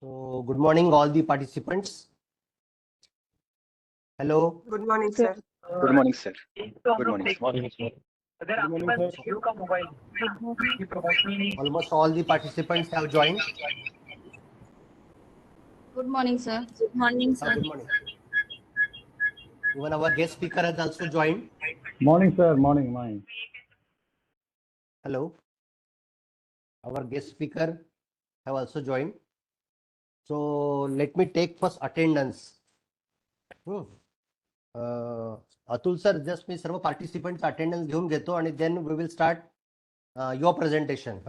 So, good morning, all the participants. Hello. Good morning, sir. Good morning, sir. Good morning, sir. अगर आपके पास जियो का mobile Almost all the participants have joined. Good morning, sir. Good morning, sir. Good morning. Even our guest speaker has also joined. Morning, sir. Morning. Hello. Our guest speaker have also joined. So let me take first attendance. Atul sir, just me सर्व participant attendance घेऊन घेतो आणि then we will start your presentation.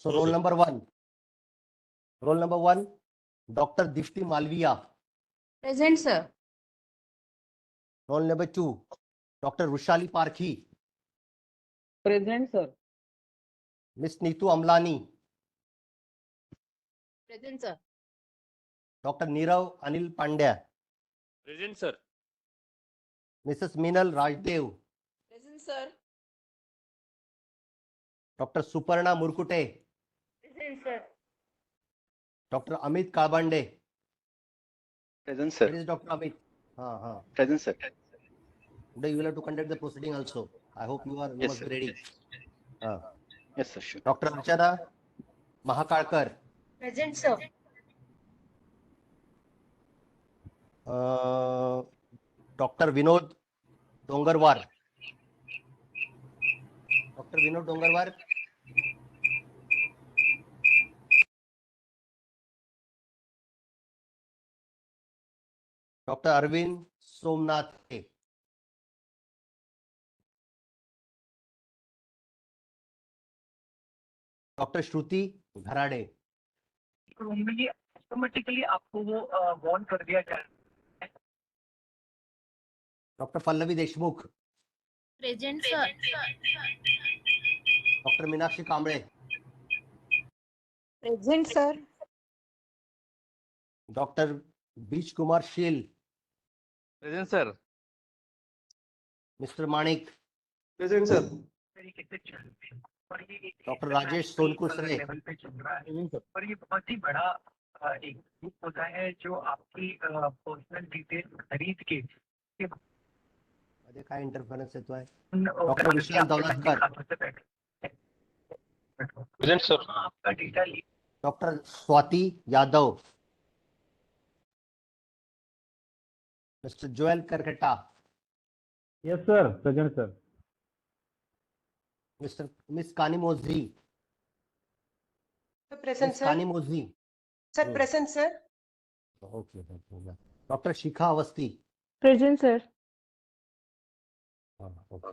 So roll number one doctor Deepti Malviya. Present, sir. Roll number 2 doctor Vrushali Parkhi. Present, sir. Miss Neetu Amlani. Present, sir. Doctor Nirav Anil Pandya. Present sir. Mrs Meenal Rajdev. Present, sir. Doctor Suparna Murkute. Present, sir. Doctor Amit Kalbande. Present, sir. Where is Dr. Amit? Present, sir. Today you will have to conduct the proceeding also. I hope you Yes, must sir. be ready. Yes, sir. Sure. Doctor Archana Mahakalkar. Present, sir. Doctor Vinod Dongarwar. Doctor Arvind Somnath. Doctor Shruti Gharade. Automatically आपको वो warn कर दिया जाए. Doctor Pallavi Deshmukh. Present, sir. Doctor Meenakshi Kamble. Present, sir. Doctor बीज Kumar Sheel. Present sir. Mister Manik. Present, sir. तरीके से चल रही है. और ये एक डॉक्टर राजेश सोनकुसरे. लेवल पे चल रहा है और ये बहुत ही बड़ा एक ग्रुप होता है जो आपकी पर्सनल डिटेल खरीद के मध्ये काय इंटरफरन्स येतोय? Doctor Vishal Daulatkar. Present sir. आपका data doctor Swati Yadav. Mister Joel Karketta. Yes, sir. Present, sir. Miss Kanimozhi. Present, miss sir. Kanimozhi. Sir, present, sir. Okay. Doctor Shikha Awasthi. Present, sir. Okay.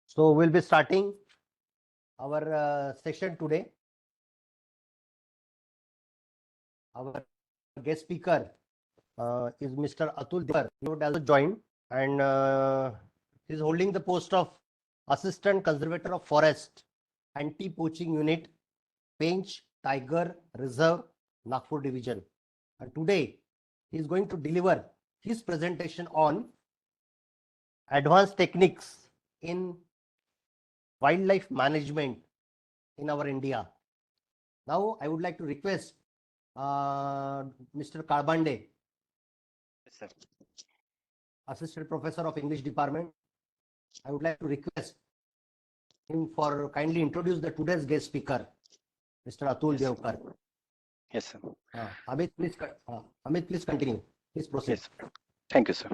So we'll be starting our session today. Our guest speaker is Mr. Atul Devkar. He has joined and is holding the post of Assistant Conservator of Forest Anti-Poaching Unit, Pench Tiger Reserve, Nagpur Division. And today he is going to deliver his presentation on advanced techniques in wildlife management in our India. Now I would like to request Mr. Kalbande, Yes, sir. Assistant Professor of English Department. I would like to request him for kindly introduce the today's guest speaker, Mr. Atul Yes, sir. Devkar. Yes, sir. Amit, please continue. Please proceed. Yes, sir. Thank you, sir.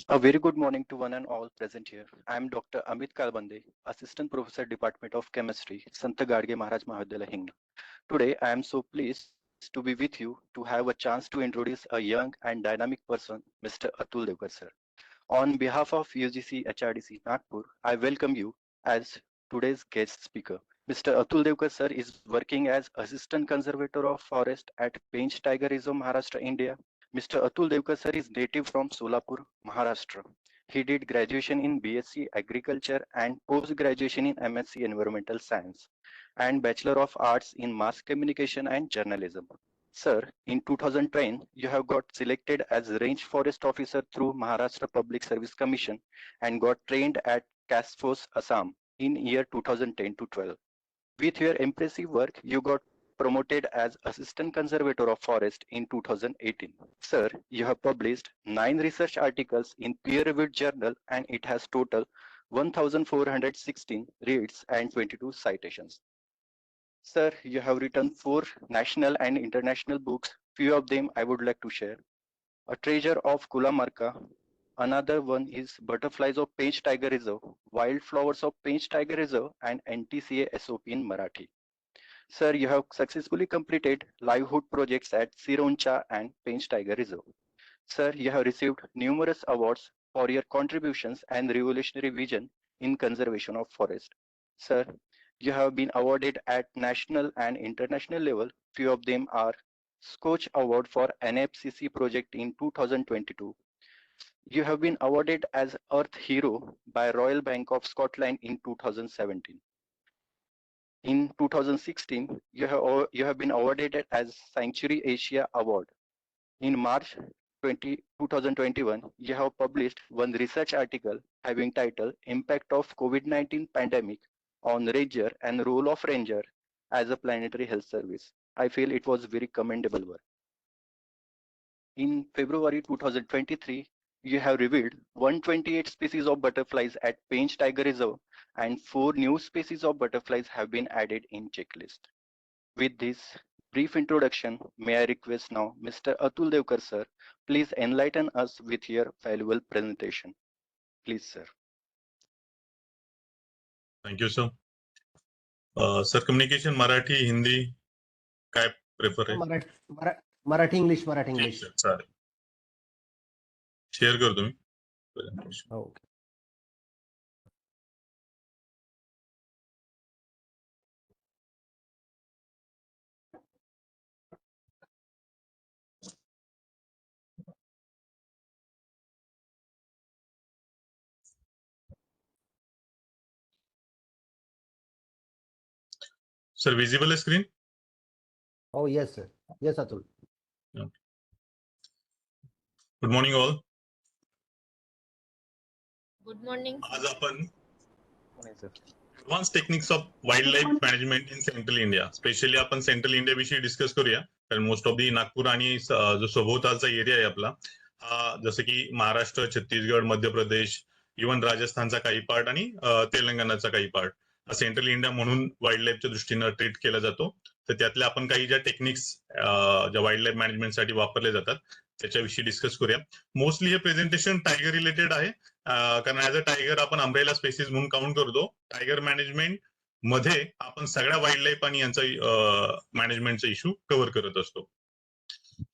A very good morning to one and all present here. I am Dr. Amit Kalbande, Assistant Professor, Department of Chemistry, Sant Gadge Maharaj Mahavidyalaya, Hingna. Today, I am so pleased to be with you to have a chance to introduce a young and dynamic person, Mr. Atul Devkar, sir. On behalf of UGC HRDC Nagpur, I welcome you as today's guest speaker. Mr. Atul Devkar, sir, is working as Assistant Conservator of Forest at Pench Tiger Reserve, Maharashtra, India. Mr. Atul Devkar, sir, is native from Solapur, Maharashtra. He did graduation in BSc Agriculture and post-graduation in MSc Environmental Science and Bachelor of Arts in Mass Communication and Journalism. Sir, in 2010, you have got selected as Range Forest Officer through Maharashtra Public Service Commission and got trained at Task Force Assam in year 2010 to 12. With your impressive work, you got promoted as Assistant Conservator of Forest in 2018. Sir, you have published 9 research articles in peer-reviewed journal and it has total 1,416 reads and 22 citations. Sir, you have written 4 national and international books. Few of them I would like to share. A Treasure of Kulamarka. Another one is Butterflies of Pench Tiger Reserve, Wildflowers of Pench Tiger Reserve, and NTCA SOP in Marathi. Sir, you have successfully completed livelihood projects at Sironcha and Pench Tiger Reserve. Sir, you have received numerous awards for your contributions and revolutionary vision in conservation of forest. Sir, you have been awarded at national and international level. Few of them are Scotch Award for NFCC project in 2022. You have been awarded as Earth Hero by Royal Bank of Scotland in 2017. In 2016, you have been awarded as Sanctuary Asia Award. In March 2021, you have published one research article having title Impact of COVID-19 Pandemic on Ranger and Role of Ranger as a Planetary Health Service. I feel it was very commendable work. In February 2023, you have revealed 128 species of butterflies at Pench Tiger Reserve and 4 new species of butterflies have been added in checklist. With this brief introduction, may I request now Mr. Atul Devkar sir, please enlighten us with your valuable presentation. Please sir. Thank you, sir. Sir, communication Marathi, Hindi, काय prefer आहे? Marathi English. ठीक sir, चालेल. Share करतो मी presentation. Okay. Sir, visible screen? Oh yes, sir. Yes, Atul. Good morning all. Good morning. आज आपण advanced techniques of wildlife management in central India. Specially आपण central India विषयी discuss करूया. कारण most of the Nagpur आणि जो सभोवतालचा area आहे आपला हा जसं की महाराष्ट्र, छत्तीसगड, मध्य प्रदेश, इव्हन राजस्थानचा काही पार्ट आणि तेलंगणाचा काही पार्ट हा सेंट्रल इंडिया म्हणून वाईल्ड लाईफच्या दृष्टीनं ट्रीट केला जातो. तर त्यातल्या आपण काही ज्या टेक्निक्स ज्या वाईल्ड लाईफ मॅनेजमेंटसाठी वापरले जातात त्याच्याविषयी डिस्कस करूया. मोस्टली हे प्रेझेंटेशन टायगर रिलेटेड आहे. कारण ऍज अ टायगर आपण अम्ब्रेला स्पेसिस म्हणून काउंट करतो. टायगर मॅनेजमेंट मध्ये आपण सगळ्या वाईल्ड लाईफ आणि यांचा मॅनेजमेंटचा इश्यू कव्हर करत असतो.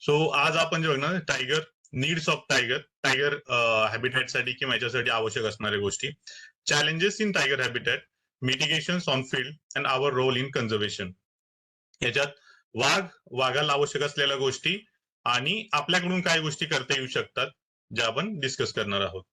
सो आज आपण जे बघणार टायगर नीड्स ऑफ टायगर हॅबिटॅटसाठी किंवा याच्यासाठी आवश्यक असणाऱ्या गोष्टी, challenges in tiger habitat, mitigations on field and our role in conservation. याच्यात वाघाला आवश्यक असलेल्या गोष्टी आणि आपल्याकडून काय गोष्टी करता येऊ शकतात ज्या आपण डिस्कस करणार आहोत.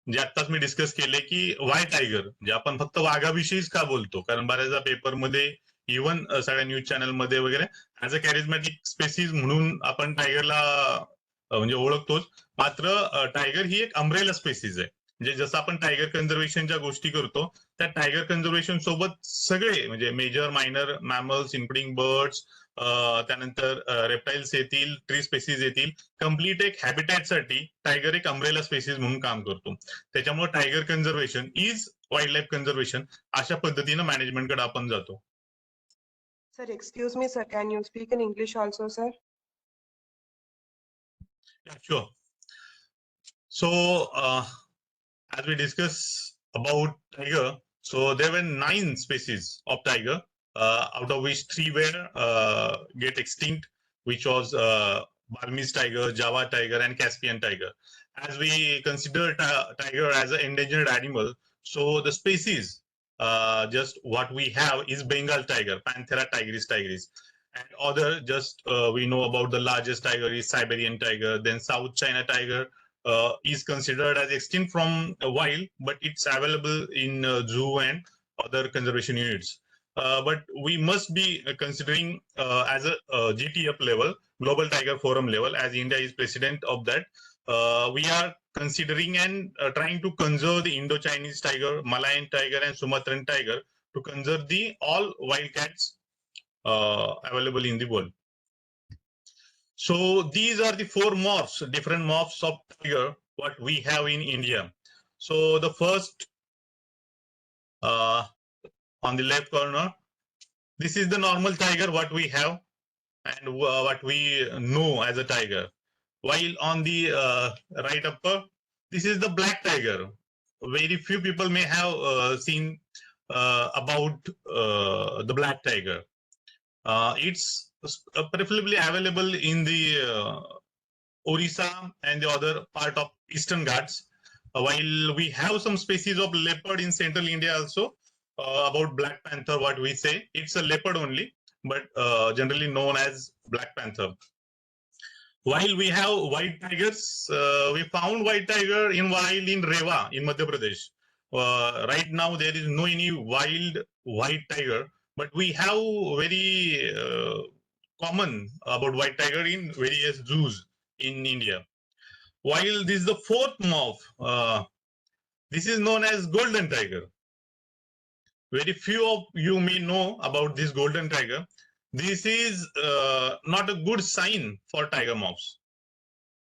जे आत्ताच मी डिस्कस केले की वाय टायगर, जे आपण फक्त वाघाविषयीच का बोलतो, कारण बऱ्याचदा पेपरमध्ये इव्हन सगळ्या न्यूज चॅनलमध्ये वगैरे ऍज अ कॅरिझमॅटिक स्पेसिस म्हणून आपण टायगरला म्हणजे ओळखतोच. मात्र टायगर ही एक अम्ब्रेला स्पेसिस आहे. म्हणजे जसं आपण टायगर कन्झर्वेशनच्या गोष्टी करतो त्या टायगर कन्झर्वेशन सोबत सगळे म्हणजे major minor mammals including birds, त्यानंतर रेप्टाईल्स येतील, ट्री स्पेसिस येतील, कम्प्लीट एक हॅबिटॅटसाठी टायगर एक अम्ब्रेला स्पेसिस म्हणून काम करतो. त्याच्यामुळे tiger conservation is wildlife conservation अशा पद्धतीनं मॅनेजमेंटकडे आपण जातो. Sir, excuse me, sir. Can you speak in English also, sir? Yeah, sure. So, as we discuss about tiger, so there were 9 species of tiger, out of which 3 were get extinct, which was Burmese tiger, Java tiger, and Caspian tiger. As we consider tiger as an endangered animal, so the species just what we have is Bengal tiger, Panthera tigris tigris. And other just we know about the largest tiger is Siberian tiger. Then South China tiger is considered as extinct from wild, but it's available in zoo and other conservation units. but we must be considering as a GTF level, Global Tiger Forum level, as India is president of that. We are considering and trying to conserve the Indo-Chinese tiger, Malayan tiger, and Sumatran tiger to conserve the all wildcats available in the world. So these are the four morphs, different morphs of tiger what we have in India. So the first on the left corner, this is the normal tiger what we have and what we know as a tiger. While on the right upper, this is the black tiger. Very few people may have seen about the black tiger. It's preferably available in the Orissa and the other part of Eastern Ghats. While we have some species of leopard in central India also, about black panther, what we say, it's a leopard only, but generally known as black panther. While we have white tigers, we found white tiger in wild in Rewa in Madhya Pradesh. Right now there is no any wild white tiger, but we have very common about white tiger in various zoos in India. While this is the fourth morph, this is known as golden tiger. Very few of you may know about this golden tiger. This is not a good sign for tiger moths.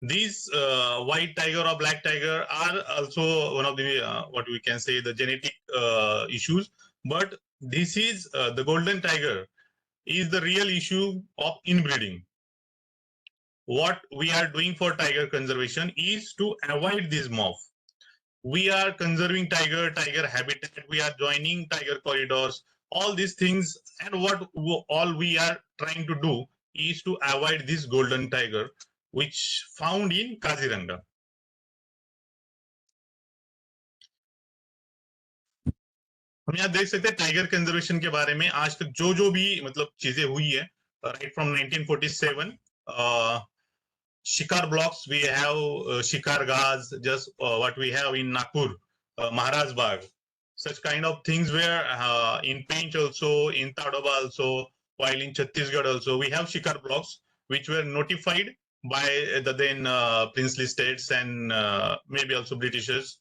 These white tiger or black tiger are also one of the what we can say the genetic issues, but this is the golden tiger is the real issue of inbreeding. What we are doing for tiger conservation is to avoid this moth. We are conserving tiger habitat, we are joining tiger corridors, all these things, and what all we are trying to do is to avoid this golden tiger which found in Kaziranga. हम यहाँ देख सकते हैं tiger conservation के बारे में आज तक जो भी मतलब चीजें हुई है right from 1947 Shikar blocks, we have Shikar Gaz, just what we have in Nagpur, Maharaj Bagh. Such kind of things were in Pench also, in Tadoba also, while in Chhattisgarh also, we have Shikar blocks, which were notified by the then princely states and maybe also Britishers,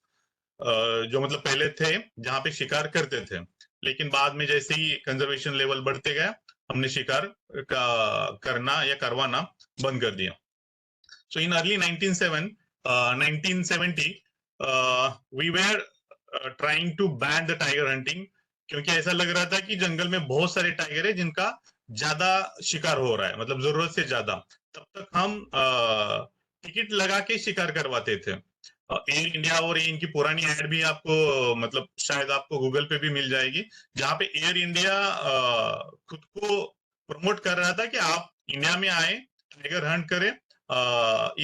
जो मतलब पहले थे जहाँ पे शिकार करते थे, लेकिन बाद में जैसे ही कंजर्वेशन लेवल बढ़ते गया हमने शिकार करना या करवाना बंद कर दिया. So in early 1970, we were trying to ban the tiger hunting क्योंकि ऐसा लग रहा था कि जंगल में बहुत सारे टाइगर है जिनका ज्यादा शिकार हो रहा है, मतलब जरूरत से ज्यादा. तब तक हम टिकट लगा के शिकार करवाते थे. एयर इंडिया और इनकी पुरानी ऐड भी आपको मतलब शायद आपको गूगल पे भी मिल जाएगी, जहाँ पे एयर इंडिया खुद को प्रमोट कर रहा था कि आप इंडिया में आए, टाइगर हंट करें.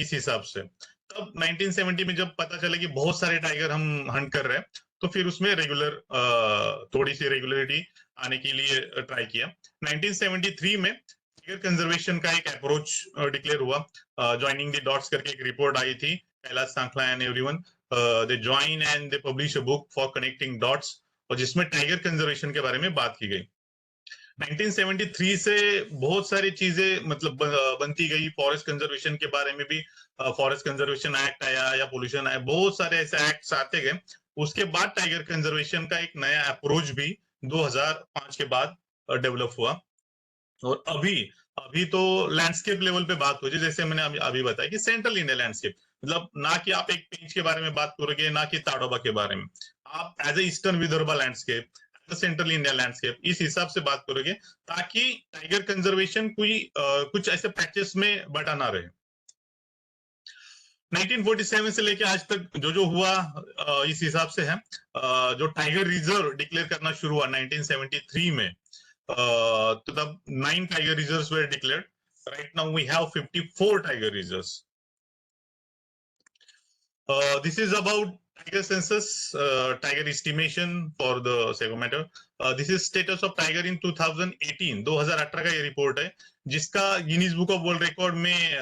इस हिसाब से तब 1970 में जब पता चला कि बहुत सारे टाइगर हम हंट कर रहे हैं, तो फिर उसमें रेगुलर थोड़ी सी रेगुलरिटी आने के लिए ट्राई किया. 1973 में टाइगर कंजर्वेशन का एक अप्रोच डिक्लेयर हुआ. ज्वाइनिंग द डॉट्स करके एक रिपोर्ट आई थी, Kailash Sankhla and everyone, they join and they publish a book for connecting dots, और जिसमें टाइगर कंजर्वेशन के बारे में बात की गई. 1973 से बहुत सारी चीजें मतलब बनती गई. फॉरेस्ट कंजर्वेशन के बारे में भी फॉरेस्ट कंजर्वेशन एक्ट आया या पोल्यूशन आया, बहुत सारे ऐसे एक्ट्स आते गए. उसके बाद टाइगर कंजर्वेशन का एक नया अप्रोच भी 2005 के बाद डेवलप हुआ. और अभी तो लैंडस्केप लेवल पे बात हो जाए, जैसे मैंने अभी बताया कि सेंट्रल इंडिया लैंडस्केप, मतलब ना कि आप एक पेंच के बारे में बात करोगे, ना कि ताडोबा के बारे में, आप as a eastern Vidarbha landscape, central India landscape, इस हिसाब से बात करोगे ताकि टाइगर कंजर्वेशन कोई कुछ ऐसे पैचेस में बटा ना रहे. 1947 से लेके आज तक जो हुआ इस हिसाब से है. जो टाइगर रिजर्व डिक्लेयर करना शुरू हुआ 1973 में, तो तब 9 tiger reserves were declared. Right now we have 54 tiger reserves. This is about tiger census, tiger estimation for the Sego matter. This is status of tiger in 2018. 2018 का ये रिपोर्ट है जिसका Guinness book of world record में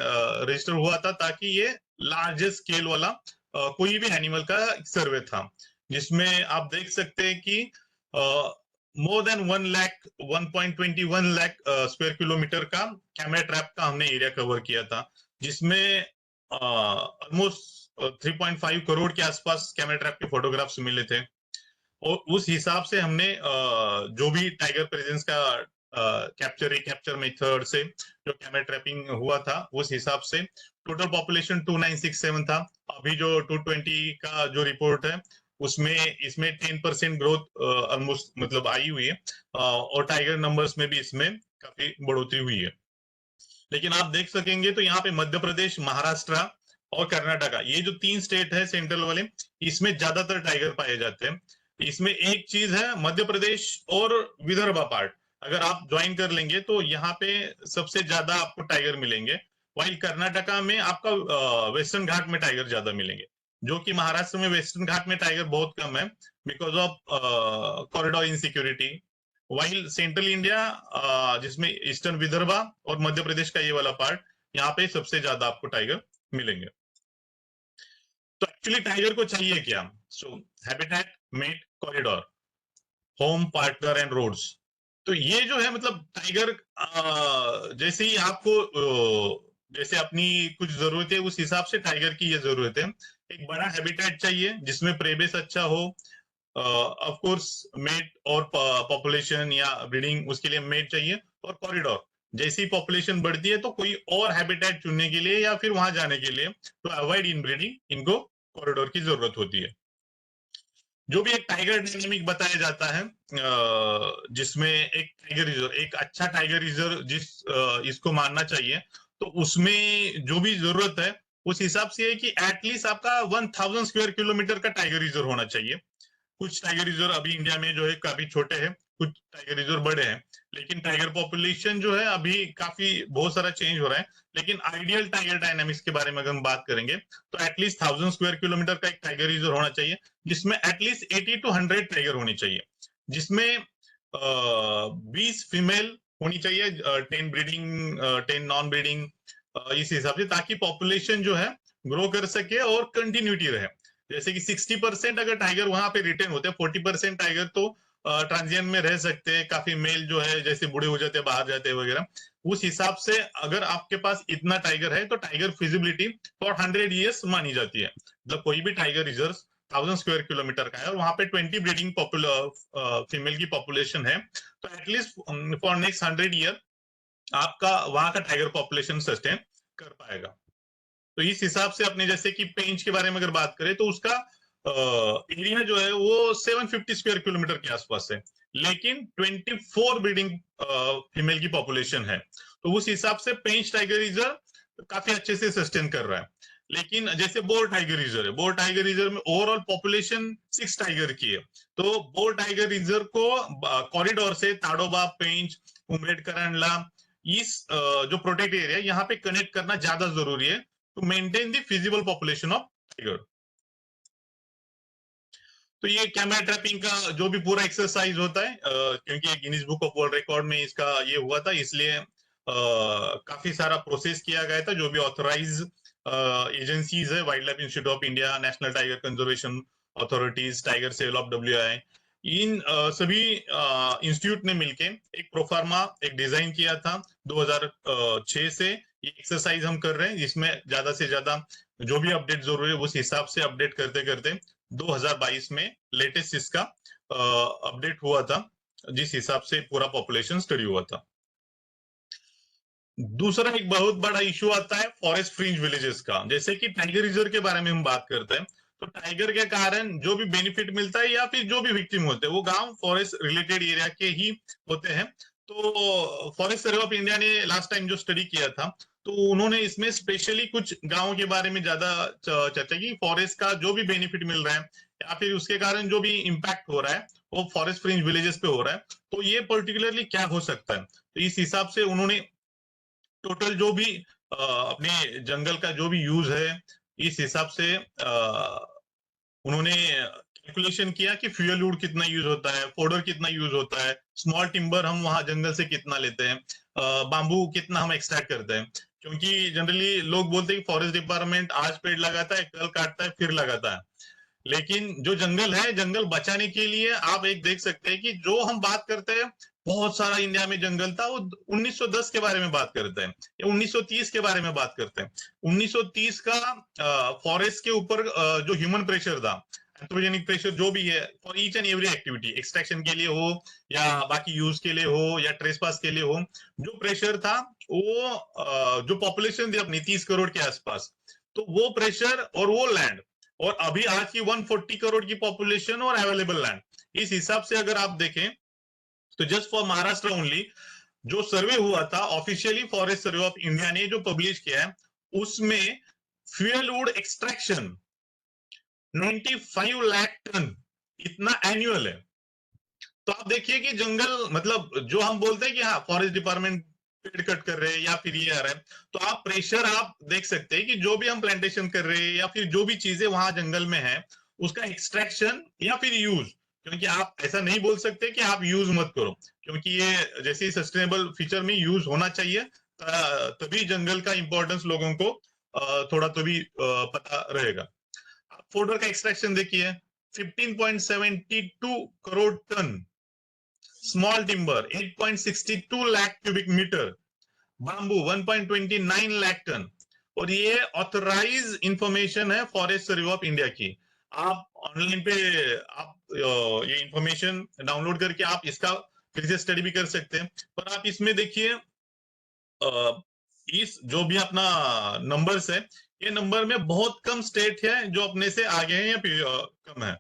register हुआ था, ताकि ये largest scale वाला कोई भी एनिमल का सर्वे था, जिसमें आप देख सकते हैं कि more than 1.21 lakh square kilometre का कैमरा ट्रैप का हमने एरिया कवर किया था, जिसमें ऑलमोस्ट 3.5 करोड़ के आसपास कैमरा ट्रैप के फोटोग्राफ्स मिले थे। और उस हिसाब से हमने जो भी टाइगर प्रेजेंस का कैप्चर मेथड से जो कैमरा ट्रैपिंग हुआ था, उस हिसाब से टोटल पॉपुलेशन 2967 था। अभी जो 220 का जो रिपोर्ट है उसमें इसमें 10% ग्रोथ ऑलमोस्ट मतलब आई हुई है, और टाइगर नंबर्स में भी इसमें काफी बढ़ोतरी हुई है। लेकिन आप देख सकेंगे तो यहाँ पे मध्य प्रदेश, महाराष्ट्र और कर्नाटका, ये जो 3 स्टेट है सेंट्रल वाले, इसमें ज्यादातर टाइगर पाए जाते हैं। इसमें एक चीज है, मध्य प्रदेश और विदर्भा पार्ट अगर आप ज्वाइन कर लेंगे तो यहाँ पे सबसे ज्यादा आपको टाइगर मिलेंगे, वहीं कर्नाटका में आपका वेस्टर्न घाट में टाइगर ज्यादा मिलेंगे, जो कि महाराष्ट्र में वेस्टर्न घाट में टाइगर बहुत कम है because of corridor insecurity. While central India जिसमें ईस्टर्न विदर्भा और मध्य प्रदेश का ये वाला पार्ट, यहाँ पे सबसे ज्यादा आपको टाइगर मिलेंगे। तो एक्चुअली टाइगर को चाहिए क्या? So habitat, mate, corridor, home, partner and roads. तो ये जो है मतलब टाइगर जैसे ही आपको जैसे अपनी कुछ जरूरत है उस हिसाब से टाइगर की ये जरूरत है। एक बड़ा हैबिटेट चाहिए जिसमें प्रेबेस अच्छा हो, ऑफ कोर्स मेट और पॉपुलेशन या ब्रीडिंग उसके लिए मेट चाहिए, और कॉरिडोर जैसी पॉपुलेशन बढ़ती है तो कोई और हैबिटेट चुनने के लिए या फिर वहां जाने के लिए तो अवॉइड इन ब्रीडिंग इनको कॉरिडोर की जरूरत होती है। जो भी एक टाइगर डायनेमिक बताया जाता है जिसमें एक टाइगर रिजर्व, एक अच्छा टाइगर रिजर्व इसको मानना चाहिए, तो उसमें जो भी जरूरत है उस हिसाब से है कि एटलीस्ट आपका 1000 स्क्वायर किलोमीटर का टाइगर रिजर्व होना चाहिए। कुछ टाइगर रिजर्व अभी इंडिया में जो है काफी छोटे हैं, कुछ टाइगर रिजर्व बड़े हैं, लेकिन टाइगर पॉपुलेशन जो है अभी काफी बहुत सारा चेंज हो रहा है। लेकिन आइडियल टाइगर डायनामिक्स के बारे में अगर हम बात करेंगे तो एटलीस्ट 1000 स्क्वायर किलोमीटर का एक टाइगर रिजर्व होना चाहिए, जिसमें एटलीस्ट 80 to 100 टाइगर होनी चाहिए, जिसमें 20 फीमेल होनी चाहिए, 10 ब्रीडिंग 10 नॉन ब्रीडिंग, इस हिसाब से, ताकि पॉपुलेशन जो है ग्रो कर सके और कंटिन्यूटी रहे। जैसे कि 60% अगर टाइगर वहां पे रिटेन होते हैं, 40% टाइगर तो ट्रांजिएंट में रह सकते हैं, काफी मेल जो है जैसे बूढ़े हो जाते हैं, बाहर जाते हैं वगैरह। उस हिसाब से अगर आपके पास इतना टाइगर है तो टाइगर फिजिबिलिटी फॉर 100 ईयर्स मानी जाती है। मतलब कोई भी टाइगर रिजर्व 1000 स्क्वायर किलोमीटर का है और वहां पे 20 ब्रीडिंग फीमेल की पॉपुलेशन है, तो एटलीस्ट फॉर नेक्स्ट 100 ईयर आपका वहां का टाइगर पॉपुलेशन सस्टेन कर पाएगा। तो इस हिसाब से अपने जैसे कि पेंच के बारे में अगर बात करें तो उसका एरिया जो है वो 750 स्क्वायर किलोमीटर के आसपास है, लेकिन 24 ब्रीडिंग फीमेल की पॉपुलेशन है, तो उस हिसाब से पेंच टाइगर रिजर्व काफी अच्छे से सस्टेन कर रहा है। लेकिन जैसे बोर टाइगर रिजर्व है, बोर टाइगर रिजर्व में ओवरऑल पॉपुलेशन 6 टाइगर की है, तो बोर टाइगर रिजर्व को कॉरिडोर से ताडोबा, पेंच, उमरेड, करंडला, इस जो प्रोटेक्ट एरिया यहाँ पे कनेक्ट करना ज्यादा जरूरी है to maintain the feasible population of tiger. तो ये कैमरा ट्रैपिंग का जो भी पूरा एक्सरसाइज होता है, क्योंकि Guinness book of world record में इसका ये हुआ था, इसलिए काफी सारा प्रोसेस किया गया था। जो भी ऑथराइज एजेंसीज है, wildlife institute of India, national tiger conservation authorities, tiger cell of WI, इन सभी इंस्टीट्यूट ने मिलके एक प्रोफार्मा एक डिजाइन किया था 2006 से। ये एक्सरसाइज हम कर रहे हैं जिसमें ज्यादा से ज्यादा जो भी अपडेट जरूरी है उस हिसाब से अपडेट करते करते 2022 में लेटेस्ट इसका अपडेट हुआ था, जिस हिसाब से पूरा पॉपुलेशन स्टडी हुआ था। दूसरा एक बहुत बड़ा इशू आता है फॉरेस्ट फ्रिंज विलेजेस का। जैसे कि टाइगर रिजर्व के बारे में हम बात करते हैं तो टाइगर के कारण जो भी बेनिफिट मिलता है या फिर जो भी विक्टिम होते हैं वो गांव फॉरेस्ट रिलेटेड एरिया के ही होते हैं। तो फॉरेस्ट सर्वे ऑफ इंडिया ने लास्ट टाइम जो स्टडी किया था तो उन्होंने इसमें स्पेशली कुछ गांवों के बारे में ज्यादा चर्चा की, फॉरेस्ट का जो भी बेनिफिट मिल रहा है या फिर उसके कारण जो भी इम्पैक्ट हो रहा है वो फॉरेस्ट फ्रिंज विलेजेस पे हो रहा है, तो ये पर्टिकुलरली क्या हो सकता है। तो इस हिसाब से उन्होंने टोटल जो भी अपने जंगल का जो भी यूज है, इस हिसाब से उन्होंने कैलकुलेशन किया कि फ्यूल वुड कितना यूज होता है, फोडर कितना यूज होता है, स्मॉल टिम्बर हम वहां जंगल से कितना लेते हैं, बाम्बू कितना हम एक्सट्रैक्ट करते हैं। क्योंकि जनरली लोग बोलते हैं कि फॉरेस्ट डिपार्टमेंट आज पेड़ लगाता है, कल काटता है, फिर लगाता है, लेकिन जो जंगल है, जंगल बचाने के लिए आप एक देख सकते हैं कि जो हम बात करते हैं बहुत सारा इंडिया में जंगल था, वो 1910 के बारे में बात करते हैं या 1930 के बारे में बात करते हैं। 1930 का फॉरेस्ट के ऊपर जो ह्यूमन प्रेशर था, एंथ्रोपोजेनिक प्रेशर जो भी है, for each and every activity, extraction के लिए हो या बाकी यूज के लिए हो या ट्रेसपास के लिए हो, जो प्रेशर था वो जो पॉपुलेशन थी अपनी 30 करोड़ के आसपास, तो वो प्रेशर और वो लैंड, और अभी आज की 140 करोड़ की पॉपुलेशन और अवेलेबल लैंड, इस हिसाब से अगर आप देखें तो जस्ट फॉर महाराष्ट्र ओनली जो सर्वे हुआ था officially, forest survey of India ने जो पब्लिश किया है, उसमें fuel wood extraction 95 lakh ton इतना एनुअल है। तो आप देखिए कि जंगल, मतलब जो हम बोलते हैं कि हाँ फॉरेस्ट डिपार्टमेंट पेड़ कट कर रहे हैं या फिर ये आ रहा है, तो आप प्रेशर आप देख सकते हैं कि जो भी हम प्लांटेशन कर रहे हैं या फिर जो भी चीजें वहां जंगल में है, उसका एक्सट्रैक्शन या फिर यूज, क्योंकि आप ऐसा नहीं बोल सकते कि आप यूज मत करो, क्योंकि ये जैसे सस्टेनेबल फीचर में यूज होना चाहिए, तभी जंगल का इंपॉर्टेंस लोगों को थोड़ा तो भी पता रहेगा। आप फोल्डर का एक्सट्रैक्शन देखिए, 15.72 crore ton, small timber 8.62 lakh cubic metre, bamboo 1.29 lakh ton, और ये ऑथराइज इंफॉर्मेशन है फॉरेस्ट सर्वे ऑफ इंडिया की। आप ऑनलाइन पे आप ये इंफॉर्मेशन डाउनलोड करके आप इसका फिर से स्टडी भी कर सकते हैं। पर आप इसमें देखिए इस जो भी अपना नंबर्स है, ये नंबर में बहुत कम स्टेट है जो अपने से आगे हैं या फिर कम है।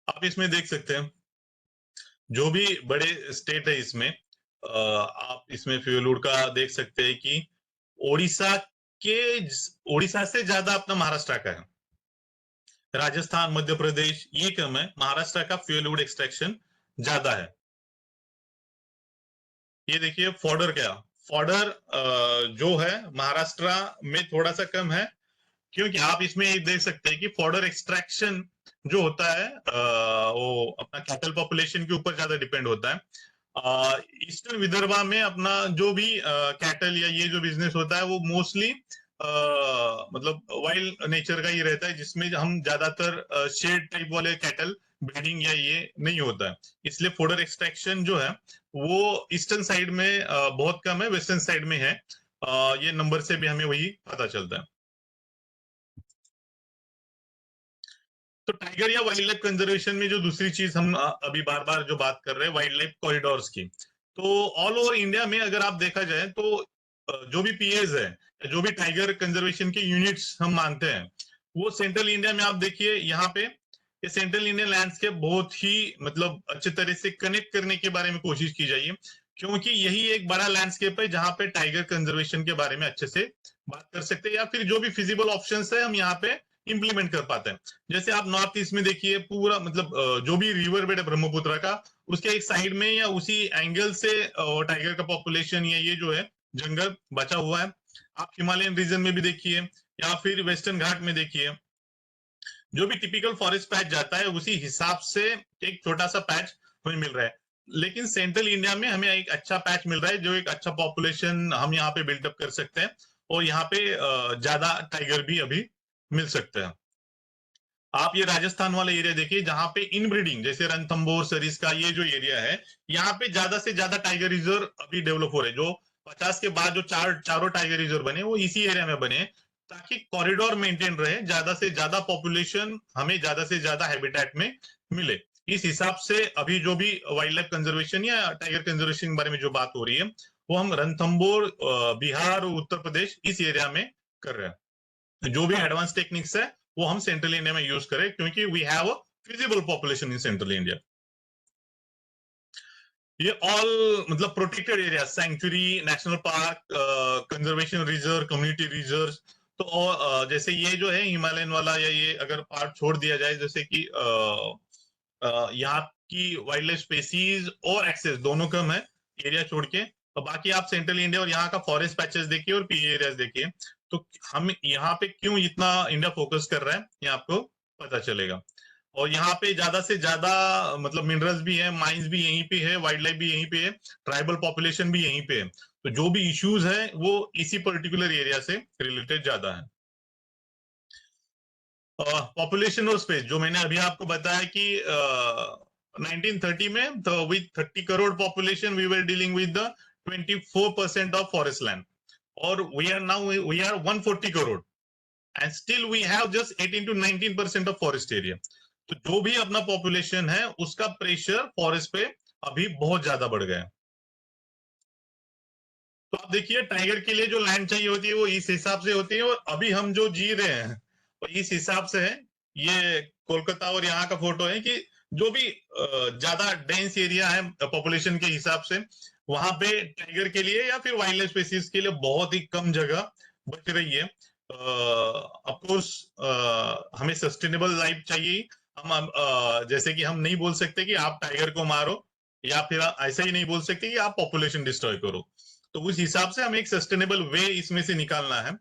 आप इसमें देख सकते हैं जो भी बड़े स्टेट है इसमें, आप इसमें फ्यूलवुड का देख सकते हैं कि ओडिशा के ओडिशा से ज्यादा अपना महाराष्ट्र का है, राजस्थान मध्य प्रदेश ये कम है, महाराष्ट्र का फ्यूलवुड एक्सट्रैक्शन ज्यादा है। ये देखिए फॉर्डर, क्या फॉर्डर जो है महाराष्ट्र में थोड़ा सा कम है, क्योंकि आप इसमें देख सकते हैं कि फॉर्डर एक्सट्रैक्शन जो होता है वो अपना कैटल पॉपुलेशन के ऊपर ज्यादा डिपेंड होता है। ईस्टर्न विदर्भा में अपना जो भी कैटल या ये जो बिजनेस होता है वो मोस्टली मतलब वाइल्ड नेचर का ही रहता है, जिसमें हम ज्यादातर शेड टाइप वाले कैटल ब्रीडिंग या ये नहीं होता है, इसलिए फॉर्डर एक्सट्रैक्शन जो है वो ईस्टर्न साइड में बहुत कम है, वेस्टर्न साइड में है। ये नंबर से भी हमें वही पता चलता है। तो टाइगर या वाइल्ड लाइफ कंजर्वेशन में जो दूसरी चीज हम अभी बार बार जो बात कर रहे हैं वाइल्ड लाइफ कॉरिडोर्स की, तो ऑल ओवर इंडिया में अगर आप देखा जाए तो जो भी पीएज है, जो भी टाइगर कंजर्वेशन के यूनिट्स हम मानते हैं, वो सेंट्रल इंडिया में आप देखिए यहाँ पे ये सेंट्रल इंडियन लैंडस्केप बहुत ही मतलब अच्छे तरह से कनेक्ट करने के बारे में कोशिश की जाइए, क्योंकि यही एक बड़ा लैंडस्केप है जहां पे टाइगर कंजर्वेशन के बारे में अच्छे से बात कर सकते हैं, या फिर जो भी फिजिबल ऑप्शंस है हम यहाँ पे इंप्लीमेंट कर पाते हैं। जैसे आप नॉर्थ ईस्ट में देखिए पूरा मतलब जो भी रिवर बेड है ब्रह्मपुत्र का, उसके एक साइड में या उसी एंगल से टाइगर का पॉपुलेशन या ये जो है जंगल बचा हुआ है। आप हिमालयन रीजन में भी देखिए या फिर वेस्टर्न घाट में देखिए, जो भी टिपिकल फॉरेस्ट पैच जाता है उसी हिसाब से एक छोटा सा पैच हमें मिल रहा है, लेकिन सेंट्रल इंडिया में हमें एक अच्छा पैच मिल रहा है जो एक अच्छा पॉपुलेशन हम यहाँ पे बिल्डअप कर सकते हैं, और यहाँ पे ज्यादा टाइगर भी अभी मिल सकते हैं। आप ये राजस्थान वाला एरिया देखिए जहां पे इनब्रीडिंग जैसे रणथंभौर सरिस्का ये जो एरिया है, यहाँ पे ज्यादा से ज्यादा टाइगर रिजर्व अभी डेवलप हो रहे हैं। जो 50 के बाद जो चारों टाइगर रिजर्व बने वो इसी एरिया में बने, ताकि कॉरिडोर मेंटेन रहे, ज्यादा से ज्यादा पॉपुलेशन हमें ज्यादा से ज्यादा हैबिटेट में मिले। इस हिसाब से अभी जो भी वाइल्ड लाइफ कंजर्वेशन या टाइगर कंजर्वेशन के बारे में जो बात हो रही है वो हम रणथंभौर, बिहार और उत्तर प्रदेश इस एरिया में कर रहे हैं। जो भी एडवांस टेक्निक्स है वो हम सेंट्रल इंडिया में यूज करें, क्योंकि we have a feasible population in central India. ये ऑल मतलब protected area, sanctuary, national park, conservation reserve, community reserve. तो जैसे ये जो है हिमालयन वाला या ये अगर पार्ट छोड़ दिया जाए, जैसे कि यहाँ की वाइल्ड लाइफ स्पेसीज और एक्सेस दोनों कम है एरिया छोड़ के, तो बाकी आप सेंट्रल इंडिया और यहाँ का फॉरेस्ट पैचेस देखिए और पी एरियाज देखिए, तो हम यहाँ पे क्यों इतना इंडिया फोकस कर रहा है ये आपको पता चलेगा। और यहाँ पे ज्यादा से ज्यादा मतलब मिनरल्स भी है, माइंस भी यहीं पे है, वाइल्ड लाइफ भी यहीं पे है, ट्राइबल पॉपुलेशन भी यहीं पे है। तो जो भी इश्यूज है वो इसी पर्टिकुलर एरिया से रिलेटेड ज्यादा है। पॉपुलेशन और स्पेस, जो मैंने अभी आपको बताया कि 1930 में with 30 crore population we were dealing with the 24% of forest land, और we are 140 crore and still we have just 18 to 19% of forest area. तो जो भी अपना पॉपुलेशन है उसका प्रेशर फॉरेस्ट पे अभी बहुत ज्यादा बढ़ गया है। तो आप देखिए टाइगर के लिए जो लैंड चाहिए होती है वो इस हिसाब से होती है, और अभी हम जो जी रहे हैं वो इस हिसाब से है। ये कोलकाता और यहाँ का फोटो है कि जो भी ज्यादा डेंस एरिया है पॉपुलेशन के हिसाब से, वहां पे टाइगर के लिए या फिर वाइल्ड लाइफ स्पीसीज के लिए बहुत ही कम जगह बच रही है। ऑफ कोर्स हमें सस्टेनेबल लाइफ चाहिए। हम जैसे कि हम नहीं बोल सकते कि आप टाइगर को मारो, या फिर ऐसा ही नहीं बोल सकते कि आप पॉपुलेशन डिस्ट्रॉय करो। तो उस हिसाब से हमें एक सस्टेनेबल वे इसमें से निकालना है,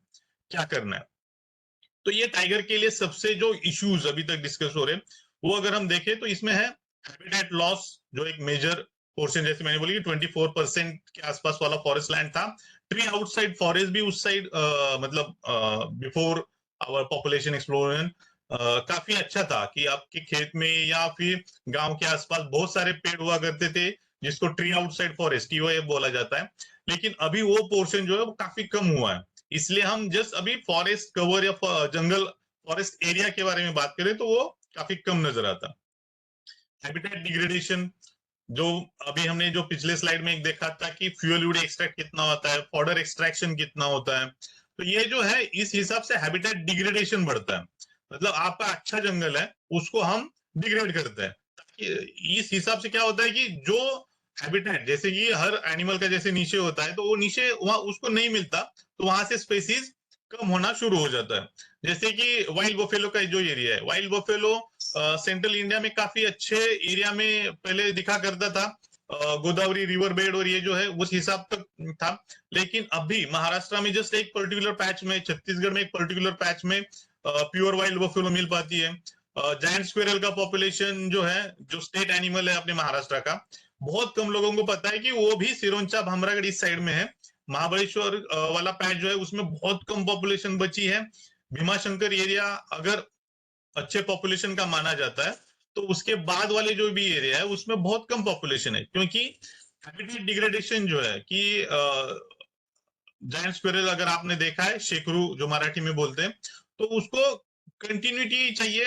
क्या करना है। तो ये टाइगर के लिए सबसे जो इश्यूज अभी तक डिस्कस हो रहे हैं वो अगर हम देखें तो इसमें है हैबिटेट लॉस, जो एक मेजर पोर्शन, जैसे मैंने बोली 24% के आसपास वाला फॉरेस्ट लैंड था। ट्री आउटसाइड फॉरेस्ट भी उस साइड मतलब बिफोर आवर पॉपुलेशन एक्सप्लोजन काफी अच्छा था कि आपके खेत में या फिर गांव के आसपास बहुत सारे पेड़ हुआ करते थे, जिसको ट्री आउटसाइड फॉरेस्ट टीओए बोला जाता है। लेकिन अभी वो पोर्शन जो है वो काफी कम हुआ है, इसलिए हम जस्ट अभी फॉरेस्ट कवर या जंगल फॉरेस्ट एरिया के बारे में बात करें तो वो काफी कम नजर आता। हैबिटेट डिग्रेडेशन, जो अभी हमने जो पिछले स्लाइड में एक देखा था कि फ्यूल वुड एक्सट्रैक्ट कितना होता है, फॉडर एक्सट्रैक्शन कितना होता है, तो ये जो है इस हिसाब से हैबिटेट डिग्रेडेशन बढ़ता है। मतलब आपका अच्छा जंगल है उसको हम डिग्रेड करते हैं, ताकि इस हिसाब से क्या होता है कि जो हैबिटेट जैसे कि हर एनिमल का जैसे नीचे होता है तो वो नीचे वहां उसको नहीं मिलता, तो वहां से स्पेसीज कम होना शुरू हो जाता है। जैसे कि वाइल्ड बफेलो का जो एरिया है, वाइल्ड बफेलो सेंट्रल इंडिया में काफी अच्छे एरिया में पहले दिखा करता था, गोदावरी रिवर बेड और ये जो है उस हिसाब तक था। लेकिन अभी महाराष्ट्र में जस्ट एक पर्टिकुलर पैच में, छत्तीसगढ़ में एक पर्टिकुलर पैच में प्योर वाइल्ड बफेलो मिल पाती है। जायंट स्क्वेरल का पॉपुलेशन जो है, जो स्टेट एनिमल है अपने महाराष्ट्र का, बहुत कम लोगों को पता है कि वो भी सिरोंचा भामरागढ़ इस साइड में है। महाबलेश्वर वाला पैच जो है उसमें बहुत कम पॉपुलेशन बची है। भीमाशंकर एरिया अगर अच्छे पॉपुलेशन का माना जाता है, तो उसके बाद वाले जो भी एरिया है उसमें बहुत कम पॉपुलेशन है, क्योंकि हैबिटेट डिग्रेडेशन जो है कि जायंट स्क्वेरल अगर आपने देखा है, शेकरू जो मराठी में बोलते हैं, तो उसको कंटिन्यूटी चाहिए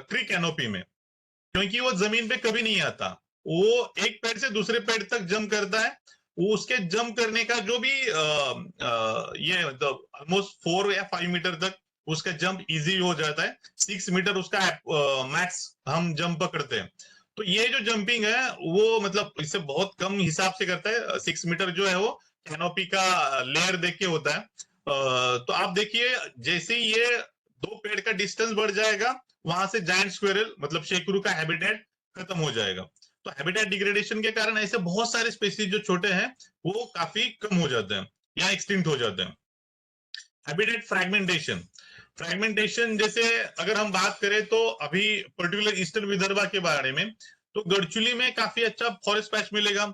ट्री कैनोपी में, क्योंकि वो जमीन पे कभी नहीं आता। वो एक पेड़ से दूसरे पेड़ तक जंप करता है, वो उसके जंप करने का जो भी ये मतलब ऑलमोस्ट 4 या 5 मीटर तक उसका जंप इजी हो जाता है। 6 मीटर उसका मैक्स हम जंप पकड़ते हैं। तो ये जो जंपिंग है वो मतलब इससे बहुत कम हिसाब से करता है। 6 मीटर जो है वो कैनोपी का लेयर देख के होता है। तो आप देखिए जैसे ही ये 2 पेड़ का डिस्टेंस बढ़ जाएगा, वहां से जायंट स्क्वेरल मतलब शेकरू का हैबिटेट खत्म हो जाएगा। तो हैबिटेट डिग्रेडेशन के कारण ऐसे बहुत सारे स्पीसीज जो छोटे हैं वो काफी कम हो जाते हैं या एक्सटिंक्ट हो जाते हैं। हैबिटेट फ्रैगमेंटेशन जैसे अगर हम बात करें तो अभी पर्टिकुलर ईस्टर्न विदर्भा के बारे में, तो गढ़चुली में काफी अच्छा फॉरेस्ट पैच मिलेगा।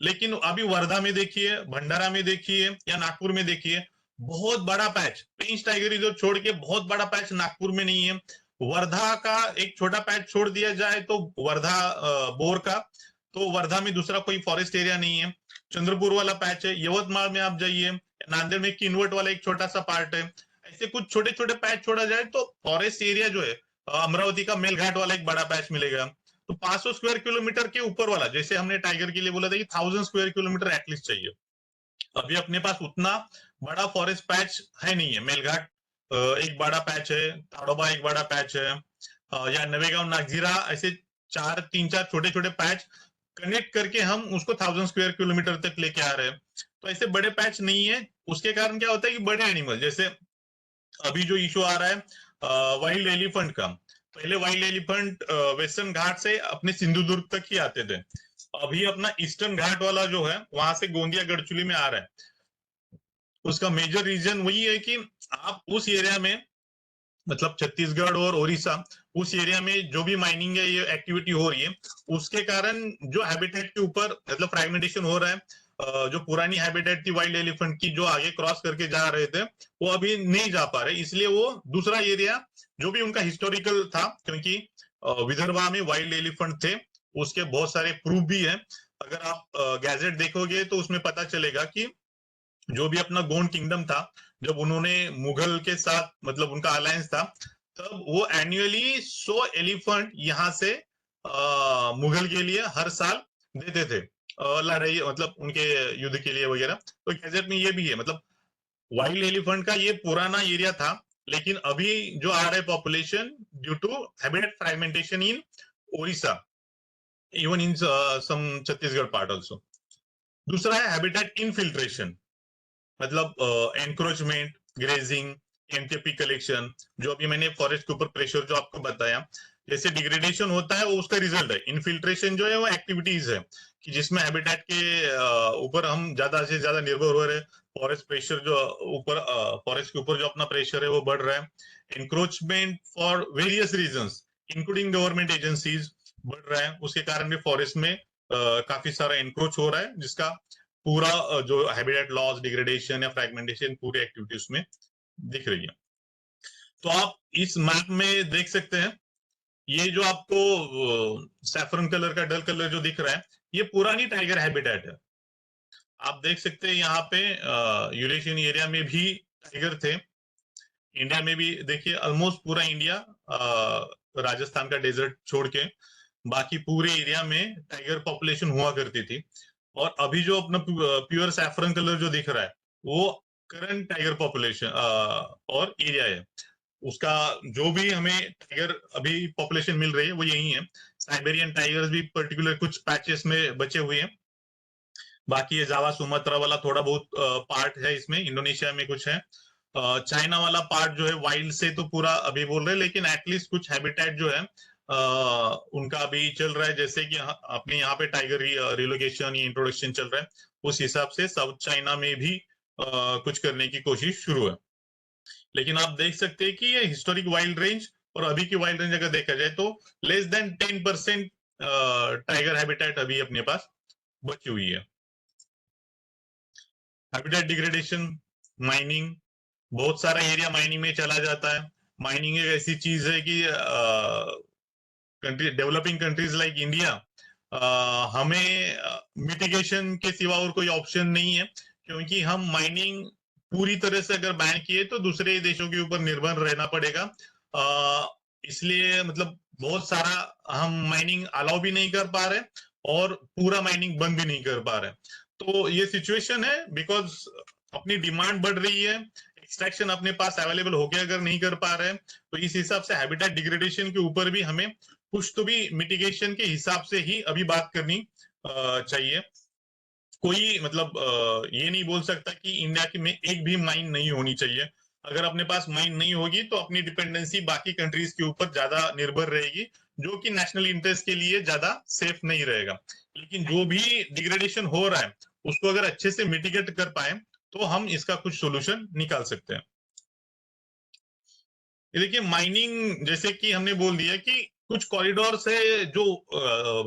लेकिन अभी वर्धा में देखिए, भंडारा में देखिए या नागपुर में देखिए, बहुत बड़ा पैच पेंच टाइगर रिजर्व छोड़ के बहुत बड़ा पैच नागपुर में नहीं है। वर्धा का एक छोटा पैच छोड़ दिया जाए तो वर्धा बोर का, तो वर्धा में दूसरा कोई फॉरेस्ट एरिया नहीं है। चंद्रपुर वाला पैच है, यवतमाल में आप जाइए, नांदेड़ में किन्वट वाला एक छोटा सा पार्ट है। ऐसे कुछ छोटे छोटे पैच छोड़ा जाए तो फॉरेस्ट एरिया जो है, अमरावती का मेलघाट वाला एक बड़ा पैच मिलेगा। तो 500 स्क्वायर किलोमीटर के ऊपर वाला, जैसे हमने टाइगर के लिए बोला था कि 1000 स्क्वायर किलोमीटर एटलीस्ट चाहिए, अभी अपने पास उतना बड़ा फॉरेस्ट पैच है नहीं है। मेलघाट एक बड़ा पैच है, ताडोबा एक बड़ा पैच है, या नवेगांव नागजीरा, ऐसे 3-4 छोटे छोटे पैच कनेक्ट करके हम उसको 1000 स्क्वायर किलोमीटर तक लेके आ रहे हैं। तो ऐसे बड़े पैच नहीं है। उसके कारण क्या होता है कि बड़े एनिमल, जैसे अभी जो इशू आ रहा है वाइल्ड एलिफेंट का, पहले वाइल्ड एलिफेंट वेस्टर्न घाट से अपने सिंधुदुर्ग तक ही आते थे, अभी अपना ईस्टर्न घाट वाला जो है वहां से गोंदिया गढ़चुली में आ रहा है। उसका मेजर रीजन वही है कि आप उस एरिया में मतलब छत्तीसगढ़ और ओडिशा, उस एरिया में जो भी माइनिंग है ये एक्टिविटी हो रही है, उसके कारण जो हैबिटेट के ऊपर मतलब फ्रेगमेंटेशन हो रहा है, जो पुरानी हैबिटेट थी वाइल्ड एलिफेंट की, जो आगे क्रॉस करके जा रहे थे, वो अभी नहीं जा पा रहे, इसलिए वो दूसरा एरिया जो भी उनका हिस्टोरिकल था, क्योंकि विदर्भा में वाइल्ड एलिफेंट थे, उसके बहुत सारे प्रूफ भी है। अगर आप गैजेट देखोगे तो उसमें पता चलेगा कि जो भी अपना गोंड किंगडम था, जब उन्होंने मुगल के साथ मतलब उनका अलायंस था, तब वो एनुअली 100 एलिफेंट यहाँ से मुगल के लिए हर साल देते थे, लड़ाई मतलब उनके युद्ध के लिए वगैरह। तो गैजेट में ये भी है, मतलब वाइल्ड एलिफेंट का ये पुराना एरिया था, लेकिन अभी जो आ रहा है population due to habitat fragmentation in Odisha, even in some Chhattisgarh part also. दूसरा है हैबिटेट इनफिल्ट्रेशन, मतलब एनक्रोचमेंट, ग्रेजिंग, एमटीपी कलेक्शन, जो अभी मैंने फॉरेस्ट के ऊपर प्रेशर जो आपको बताया, जैसे डिग्रेडेशन होता है वो उसका रिजल्ट है। इनफिल्ट्रेशन जो है वो एक्टिविटीज है कि जिसमें हैबिटेट के ऊपर हम ज्यादा से ज्यादा निर्भर हो रहे हैं। फॉरेस्ट प्रेशर जो ऊपर फॉरेस्ट के ऊपर जो अपना प्रेशर है वो बढ़ रहा है। Encroachment for various reasons including government agencies बढ़ रहा है, उसके कारण भी फॉरेस्ट में काफी सारा एनक्रोच हो रहा है, जिसका पूरा जो हैबिटेट लॉस, डिग्रेडेशन या फ्रैगमेंटेशन पूरी एक्टिविटी उसमें दिख रही है। तो आप इस मैप में देख सकते हैं, ये जो आपको सैफरन कलर का डल कलर जो दिख रहा है, ये पुरानी टाइगर हैबिटेट है। आप देख सकते हैं यहाँ पे यूरेशियन एरिया में भी टाइगर थे, इंडिया में भी देखिए ऑलमोस्ट पूरा इंडिया, राजस्थान का डेजर्ट छोड़ के बाकी पूरे एरिया में टाइगर पॉपुलेशन हुआ करती थी। और अभी जो अपना प्योर सैफरन कलर जो दिख रहा है वो करंट टाइगर पॉपुलेशन और एरिया है। उसका जो भी हमें टाइगर अभी पॉपुलेशन मिल रही है वो यही है। साइबेरियन टाइगर्स भी पर्टिकुलर कुछ पैचेस में बचे हुए हैं, बाकी ये जावा सुमात्रा वाला थोड़ा बहुत पार्ट है, इसमें इंडोनेशिया में कुछ है। चाइना वाला पार्ट जो है वाइल्ड से तो पूरा अभी बोल रहे हैं, लेकिन एटलीस्ट कुछ हैबिटेट जो है उनका अभी चल रहा है, जैसे कि अपने यहाँ पे टाइगर रिलोकेशन या इंट्रोडक्शन चल रहा है, उस हिसाब से साउथ चाइना में भी कुछ करने की कोशिश शुरू है। लेकिन आप देख सकते हैं कि ये हिस्टोरिक वाइल्ड रेंज और अभी की वाइल्ड रेंज अगर देखा जाए तो लेस देन 10% टाइगर हैबिटेट अभी अपने पास बची हुई है। हैबिटेट डिग्रेडेशन, माइनिंग, बहुत सारा एरिया माइनिंग में चला जाता है। माइनिंग एक ऐसी चीज है कि country, developing countries like India, हमें मिटिगेशन के सिवा और कोई ऑप्शन नहीं है, क्योंकि हम माइनिंग पूरी तरह से अगर बैन किए तो दूसरे देशों के ऊपर निर्भर रहना पड़ेगा। इसलिए मतलब बहुत सारा हम माइनिंग अलाउ भी नहीं कर पा रहे और पूरा माइनिंग बंद भी नहीं कर पा रहे। तो ये सिचुएशन है, बिकॉज अपनी डिमांड बढ़ रही है, एक्सट्रैक्शन अपने पास अवेलेबल होके अगर नहीं कर पा रहे हैं, तो इस हिसाब से हैबिटेट डिग्रेडेशन के ऊपर भी हमें कुछ तो भी मिटिगेशन के हिसाब से ही अभी बात करनी चाहिए। कोई मतलब ये नहीं बोल सकता कि इंडिया की में एक भी माइन नहीं होनी चाहिए। अगर अपने पास माइन नहीं होगी तो अपनी डिपेंडेंसी बाकी कंट्रीज के ऊपर ज्यादा निर्भर रहेगी, जो कि नेशनल इंटरेस्ट के लिए ज्यादा सेफ नहीं रहेगा। लेकिन जो भी डिग्रेडेशन हो रहा है उसको अगर अच्छे से मिटिगेट कर पाए तो हम इसका कुछ सोल्यूशन निकाल सकते हैं। देखिए माइनिंग, जैसे कि हमने बोल दिया कि कुछ कॉरिडोर है जो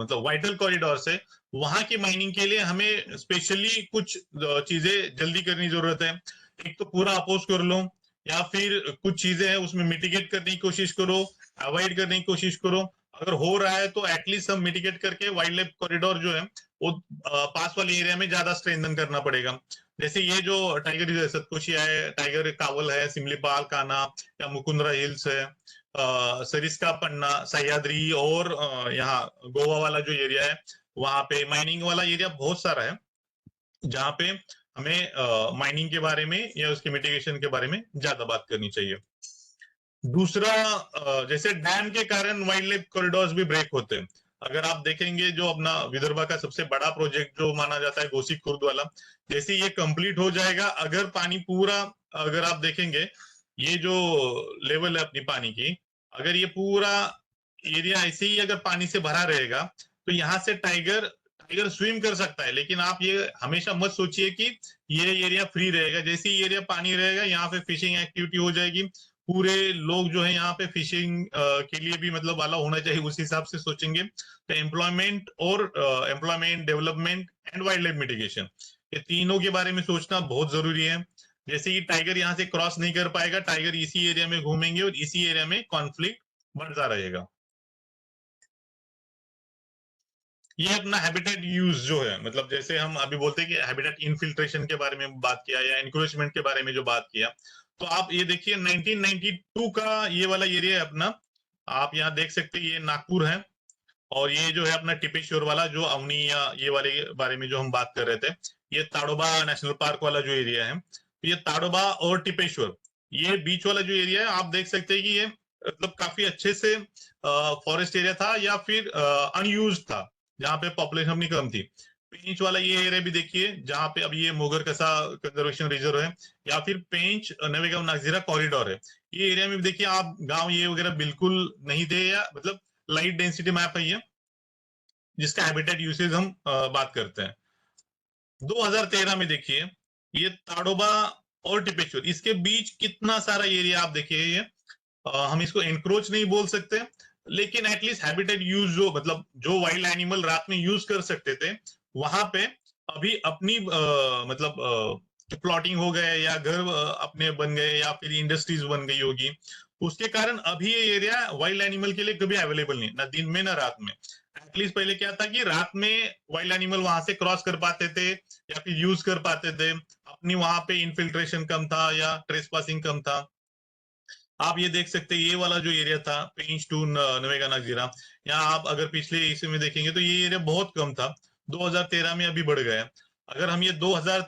मतलब वाइटल कॉरिडोर है, वहां की माइनिंग के लिए हमें स्पेशली कुछ चीजें जल्दी करनी जरूरत है। एक तो पूरा अपोज कर लो, या फिर कुछ चीजें हैं उसमें मिटिगेट करने की कोशिश करो, अवॉइड करने की कोशिश करो। अगर हो रहा है तो एटलीस्ट हम मिटिगेट करके वाइल्ड लाइफ कॉरिडोर जो है वो पास वाले एरिया में ज्यादा स्ट्रेंथन करना पड़ेगा। जैसे ये जो टाइगर सतकोशिया है, टाइगर कावल है, सिमलीपाल, कान्हा या मुकुंदरा हिल्स है, सरिस्का पन्ना, सह्याद्री और यहाँ गोवा वाला जो एरिया है, वहां पे माइनिंग वाला एरिया बहुत सारा है, जहाँ पे हमें माइनिंग के बारे में या उसके मिटिगेशन के बारे में ज्यादा बात करनी चाहिए। दूसरा, जैसे डैम के कारण वाइल्ड लाइफ कॉरिडोर्स भी ब्रेक होते हैं। अगर आप देखेंगे जो अपना विदर्भा का सबसे बड़ा प्रोजेक्ट जो माना जाता है गोसी खुर्द वाला, जैसे ये कंप्लीट हो जाएगा, अगर पानी पूरा, अगर आप देखेंगे ये जो लेवल है अपनी पानी की, अगर ये पूरा एरिया ऐसे ही अगर पानी से भरा रहेगा तो यहाँ से टाइगर स्विम कर सकता है। लेकिन आप ये हमेशा मत सोचिए कि ये एरिया फ्री रहेगा। जैसे ही एरिया पानी रहेगा यहाँ पे फिशिंग एक्टिविटी हो जाएगी, पूरे लोग जो है यहाँ पे फिशिंग के लिए भी मतलब वाला होना चाहिए, उस हिसाब से सोचेंगे। तो एम्प्लॉयमेंट और employment, development and wild life mitigation, ये तीनों के बारे में सोचना बहुत जरूरी है। जैसे कि टाइगर यहाँ से क्रॉस नहीं कर पाएगा, टाइगर इसी एरिया में घूमेंगे और इसी एरिया में कॉन्फ्लिक्ट बढ़ता रहेगा। ये अपना हैबिटेट यूज जो है, मतलब जैसे हम अभी बोलते हैं कि हैबिटेट इनफिल्ट्रेशन के बारे में बात किया या इंक्रोचमेंट के बारे में जो बात किया, तो आप ये देखिए 1992 का ये वाला एरिया है अपना, आप यहाँ देख सकते हैं ये नागपुर है, और ये जो है अपना टिपेश्वर वाला जो अवनी या ये वाले बारे में जो हम बात कर रहे थे, ये ताडोबा नेशनल पार्क वाला जो एरिया है, तो ये ताडोबा और टिपेश्वर, ये बीच वाला जो एरिया है, आप देख सकते हैं कि ये मतलब काफी अच्छे से फॉरेस्ट एरिया था या फिर अनयूज था, जहाँ पे पॉपुलेशन अपनी कम थी। पेंच वाला ये एरिया भी देखिए, जहाँ पे अब ये मोगर कसा कंजर्वेशन रिजर्व है, या फिर पेंच नवेगांव नागजीरा कॉरिडोर है, ये एरिया में भी देखिए आप गांव ये वगैरह बिल्कुल नहीं थे, या मतलब लाइट डेंसिटी मैप है ये, जिसका हैबिटेट यूसेज हम बात करते हैं। 2013 में देखिए ये ताडोबा और टिपेश्वर, इसके बीच कितना सारा एरिया आप देखिए, ये हम इसको एनक्रोच नहीं बोल सकते, लेकिन एटलीस्ट हैबिटेट यूज जो मतलब जो वाइल्ड एनिमल रात में यूज कर सकते थे, वहां पे अभी अपनी मतलब प्लॉटिंग हो गए या घर अपने बन गए या फिर इंडस्ट्रीज बन गई होगी, उसके कारण अभी ये एरिया वाइल्ड एनिमल के लिए कभी अवेलेबल नहीं, ना दिन में ना रात में। एटलीस्ट पहले क्या था कि रात में वाइल्ड एनिमल वहां से क्रॉस कर पाते थे या फिर यूज कर पाते थे, अपनी वहां पे इन्फिल्ट्रेशन कम था या ट्रेसपासिंग कम था। आप ये देख सकते हैं ये वाला जो एरिया था पेंच टू नवेगा नागजीरा, यहाँ आप अगर पिछले इसी में देखेंगे तो ये एरिया बहुत कम था, 2013 में अभी बढ़ गया। अगर हम ये 2000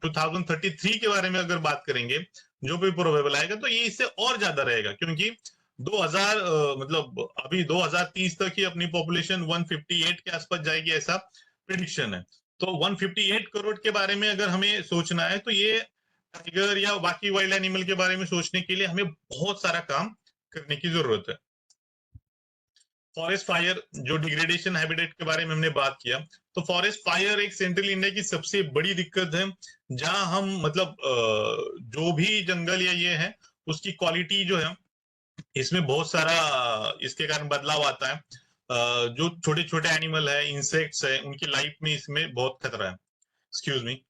2033 के बारे में अगर बात करेंगे, जो भी प्रोबेबल आएगा, तो ये इससे और ज्यादा रहेगा, क्योंकि 2000 मतलब अभी 2030 तक ही अपनी पॉपुलेशन 158 के आसपास जाएगी, ऐसा प्रिडिक्शन है। तो 158 करोड़ के बारे में अगर हमें सोचना है, तो ये टाइगर या बाकी वाइल्ड एनिमल के बारे में सोचने के लिए हमें बहुत सारा काम करने की जरूरत है। फॉरेस्ट फायर, जो डिग्रेडेशन हैबिटेट के बारे में हमने बात किया, तो फॉरेस्ट फायर एक सेंट्रल इंडिया की सबसे बड़ी दिक्कत है, जहां हम मतलब जो भी जंगल या ये है उसकी क्वालिटी जो है, इसमें बहुत सारा इसके कारण बदलाव आता है। जो छोटे छोटे एनिमल है, इंसेक्ट्स है, उनकी लाइफ में इसमें बहुत खतरा है। Excuse me.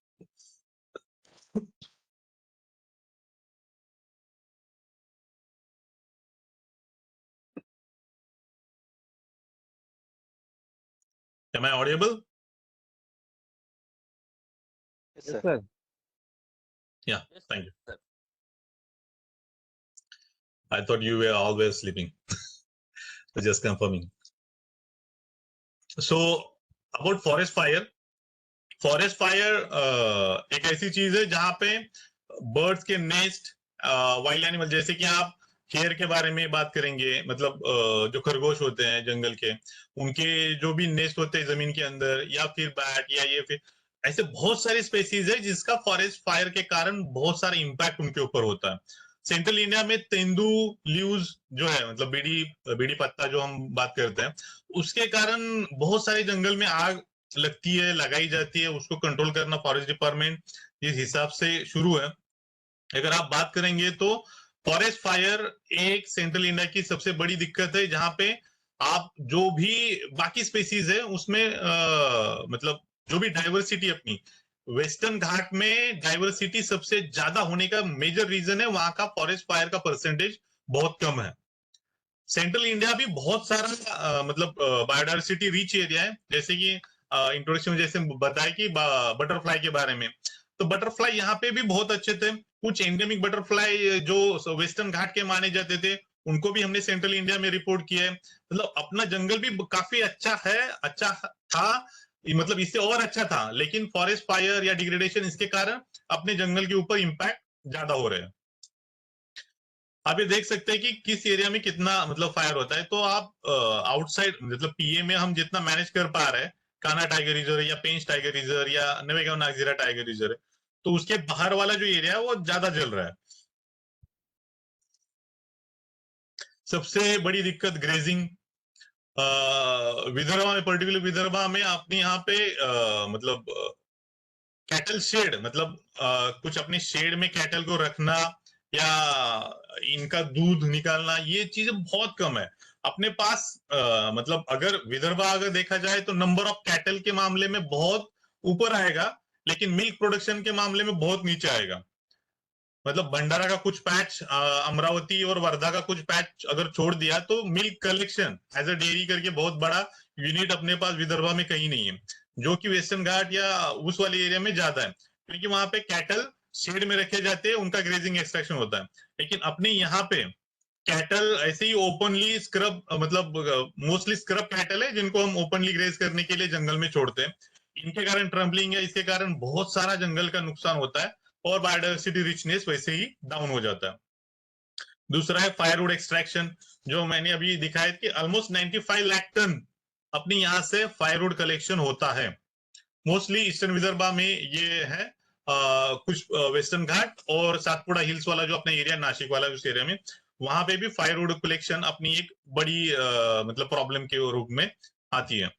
Am I audible? Yes, Yes, sir. sir. Yeah, thank you. I thought you were always sleeping. So just confirming. So about forest fire, forest fire एक ऐसी चीज है जहां पे बर्ड्स के नेस्ट, वाइल्ड एनिमल, जैसे कि आप हेयर के बारे में बात करेंगे, मतलब जो खरगोश होते हैं जंगल के, उनके जो भी नेस्ट होते हैं जमीन के अंदर, या फिर बैट या ये फिर ऐसे बहुत सारी स्पेसीज है जिसका फॉरेस्ट फायर के कारण बहुत सारा इम्पैक्ट उनके ऊपर होता है। सेंट्रल इंडिया में तेंदू ल्यूज जो है, मतलब बीड़ी पत्ता जो हम बात करते हैं, उसके कारण बहुत सारे जंगल में आग लगती है, लगाई जाती है, उसको कंट्रोल करना फॉरेस्ट डिपार्टमेंट इस हिसाब से शुरू है। अगर आप बात करेंगे तो फॉरेस्ट फायर एक सेंट्रल इंडिया की सबसे बड़ी दिक्कत है, जहां पे आप जो भी बाकी स्पेसीज है उसमें मतलब जो भी डाइवर्सिटी अपनी वेस्टर्न घाट में डाइवर्सिटी सबसे ज्यादा होने का मेजर रीजन है, वहां का फॉरेस्ट फायर का परसेंटेज बहुत कम है। सेंट्रल इंडिया भी बहुत सारा मतलब बायोडाइवर्सिटी रिच एरिया है, जैसे कि इंट्रोडक्शन में जैसे बताया कि बटरफ्लाई के बारे में, तो बटरफ्लाई यहाँ पे भी बहुत अच्छे थे। कुछ एंडेमिक बटरफ्लाई जो वेस्टर्न घाट के माने जाते थे, उनको भी हमने सेंट्रल इंडिया में रिपोर्ट किया है। मतलब अपना जंगल भी काफी अच्छा है, अच्छा था, मतलब इससे और अच्छा था, लेकिन फॉरेस्ट फायर या डिग्रेडेशन इसके कारण अपने जंगल के ऊपर इम्पैक्ट ज्यादा हो रहे हैं। आप ये देख सकते हैं कि किस एरिया में कितना मतलब फायर होता है। तो आप आउटसाइड मतलब पीए में हम जितना मैनेज कर पा रहे हैं, कान्हा टाइगर रिजर्व या पेंच टाइगर रिजर्व या नवेगांव नागजीरा टाइगर रिजर्व है, तो उसके बाहर वाला जो एरिया है वो ज्यादा जल रहा है। सबसे बड़ी दिक्कत ग्रेजिंग, विदर्भा में, पर्टिकुलर विदर्भा में अपने यहाँ पे मतलब कैटल शेड, मतलब कुछ अपने शेड में कैटल को रखना या इनका दूध निकालना, ये चीजें बहुत कम है अपने पास। मतलब अगर विदर्भा अगर देखा जाए तो नंबर ऑफ कैटल के मामले में बहुत ऊपर आएगा, लेकिन मिल्क प्रोडक्शन के मामले में बहुत नीचे आएगा। मतलब भंडारा का कुछ पैच, अमरावती और वर्धा का कुछ पैच अगर छोड़ दिया तो milk collection as a dairy करके बहुत बड़ा यूनिट अपने पास विदर्भा में कहीं नहीं है, जो कि वेस्टर्न घाट या उस वाले एरिया में ज्यादा है, क्योंकि वहां पे कैटल शेड में रखे जाते हैं, उनका ग्रेजिंग एक्सट्रैक्शन होता है। लेकिन अपने यहाँ पे कैटल ऐसे ही ओपनली स्क्रब, मतलब मोस्टली स्क्रब कैटल है जिनको हम ओपनली ग्रेज करने के लिए जंगल में छोड़ते हैं। इनके कारण ट्रम्पलिंग है, इसके कारण बहुत सारा जंगल का नुकसान होता है और बायोडाइवर्सिटी रिचनेस वैसे ही डाउन हो जाता है। दूसरा है फायरवुड एक्सट्रैक्शन, जो मैंने अभी दिखाया कि ऑलमोस्ट 95 लाख टन अपनी यहाँ से फायरवुड कलेक्शन होता है। मोस्टली ईस्टर्न विदर्भा में ये है, कुछ वेस्टर्न घाट और सातपुड़ा हिल्स वाला जो अपना एरिया नासिक वाला उस एरिया में, वहां पे भी फायरवुड कलेक्शन अपनी एक बड़ी मतलब प्रॉब्लम के रूप में आती है।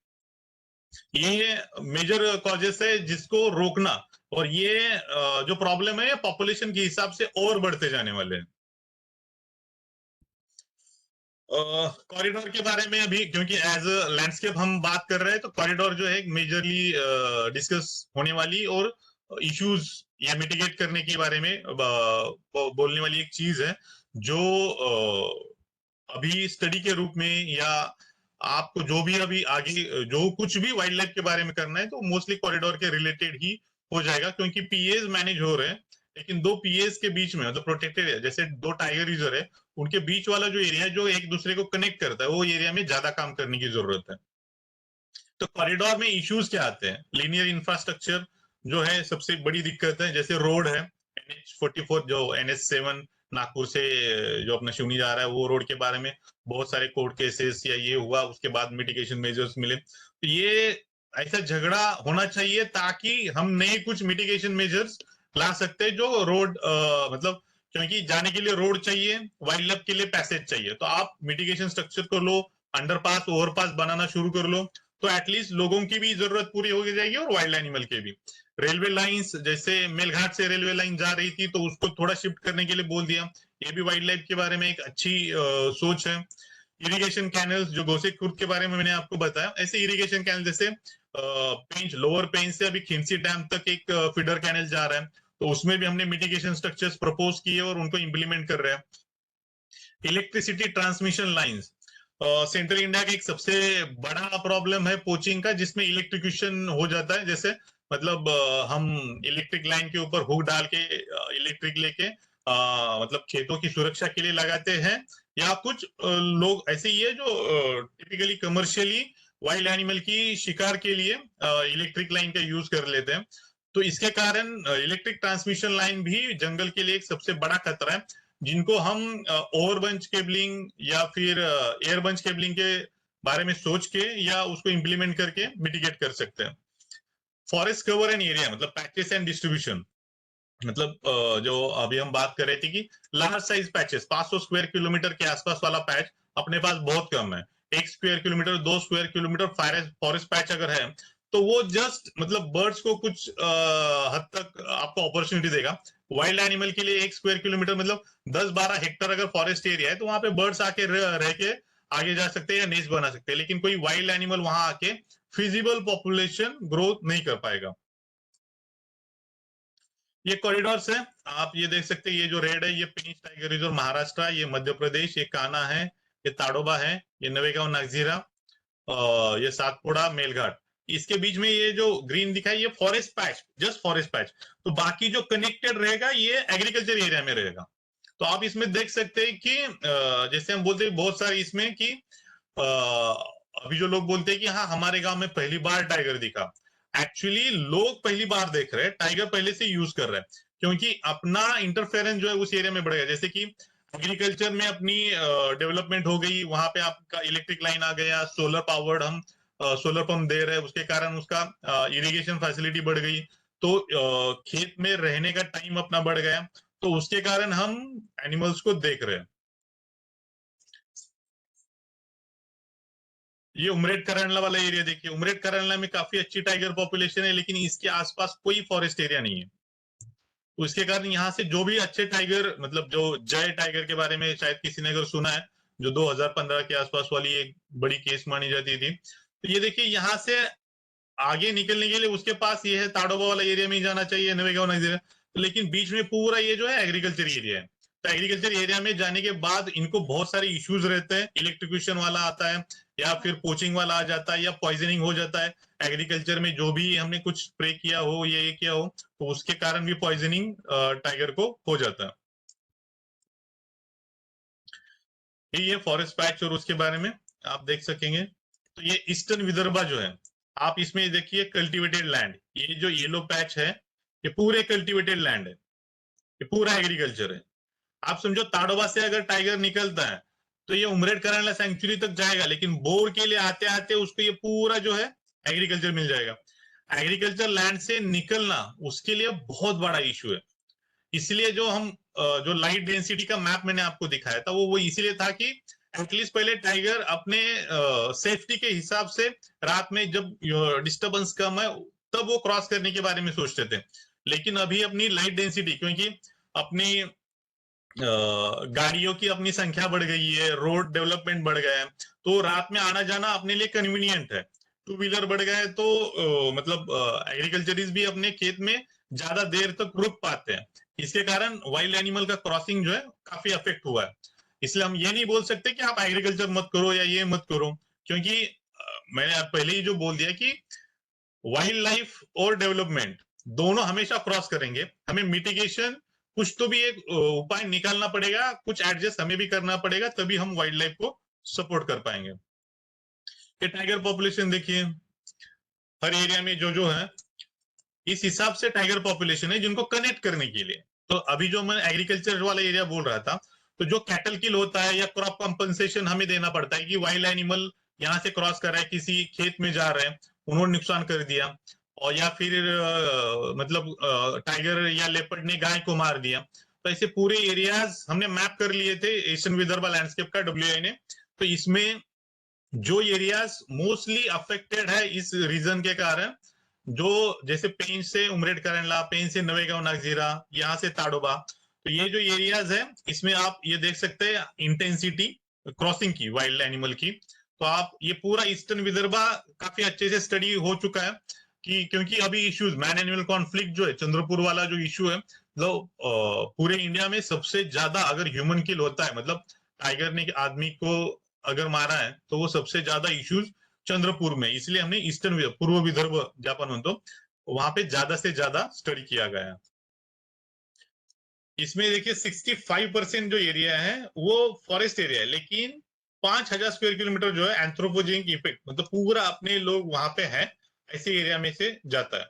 ये मेजर कॉजेस है जिसको रोकना, और ये जो प्रॉब्लम है पॉपुलेशन के हिसाब से और बढ़ते जाने वाले हैं। कॉरिडोर के बारे में अभी, क्योंकि एज अ लैंडस्केप हम बात कर रहे हैं, तो कॉरिडोर जो है एक मेजरली डिस्कस होने वाली और इश्यूज या मिटिगेट करने के बारे में बोलने वाली एक चीज है, जो अभी स्टडी के रूप में या आपको जो भी अभी आगे जो कुछ भी वाइल्ड लाइफ के बारे में करना है तो मोस्टली कॉरिडोर के रिलेटेड ही हो जाएगा, क्योंकि पीएस मैनेज हो रहे हैं, लेकिन दो पीएस के बीच में मतलब प्रोटेक्टेड है, जैसे दो टाइगर रिजर्व है, उनके बीच वाला जो एरिया है जो एक दूसरे को कनेक्ट करता है, वो एरिया में ज्यादा काम करने की जरूरत है। तो कॉरिडोर में इश्यूज क्या आते हैं? लीनियर इंफ्रास्ट्रक्चर जो है सबसे बड़ी दिक्कत है, जैसे रोड है NH44 जो NH7 नागपुर से जो अपना शिवनी जा रहा है, वो रोड के बारे में बहुत सारे कोर्ट केसेस या ये हुआ, उसके बाद मिटिगेशन मेजर्स मिले। तो ये ऐसा झगड़ा होना चाहिए ताकि हम नए कुछ मिटिगेशन मेजर्स ला सकते हैं, जो रोड मतलब क्योंकि जाने के लिए रोड चाहिए, वाइल्ड लाइफ के लिए पैसेज चाहिए, तो आप मिटिगेशन स्ट्रक्चर को लो, अंडरपास ओवरपास बनाना शुरू कर लो, तो एटलीस्ट लोगों की भी जरूरत पूरी हो जाएगी और वाइल्ड एनिमल के भी। रेलवे लाइंस, जैसे मेलघाट से रेलवे लाइन जा रही थी तो उसको थोड़ा शिफ्ट करने के लिए बोल दिया, ये भी वाइल्ड लाइफ के बारे में एक अच्छी सोच है। इरिगेशन कैनल्स, जो गोसे खुर्द के बारे में मैंने आपको बताया, ऐसे इरिगेशन कैनल जैसे पेंच, लोअर पेंच से अभी खिंसी डैम तक एक फीडर कैनल जा रहा है, तो उसमें भी हमने मिटिगेशन स्ट्रक्चर्स प्रपोज किए और उनको इंप्लीमेंट कर रहे हैं। Electricity transmission lines, central India का एक सबसे बड़ा प्रॉब्लम है पोचिंग का, जिसमें इलेक्ट्रिक्यूशन हो जाता है। जैसे मतलब हम इलेक्ट्रिक लाइन के ऊपर हुक डाल के इलेक्ट्रिक लेके मतलब खेतों की सुरक्षा के लिए लगाते हैं, या कुछ लोग ऐसे ही है जो टिपिकली कमर्शियली वाइल्ड एनिमल की शिकार के लिए इलेक्ट्रिक लाइन का यूज कर लेते हैं। तो इसके कारण इलेक्ट्रिक ट्रांसमिशन लाइन भी जंगल के लिए एक सबसे बड़ा खतरा है, जिनको हम ओवरबंच केबलिंग या फिर एयरबंच केबलिंग के बारे में सोच के या उसको इंप्लीमेंट करके मिटिगेट कर सकते हैं। फॉरेस्ट कवर एंड एरिया, मतलब पैचेस एंड डिस्ट्रीब्यूशन, मतलब जो अभी हम बात कर रहे थे कि large size patches, 500 square kilometre के आसपास वाला पैच अपने पास बहुत कम है। 1 square kilometre, 2 square kilometre forest patch अगर है तो वो जस्ट मतलब बर्ड्स को कुछ हद तक आपको अपॉर्चुनिटी देगा। वाइल्ड एनिमल के लिए 1 स्क्वायर किलोमीटर मतलब 10-12 हेक्टर अगर फॉरेस्ट एरिया है, तो वहां पे बर्ड्स आके रह के आगे जा सकते हैं या नेस्ट बना सकते हैं, लेकिन कोई वाइल्ड एनिमल वहां आके फिजिबल पॉपुलेशन ग्रोथ नहीं कर पाएगा। ये कॉरिडोर्स है, आप ये देख सकते हैं, ये जो रेड है ये पेंच टाइगर रिजर्व महाराष्ट्र, ये मध्य प्रदेश, ये कान्हा है, ये ताडोबा है, ये नवेगांव नागजीरा, ये सातपुड़ा मेलघाट। इसके बीच में ये जो ग्रीन दिखा है ये forest patch, just forest patch. तो बाकी जो कनेक्टेड रहेगा ये एग्रीकल्चर एरिया में रहेगा। तो आप इसमें देख सकते हैं कि जैसे हम बोलते हैं बहुत सारे इसमें कि अभी जो लोग बोलते हैं कि हाँ हमारे गांव में पहली बार टाइगर दिखा, एक्चुअली लोग पहली बार देख रहे हैं, टाइगर पहले से यूज कर रहे हैं, क्योंकि अपना इंटरफेरेंस जो है उस एरिया में बढ़ेगा। जैसे कि एग्रीकल्चर में अपनी डेवलपमेंट हो गई, वहां पे आपका इलेक्ट्रिक लाइन आ गया, सोलर पावर्ड हम सोलर पंप दे रहे हैं, उसके कारण उसका इरिगेशन फैसिलिटी बढ़ गई, तो खेत में रहने का टाइम अपना बढ़ गया, तो उसके कारण हम एनिमल्स को देख रहे हैं। ये उमरेड करंडला वाला एरिया देखिए, उमरेड करंडला में काफी अच्छी टाइगर पॉपुलेशन है, लेकिन इसके आसपास कोई फॉरेस्ट एरिया नहीं है। उसके कारण यहाँ से जो भी अच्छे टाइगर, मतलब जो जय टाइगर के बारे में शायद किसी ने अगर सुना है, जो 2015 के आसपास वाली एक बड़ी केस मानी जाती थी, तो ये देखिए यहाँ से आगे निकलने के लिए उसके पास ये है ताडोबा वाला एरिया में ही जाना चाहिए, नवेगांव नजदीक, लेकिन बीच में पूरा ये जो है एग्रीकल्चर एरिया है। तो एग्रीकल्चर एरिया में जाने के बाद इनको बहुत सारे इश्यूज रहते हैं, इलेक्ट्रिक्यूशन वाला आता है या फिर पोचिंग वाला आ जाता है या पॉइजनिंग हो जाता है। एग्रीकल्चर में जो भी हमने कुछ स्प्रे किया हो या ये किया हो तो उसके कारण भी पॉइजनिंग टाइगर को हो जाता है। ये फॉरेस्ट पैच और उसके बारे में आप देख सकेंगे। तो ये ईस्टर्न विदर्भा जो है, आप इसमें देखिए कल्टीवेटेड लैंड, ये जो येलो पैच है ये पूरे कल्टीवेटेड लैंड है, ये पूरा एग्रीकल्चर है। आप समझो ताडोबा से अगर टाइगर निकलता है तो ये उमरेड कराला सेंचुरी तक जाएगा, लेकिन बोर के लिए आते आते उसको ये पूरा जो है एग्रीकल्चर मिल जाएगा। एग्रीकल्चर लैंड से निकलना उसके लिए बहुत बड़ा इश्यू है। इसलिए जो हम जो लाइट डेंसिटी का मैप मैंने आपको दिखाया था वो इसीलिए था कि एटलीस्ट पहले टाइगर अपने सेफ्टी के हिसाब से रात में जब डिस्टर्बेंस कम है तब वो क्रॉस करने के बारे में सोचते थे। लेकिन अभी अपनी लाइट डेंसिटी, क्योंकि अपनी गाड़ियों की अपनी संख्या बढ़ गई है, रोड डेवलपमेंट बढ़ गया है, तो रात में आना जाना अपने लिए कन्वीनियंट है। टू व्हीलर बढ़ गए तो मतलब एग्रीकल्चरिस्ट भी अपने खेत में ज्यादा देर तक रुक पाते हैं। इसके कारण वाइल्ड एनिमल का क्रॉसिंग जो है काफी अफेक्ट हुआ है। इसलिए हम ये नहीं बोल सकते कि आप एग्रीकल्चर मत करो या ये मत करो, क्योंकि मैंने पहले ही जो बोल दिया कि वाइल्ड लाइफ और डेवलपमेंट दोनों हमेशा क्रॉस करेंगे। हमें मिटिगेशन कुछ तो भी एक उपाय निकालना पड़ेगा, कुछ एडजस्ट हमें भी करना पड़ेगा, तभी हम वाइल्ड लाइफ को सपोर्ट कर पाएंगे। ये टाइगर पॉपुलेशन देखिए हर एरिया में जो है इस हिसाब से टाइगर पॉपुलेशन है जिनको कनेक्ट करने के लिए। तो अभी जो मैं एग्रीकल्चर वाला एरिया बोल रहा था, तो जो कैटल किल होता है या क्रॉप कंपनसेशन हमें देना पड़ता है कि वाइल्ड एनिमल यहाँ से क्रॉस कर रहा है, किसी खेत में जा रहे हैं, उन्होंने नुकसान कर दिया, और या फिर मतलब टाइगर या लेपर्ड ने गाय को मार दिया। तो ऐसे पूरे एरियाज हमने मैप कर लिए थे ईस्टर्न विदर्भा लैंडस्केप का WI ने। तो इसमें जो एरियाज मोस्टली अफेक्टेड है इस रीजन के कारण, जो जैसे पेंच से उमरेड करेंला, पेंच से नवेगांव नागजीरा, यहाँ से ताडोबा, तो ये जो एरियाज है इसमें आप ये देख सकते हैं इंटेंसिटी क्रॉसिंग की वाइल्ड एनिमल की। तो आप ये पूरा ईस्टर्न विदर्भा काफी अच्छे से स्टडी हो चुका है कि क्योंकि अभी इश्यूज मैन एनिमल कॉन्फ्लिक्ट जो है, चंद्रपुर वाला जो इश्यू है, मतलब पूरे इंडिया में सबसे ज्यादा अगर ह्यूमन किल होता है, मतलब टाइगर ने आदमी को अगर मारा है, तो वो सबसे ज्यादा इश्यूज चंद्रपुर में, इसलिए हमने ईस्टर्न पूर्व विदर्भ जापान म्हणतो वहां पे ज्यादा से ज्यादा स्टडी किया गया है। इसमें देखिए 65% जो एरिया है वो फॉरेस्ट एरिया है, लेकिन 5000 स्क्वायर किलोमीटर जो है एंथ्रोपोजेनिक इफेक्ट, मतलब पूरा अपने लोग वहां पे है, ऐसे एरिया में से जाता है।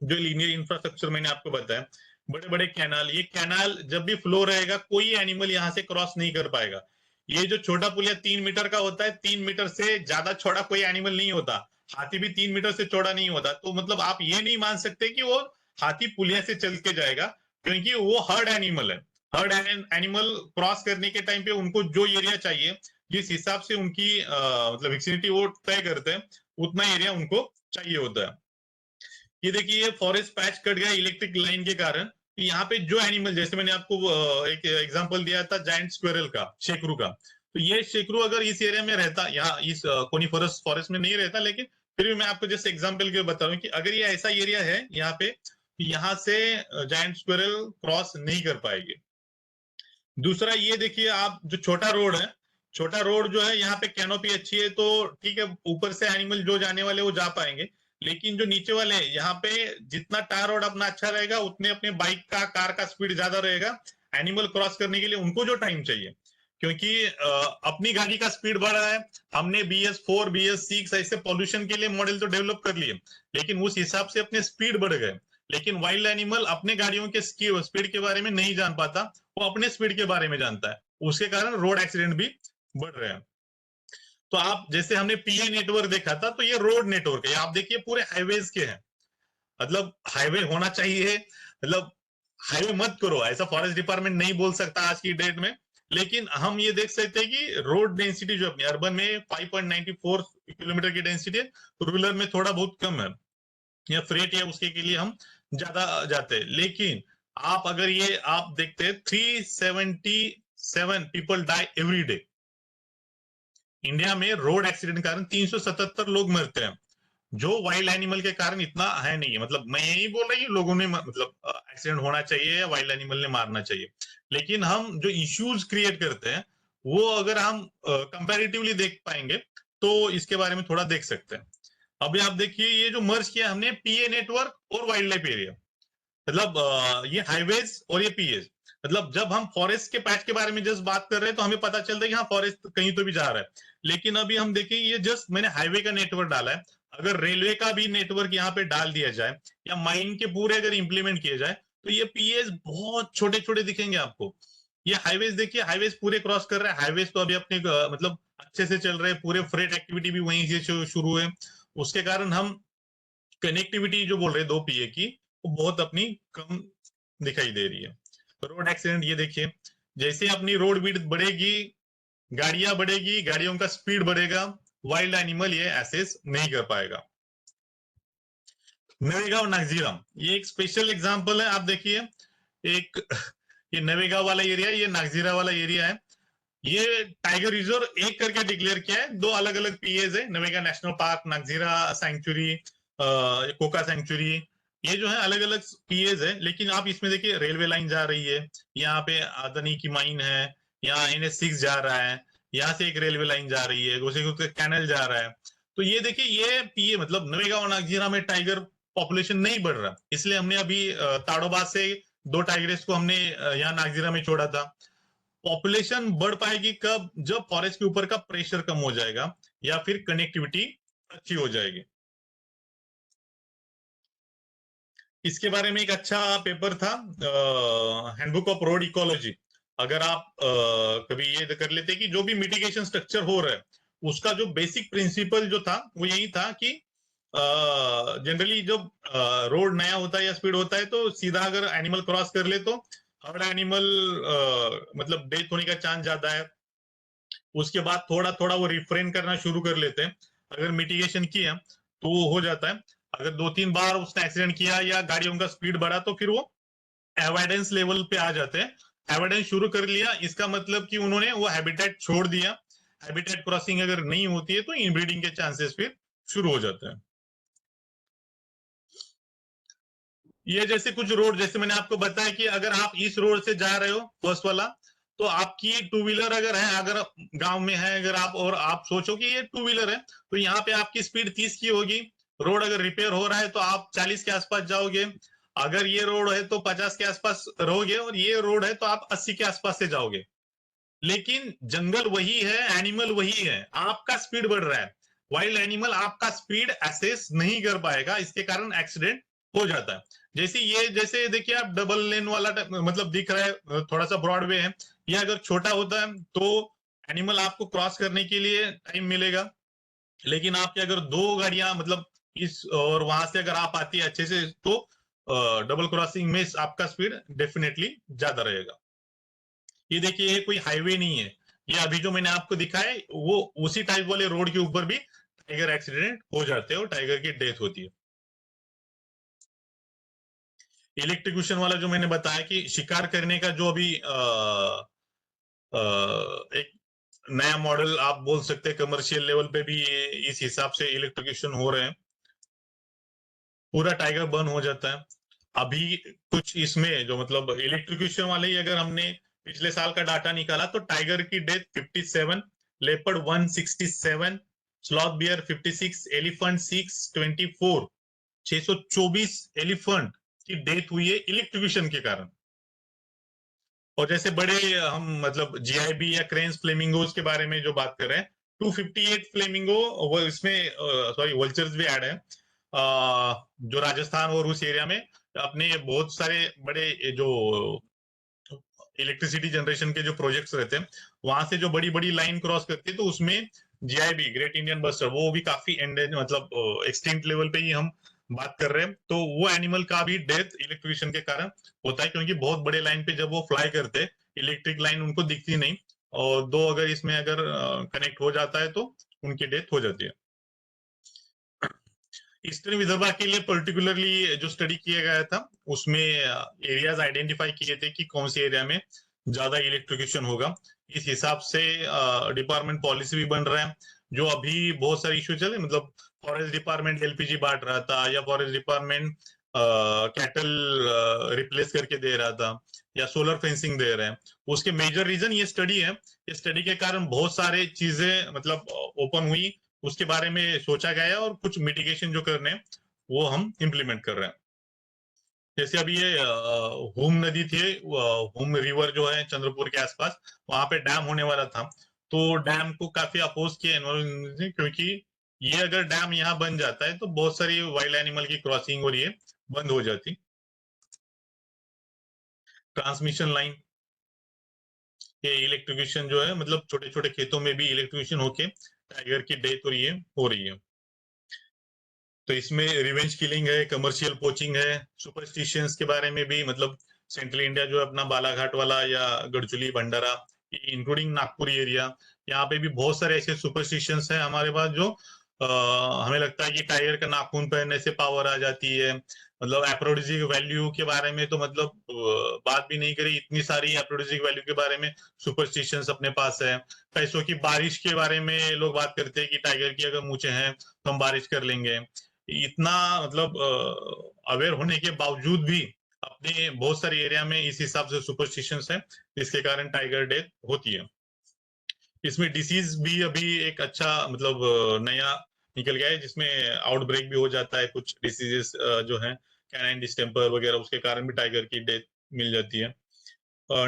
जो लीनियर इंफ्रास्ट्रक्चर मैंने आपको बताया, बड़े बड़े कैनाल, ये कैनाल जब भी फ्लो रहेगा कोई एनिमल यहाँ से क्रॉस नहीं कर पाएगा। ये जो छोटा पुलिया 3 मीटर का होता है, 3 मीटर से ज्यादा चौड़ा कोई एनिमल नहीं होता, हाथी भी 3 मीटर से चौड़ा नहीं होता। तो मतलब आप ये नहीं मान सकते कि वो हाथी पुलिया से चल के जाएगा, क्योंकि वो हर्ड एनिमल है। हर्ड एनिमल क्रॉस करने के टाइम पे उनको जो एरिया चाहिए, जिस हिसाब से उनकी मतलब विक्सिनिटी वो तय करते हैं, उतना एरिया उनको चाहिए होता है। ये देखिए ये फॉरेस्ट पैच कट गया इलेक्ट्रिक लाइन के कारण। यहाँ पे जो एनिमल, जैसे मैंने आपको एक एग्जांपल दिया था जायंट स्क्वेरल का, शेकरू का, तो ये शेकरू अगर इस एरिया में रहता, यहाँ इस कोनिफरस फॉरेस्ट में नहीं रहता, लेकिन फिर भी मैं आपको जैसे एग्जांपल के बता रहा हूँ कि अगर ये ऐसा एरिया है यहाँ पे, यहाँ से जायंट स्क्वेरल क्रॉस नहीं कर पाएंगे। दूसरा ये देखिए आप, जो छोटा रोड है, छोटा रोड जो है यहाँ पे कैनोपी अच्छी है तो ठीक है, ऊपर से एनिमल जो जाने वाले वो जा पाएंगे, लेकिन जो नीचे वाले हैं यहाँ पे जितना टायर रोड अपना अच्छा रहेगा उतने अपने बाइक का, कार का स्पीड ज्यादा रहेगा। एनिमल क्रॉस करने के लिए उनको जो टाइम चाहिए, क्योंकि अपनी गाड़ी का स्पीड बढ़ा है, हमने BS4 BS6 ऐसे पॉल्यूशन के लिए मॉडल तो डेवलप कर लिए, लेकिन उस हिसाब से अपने स्पीड बढ़ गए। लेकिन वाइल्ड एनिमल अपने गाड़ियों के स्पीड के बारे में नहीं जान पाता, वो अपने स्पीड के बारे में जानता है, उसके कारण रोड एक्सीडेंट भी बढ़ रहे हैं। तो आप जैसे हमने PA नेटवर्क देखा था, तो ये रोड नेटवर्क है, आप देखिए पूरे हाईवेज के हैं, मतलब हाईवे होना चाहिए, मतलब हाईवे मत करो ऐसा फॉरेस्ट डिपार्टमेंट नहीं बोल सकता आज की डेट में, लेकिन हम ये देख सकते हैं कि रोड डेंसिटी जो अपनी अर्बन में 5.94 किलोमीटर की डेंसिटी है, रूरल में थोड़ा बहुत कम है, या फ्रेट या उसके लिए हम ज्यादा जाते हैं। लेकिन आप अगर ये आप देखते हैं 377 people die every day. India में रोड एक्सीडेंट के कारण 377 लोग मरते हैं, जो वाइल्ड एनिमल के कारण इतना है नहीं है। मतलब मैं यही बोल रही हूँ लोगों ने मतलब एक्सीडेंट होना चाहिए या वाइल्ड एनिमल ने मारना चाहिए, लेकिन हम जो इश्यूज क्रिएट करते हैं वो अगर हम कंपैरेटिवली देख पाएंगे तो इसके बारे में थोड़ा देख सकते हैं। अभी आप देखिए ये जो मर्ज किया हमने पीए नेटवर्क और वाइल्ड लाइफ एरिया, मतलब ये हाईवेज और ये पीएज। मतलब जब हम फॉरेस्ट के पैच के बारे में जस्ट बात कर रहे हैं तो हमें पता चलता है कि हाँ फॉरेस्ट कहीं तो भी जा रहा है, लेकिन अभी हम देखें ये जस्ट मैंने हाईवे का नेटवर्क डाला है। अगर रेलवे का भी नेटवर्क यहाँ पे डाल दिया जाए या माइन के पूरे अगर इंप्लीमेंट किए जाए तो ये पीएस बहुत छोटे छोटे दिखेंगे आपको। ये हाईवेज देखिए, हाईवेज पूरे क्रॉस कर रहे हैं। हाईवेज तो अभी अपने मतलब अच्छे से चल रहे हैं, पूरे फ्रेट एक्टिविटी भी वहीं से शुरू है। उसके कारण हम कनेक्टिविटी जो बोल रहे हैं 2 पीए की वो बहुत अपनी कम दिखाई दे रही है। रोड एक्सीडेंट ये देखिए, जैसे अपनी रोड विड्थ बढ़ेगी, गाड़ियां बढ़ेगी, गाड़ियों का स्पीड बढ़ेगा, वाइल्ड एनिमल ये एसेस नहीं कर पाएगा। नवेगांव और नागजीरा ये एक स्पेशल एग्जांपल है। आप देखिए एक ये नवेगांव वाला एरिया, ये नागजीरा वाला एरिया है। ये टाइगर रिजर्व एक करके डिक्लेयर किया है, 2 अलग अलग पीएज है, Navegaon national park, Nagzira sanctuary, Koka sanctuary. ये जो है अलग अलग पीएज है, लेकिन आप इसमें देखिए रेलवे लाइन जा रही है, यहाँ पे अदानी की माइन है, यहाँ NH6 जा रहा है, यहाँ से एक रेलवे लाइन जा रही है, गोसेगुट कैनल जा रहा है। तो ये देखिए ये पीए मतलब नवेगा और नागजीरा में टाइगर पॉपुलेशन नहीं बढ़ रहा, इसलिए हमने अभी ताड़ोबाज से 2 टाइगर्स को हमने यहाँ नागजीरा में छोड़ा था। पॉपुलेशन बढ़ पाएगी कब? जब फॉरेस्ट के ऊपर का प्रेशर कम हो जाएगा या फिर कनेक्टिविटी अच्छी हो जाएगी। इसके बारे में एक अच्छा पेपर था, हैंडबुक ऑफ रोड इकोलॉजी। अगर आप कभी ये कर लेते कि जो भी मिटिगेशन स्ट्रक्चर हो रहा है उसका जो बेसिक प्रिंसिपल जो था वो यही था कि जनरली जब रोड नया होता है या स्पीड होता है तो सीधा अगर एनिमल क्रॉस कर ले तो हर्ड एनिमल मतलब डेथ होने का चांस ज्यादा है। उसके बाद थोड़ा थोड़ा वो रिफ्रेन करना शुरू कर लेते हैं, अगर मिटिगेशन किया तो वो हो जाता है। अगर 2-3 बार उसने एक्सीडेंट किया या गाड़ियों का स्पीड बढ़ा तो फिर वो एविडेंस लेवल पे आ जाते हैं। एविडेंस शुरू कर लिया इसका मतलब कि उन्होंने वो हैबिटेट छोड़ दिया। हैबिटेट क्रॉसिंग अगर नहीं होती है तो इनब्रीडिंग के चांसेस फिर शुरू हो जाते हैं। ये जैसे कुछ रोड, जैसे मैंने आपको बताया कि अगर आप इस रोड से जा रहे हो फर्स्ट वाला, तो आपकी 2 व्हीलर अगर है, अगर गांव में है अगर आप, और आप सोचो कि ये 2 व्हीलर है तो यहाँ पे आपकी स्पीड 30 की होगी। रोड अगर रिपेयर हो रहा है तो आप 40 के आसपास जाओगे। अगर ये रोड है तो 50 के आसपास रहोगे, और ये रोड है तो आप 80 के आसपास से जाओगे। लेकिन जंगल वही है, एनिमल वही है, आपका स्पीड बढ़ रहा है। वाइल्ड एनिमल आपका स्पीड एसेस नहीं कर पाएगा, इसके कारण एक्सीडेंट हो जाता है। जैसे देखिए आप डबल लेन वाला मतलब दिख रहा है, थोड़ा सा ब्रॉड वे है। ये अगर छोटा होता है तो एनिमल आपको क्रॉस करने के लिए टाइम मिलेगा, लेकिन आपके अगर 2 गाड़ियां मतलब इस और वहां से अगर आप आती है अच्छे से तो डबल क्रॉसिंग में आपका स्पीड डेफिनेटली ज्यादा रहेगा। ये देखिए ये कोई हाईवे नहीं है, ये अभी जो मैंने आपको दिखाया है वो उसी टाइप वाले रोड के ऊपर भी टाइगर एक्सीडेंट हो जाते हैं और टाइगर की डेथ होती है। इलेक्ट्रिक्यूशन वाला जो मैंने बताया कि शिकार करने का जो अभी एक नया मॉडल आप बोल सकते हैं, कमर्शियल लेवल पे भी इस हिसाब से इलेक्ट्रिक्यूशन हो रहे हैं, पूरा टाइगर बर्न हो जाता है। अभी कुछ इसमें जो मतलब इलेक्ट्रिक्यूशन वाले ही अगर हमने पिछले साल का डाटा निकाला तो टाइगर की death 57, leopard 167, sloth bear 56, elephant 624, 624 elephant की डेथ हुई है इलेक्ट्रिक्यूशन के कारण। और जैसे बड़े हम मतलब GIB या क्रेन्स फ्लेमिंगोज के बारे में जो बात कर रहे हैं, 258 फ्लेमिंगो वो इसमें सॉरी वल्चर्स भी ऐड है, जो राजस्थान और उस एरिया में अपने बहुत सारे बड़े जो इलेक्ट्रिसिटी जनरेशन के जो प्रोजेक्ट्स रहते हैं वहां से जो बड़ी बड़ी लाइन क्रॉस करती है तो उसमें GIB ग्रेट इंडियन बस्टर वो भी काफी मतलब एक्सटिंक्ट लेवल पे ही हम बात कर रहे हैं। तो वो एनिमल का भी डेथ इलेक्ट्रिशियन के कारण होता है, क्योंकि बहुत बड़े लाइन पे जब वो फ्लाई करते हैं इलेक्ट्रिक लाइन उनको दिखती नहीं, और 2 अगर इसमें अगर कनेक्ट हो जाता है तो उनकी डेथ हो जाती है। ईस्टर्न विदर्भा के लिए पर्टिकुलरली जो स्टडी किया गया था उसमें एरियाज आइडेंटिफाई किए थे कि कौन से एरिया में ज्यादा इलेक्ट्रिफिकेशन होगा। इस हिसाब से डिपार्टमेंट पॉलिसी भी बन रहा है। जो अभी बहुत सारे इश्यू चले, मतलब फॉरेस्ट डिपार्टमेंट एलपीजी बांट रहा था, या फॉरेस्ट डिपार्टमेंट कैटल रिप्लेस करके दे रहा था, या सोलर फेंसिंग दे रहे हैं, उसके मेजर रीजन ये स्टडी है। इस स्टडी के कारण बहुत सारे चीजें मतलब ओपन हुई, उसके बारे में सोचा गया है और कुछ मिटिगेशन जो करने हैं वो हम इम्प्लीमेंट कर रहे हैं। जैसे अभी ये हुम नदी थी, हुम रिवर जो है चंद्रपुर के आसपास, वहां पे डैम होने वाला था, तो डैम को काफी अपोज किया एनवायरमेंट ने, क्योंकि ये अगर डैम यहाँ बन जाता है तो बहुत सारी वाइल्ड एनिमल की क्रॉसिंग और ये बंद हो जाती। ट्रांसमिशन लाइन, ये इलेक्ट्रिफिकेशन जो है, मतलब छोटे छोटे खेतों में भी इलेक्ट्रिफिकेशन होके टाइगर की डेथ और ये हो रही है। तो इसमें रिवेंज किलिंग है, कमर्शियल पोचिंग है, सुपरस्टिशंस के बारे में भी, मतलब सेंट्रल इंडिया जो है अपना बालाघाट वाला या गढ़चुली भंडारा इंक्लूडिंग नागपुर एरिया, यहाँ पे भी बहुत सारे ऐसे सुपरस्टिशंस हैं हमारे पास जो हमें लगता है कि टाइगर का नाखून पहनने से पावर आ जाती है। मतलब एप्रोडिजिक वैल्यू के बारे में तो मतलब बात भी नहीं करी, इतनी सारी एप्रोडिजिक वैल्यू के बारे में सुपरस्टिशंस अपने पास है। पैसों की बारिश के बारे में लोग बात करते हैं कि टाइगर की अगर मूंछें हैं तो हम बारिश कर लेंगे। इतना मतलब अवेयर होने के बावजूद भी अपने बहुत सारे एरिया में इस हिसाब से सुपरस्टिशंस है, जिसके कारण टाइगर डेथ होती है। इसमें डिसीज भी अभी एक अच्छा मतलब नया निकल गया है, जिसमें आउटब्रेक भी हो जाता है, कुछ डिसीजेस जो है कैनाइन डिस्टेम्पर वगैरह, उसके कारण भी टाइगर की डेथ मिल जाती है।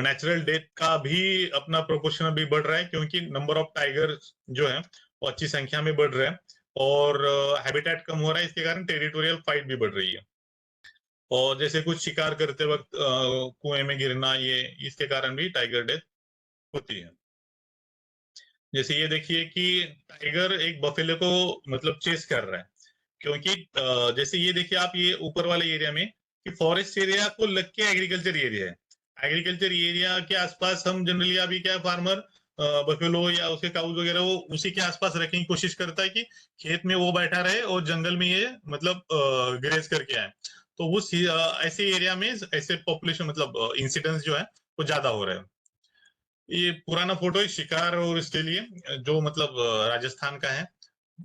नेचुरल डेथ का भी अपना प्रोपोर्शन अभी बढ़ रहा है, क्योंकि नंबर ऑफ टाइगर जो है वो अच्छी संख्या में बढ़ रहा है और हैबिटेट कम हो रहा है, इसके कारण टेरिटोरियल फाइट भी बढ़ रही है। और जैसे कुछ शिकार करते वक्त कुएं में गिरना, ये इसके कारण भी टाइगर डेथ होती है। जैसे ये देखिए कि टाइगर एक बफेलो को मतलब चेस कर रहा है, क्योंकि जैसे ये देखिए आप, ये ऊपर वाले एरिया में कि फॉरेस्ट एरिया को लग के एग्रीकल्चर एरिया है। एग्रीकल्चर एरिया के आसपास हम जनरली अभी क्या फार्मर बफेलो या उसके काउज वगैरह वो उसी के आसपास रखने की कोशिश करता है कि खेत में वो बैठा रहे और जंगल में ये मतलब ग्रेज करके आए। तो उस ऐसे एरिया में ऐसे पॉपुलेशन मतलब इंसिडेंस जो है वो ज्यादा हो रहे हैं। ये पुराना फोटो है शिकार और इसके लिए, जो मतलब राजस्थान का है।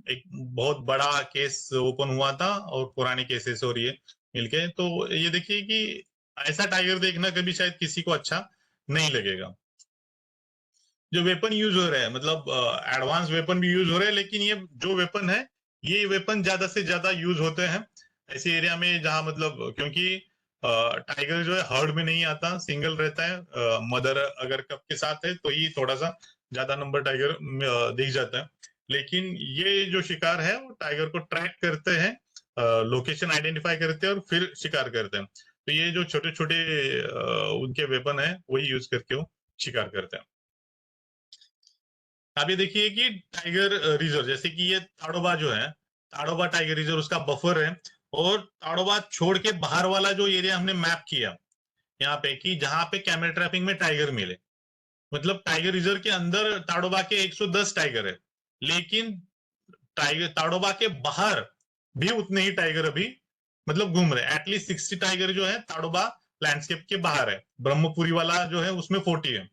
एक बहुत बड़ा केस ओपन हुआ था और पुराने केसेस और ये मिलके, तो ये देखिए कि ऐसा टाइगर देखना कभी शायद किसी को अच्छा नहीं लगेगा। जो वेपन यूज हो रहा है, मतलब एडवांस वेपन भी यूज हो रहे हैं, लेकिन ये जो वेपन है, ये वेपन ज्यादा से ज्यादा यूज होते हैं ऐसे एरिया में जहां मतलब, क्योंकि टाइगर जो है हर्ड में नहीं आता, सिंगल रहता है। मदर अगर कब के साथ है तो ये थोड़ा सा ज्यादा नंबर टाइगर दिख जाता है। लेकिन ये जो शिकार है वो टाइगर को ट्रैक करते हैं, लोकेशन आइडेंटिफाई करते हैं और फिर शिकार करते हैं। तो ये जो छोटे छोटे उनके वेपन है वही यूज करके वो शिकार करते हैं। आप ये देखिए कि टाइगर रिजर्व, जैसे कि ये ताड़ोबा जो है, ताड़ोबा टाइगर रिजर्व उसका बफर है, और ताड़ोबा छोड़ के बाहर वाला जो एरिया हमने मैप किया यहाँ पे कि जहां पे कैमरा ट्रैपिंग में टाइगर मिले, मतलब टाइगर रिजर्व के अंदर ताड़ोबा के 110 टाइगर है, लेकिन टाइगर ताड़ोबा के बाहर भी उतने ही टाइगर अभी मतलब घूम रहे हैं। एटलीस्ट 60 टाइगर जो है ताड़ोबा लैंडस्केप के बाहर है। ब्रह्मपुरी वाला जो है उसमें 40 है,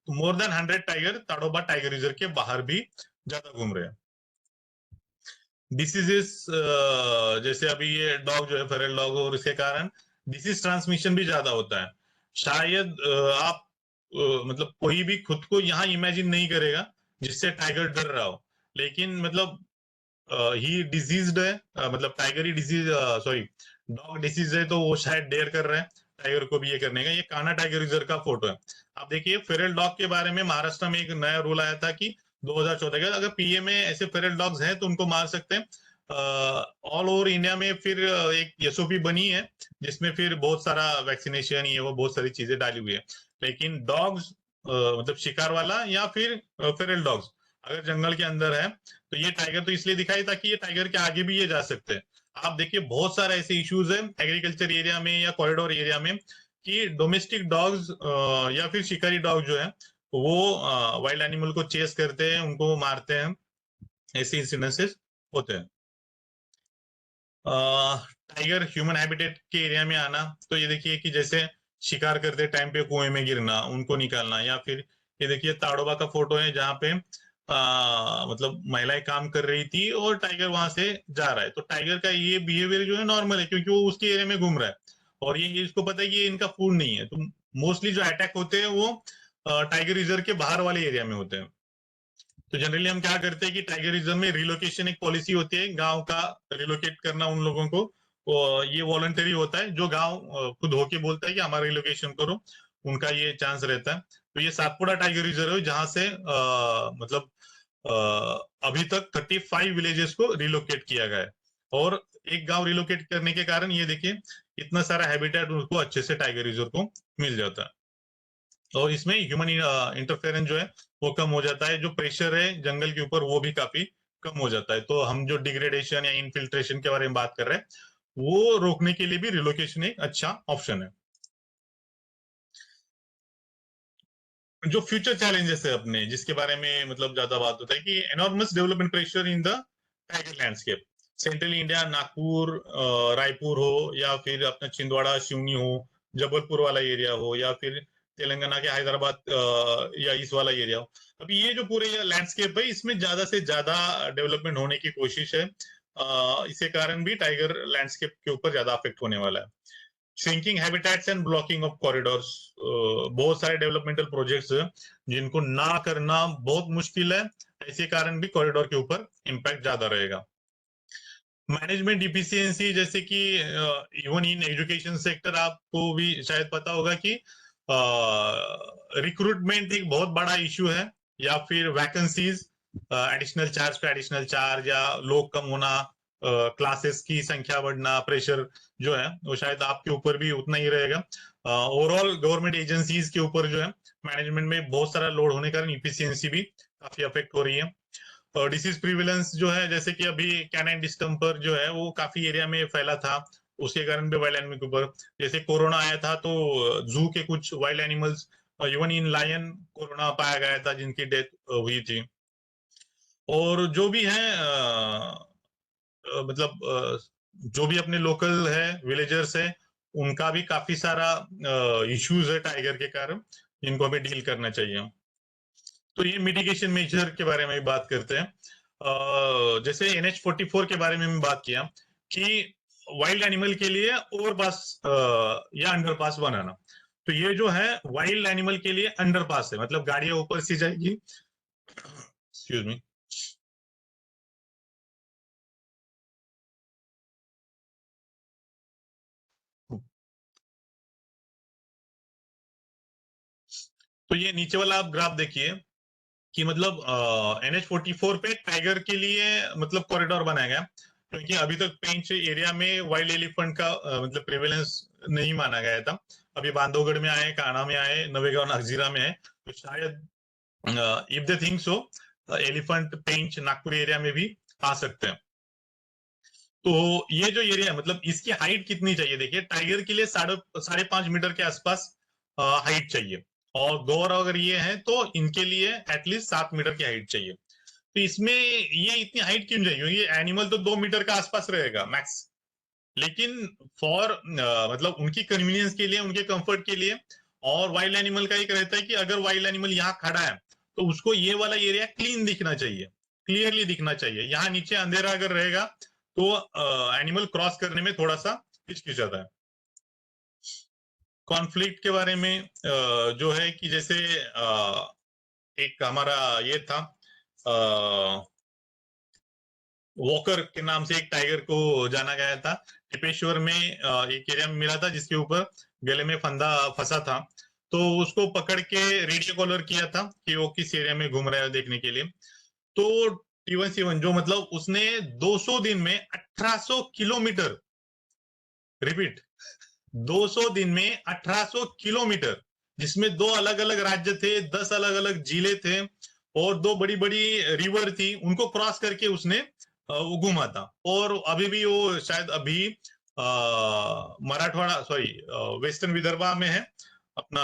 तो more than 100 tiger Tadoba tiger reserve के बाहर भी ज्यादा घूम रहे हैं। डिसीजेस जैसे अभी ये डॉग जो है फेरल डॉग, और इसके कारण डिसीज ट्रांसमिशन भी ज्यादा होता है। शायद आप मतलब कोई भी खुद को यहाँ इमेजिन नहीं करेगा जिससे टाइगर डर रहा हो, लेकिन मतलब ही डिजीज्ड है, मतलब टाइगर ही डिजीज, सॉरी डॉग डिसीज है, तो वो शायद डेयर कर रहे हैं टाइगर को भी ये करने का। ये कान्हा टाइगर रिजर्व का फोटो है। आप देखिए फेरल डॉग के बारे में महाराष्ट्र में एक नया रूल आया था कि 2014 का, अगर पीए में ऐसे फेरल डॉग्स हैं तो उनको मार सकते हैं। ऑल ओवर इंडिया में फिर एक एसओपी बनी है जिसमें फिर बहुत सारा वैक्सीनेशन ये वो बहुत सारी चीजें डाली हुई है। लेकिन डॉग्स मतलब शिकार वाला या फिर फेरल डॉग्स अगर जंगल के अंदर है तो ये टाइगर तो इसलिए दिखाई ताकि ये टाइगर के आगे भी ये जा सकते हैं। आप देखिए बहुत सारे ऐसे इश्यूज है एग्रीकल्चर एरिया में या कॉरिडोर एरिया में कि डोमेस्टिक डॉग्स या फिर शिकारी डॉग जो है वो वाइल्ड एनिमल को चेस करते हैं, उनको मारते हैं, ऐसे इंसिडेंसेस होते हैं। टाइगर ह्यूमन हैबिटेट के एरिया में आना, तो ये देखिए कि जैसे शिकार करते टाइम पे कुएं में गिरना, उनको निकालना, या फिर ये देखिए ताड़ोबा का फोटो है जहाँ पे मतलब महिलाएं काम कर रही थी और टाइगर वहां से जा रहा है। तो टाइगर का ये बिहेवियर जो है नॉर्मल है, क्योंकि वो उसके एरिया में घूम रहा है और ये इसको पता है कि ये इनका फूड नहीं है। तो मोस्टली जो अटैक होते हैं वो टाइगर रिजर्व के बाहर वाले एरिया में होते हैं। तो जनरली हम क्या करते हैं कि टाइगर रिजर्व में रिलोकेशन एक पॉलिसी होती है, गांव का रिलोकेट करना उन लोगों को। ये वॉलंटरी होता है, जो गांव खुद होके बोलता है कि हमारा रिलोकेशन करो, उनका ये चांस रहता है। तो ये सातपुड़ा टाइगर रिजर्व है जहां से मतलब अभी तक 35 विलेजेस को रिलोकेट किया गया है। और एक गांव रिलोकेट करने के कारण ये देखिए इतना सारा हैबिटेट उनको अच्छे से टाइगर रिजर्व को मिल जाता है। और इसमें ह्यूमन इंटरफेरेंस जो है वो कम हो जाता है, जो प्रेशर है जंगल के ऊपर वो भी काफी कम हो जाता है। तो हम जो डिग्रेडेशन या इनफिल्ट्रेशन के बारे में बात कर रहे हैं वो रोकने के लिए भी रिलोकेशन एक अच्छा ऑप्शन है। जो फ्यूचर चैलेंजेस है अपने, जिसके बारे में मतलब ज्यादा बात होता है कि enormous development pressure in the tiger landscape. Central India, Nagpur, Raipur हो, या फिर अपना छिंदवाड़ा, सिवनी हो, जबलपुर वाला एरिया हो, या फिर तेलंगाना के हैदराबाद या इस वाला एरिया हो। अभी ये जो पूरे लैंडस्केप है इसमें ज्यादा से ज्यादा डेवलपमेंट होने की कोशिश है। इसके कारण भी टाइगर लैंडस्केप के ऊपर ज्यादा अफेक्ट होने वाला है। Shrinking habitats and blocking of corridors, बहुत सारे डेवलपमेंटल प्रोजेक्ट्स जिनको ना करना बहुत मुश्किल है, ऐसे कारण भी कॉरिडोर के ऊपर इम्पैक्ट ज्यादा रहेगा। मैनेजमेंट डिफिशियंसी, जैसे कि इवन इन एजुकेशन सेक्टर आपको भी शायद पता होगा कि रिक्रूटमेंट एक बहुत बड़ा इश्यू है, या फिर वैकेंसीज, एडिशनल चार्ज पे एडिशनल चार्ज, या लोग कम होना, क्लासेस की संख्या बढ़ना, प्रेशर जो है वो शायद आपके ऊपर भी उतना ही रहेगा। ओवरऑल गवर्नमेंट एजेंसीज के ऊपर जो है मैनेजमेंट में बहुत सारा लोड होने के कारण इफिशियंसी भी काफी अफेक्ट हो रही है। और डिसीज प्रिविलेंस जो है, जैसे कि अभी कैनाइन डिस्टेंपर जो है वो काफी एरिया में फैला था, उसके कारण भी वाइल्ड एनिमल के ऊपर, जैसे कोरोना आया था तो जू के कुछ wild animals, even in lion corona पाया गया था जिनकी डेथ हुई थी। और जो भी है मतलब जो भी अपने लोकल है विलेजर्स है, उनका भी काफी सारा इश्यूज है टाइगर के कारण, जिनको हमें डील करना चाहिए। तो ये मिटिगेशन मेजर के बारे में बात करते हैं। जैसे NH44 के बारे में मैं बात किया कि वाइल्ड एनिमल के लिए ओवरपास या अंडरपास बनाना। तो ये जो है वाइल्ड एनिमल के लिए अंडरपास है, मतलब गाड़ियां ऊपर से जाएगी। Excuse me. तो ये नीचे वाला आप ग्राफ देखिए कि मतलब NH44 पे टाइगर के लिए मतलब कॉरिडोर बनाया गया, क्योंकि अभी तक पेंच एरिया में वाइल्ड एलिफेंट का मतलब प्रेवलेंस नहीं माना गया था। अभी बांधवगढ़ में आए, कान्हा में आए, नवेगांव नागजीरा में है, तो शायद if they think so elephant Pench Nagpur area में भी आ सकते हैं। तो ये जो एरिया है मतलब इसकी हाइट कितनी चाहिए, देखिए टाइगर के लिए 5.5 मीटर के आसपास हाइट चाहिए, और गौर अगर ये है तो इनके लिए एटलीस्ट 7 मीटर की हाइट चाहिए। तो इसमें ये इतनी हाइट क्यों चाहिए, ये एनिमल तो 2 मीटर का आसपास रहेगा मैक्स, लेकिन फॉर मतलब उनकी कन्वीनियंस के लिए, उनके कंफर्ट के लिए। और वाइल्ड एनिमल का एक रहता है कि अगर वाइल्ड एनिमल यहाँ खड़ा है तो उसको ये वाला एरिया क्लीन दिखना चाहिए, क्लियरली दिखना चाहिए। यहाँ नीचे अंधेरा अगर रहेगा तो एनिमल क्रॉस करने में थोड़ा सा हिचकिचाता है। कॉन्फ्लिक्ट के बारे में जो है कि जैसे एक हमारा ये था वॉकर के नाम से एक टाइगर को जाना गया था, टिपेश्वर में एक एरिया में मिला था जिसके ऊपर गले में फंदा फंसा था। तो उसको पकड़ के रेडियो कॉलर किया था कि वो किस एरिया में घूम रहा है देखने के लिए। तो T17 जो मतलब उसने 200 दिन में 1800 किलोमीटर, रिपीट 200 दिन में 1800 किलोमीटर, जिसमें 2 अलग अलग राज्य थे, 10 अलग अलग जिले थे और 2 बड़ी बड़ी रिवर थी, उनको क्रॉस करके उसने वो घूमा था। और अभी भी वो शायद अभी मराठवाड़ा सॉरी वेस्टर्न विदर्भा में है, अपना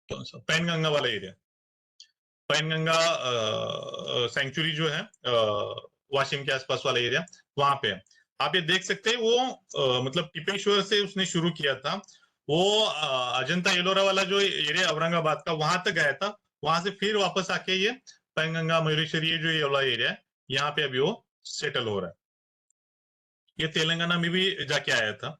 पैनगंगा वाला एरिया, पैनगंगा सेंचुरी जो है वाशिम के आसपास वाला एरिया, वहां पे है। आप ये देख सकते हैं वो मतलब टिपेश्वर से उसने शुरू किया था, वो अजंता एलोरा वाला जो एरिया औरंगाबाद का वहां तक गया था, वहां से फिर वापस आके ये पैंगंगा मयूरेश्वरी ये जो ये वाला एरिया है, यहाँ पे अभी वो सेटल हो रहा है। ये तेलंगाना में भी जाके आया था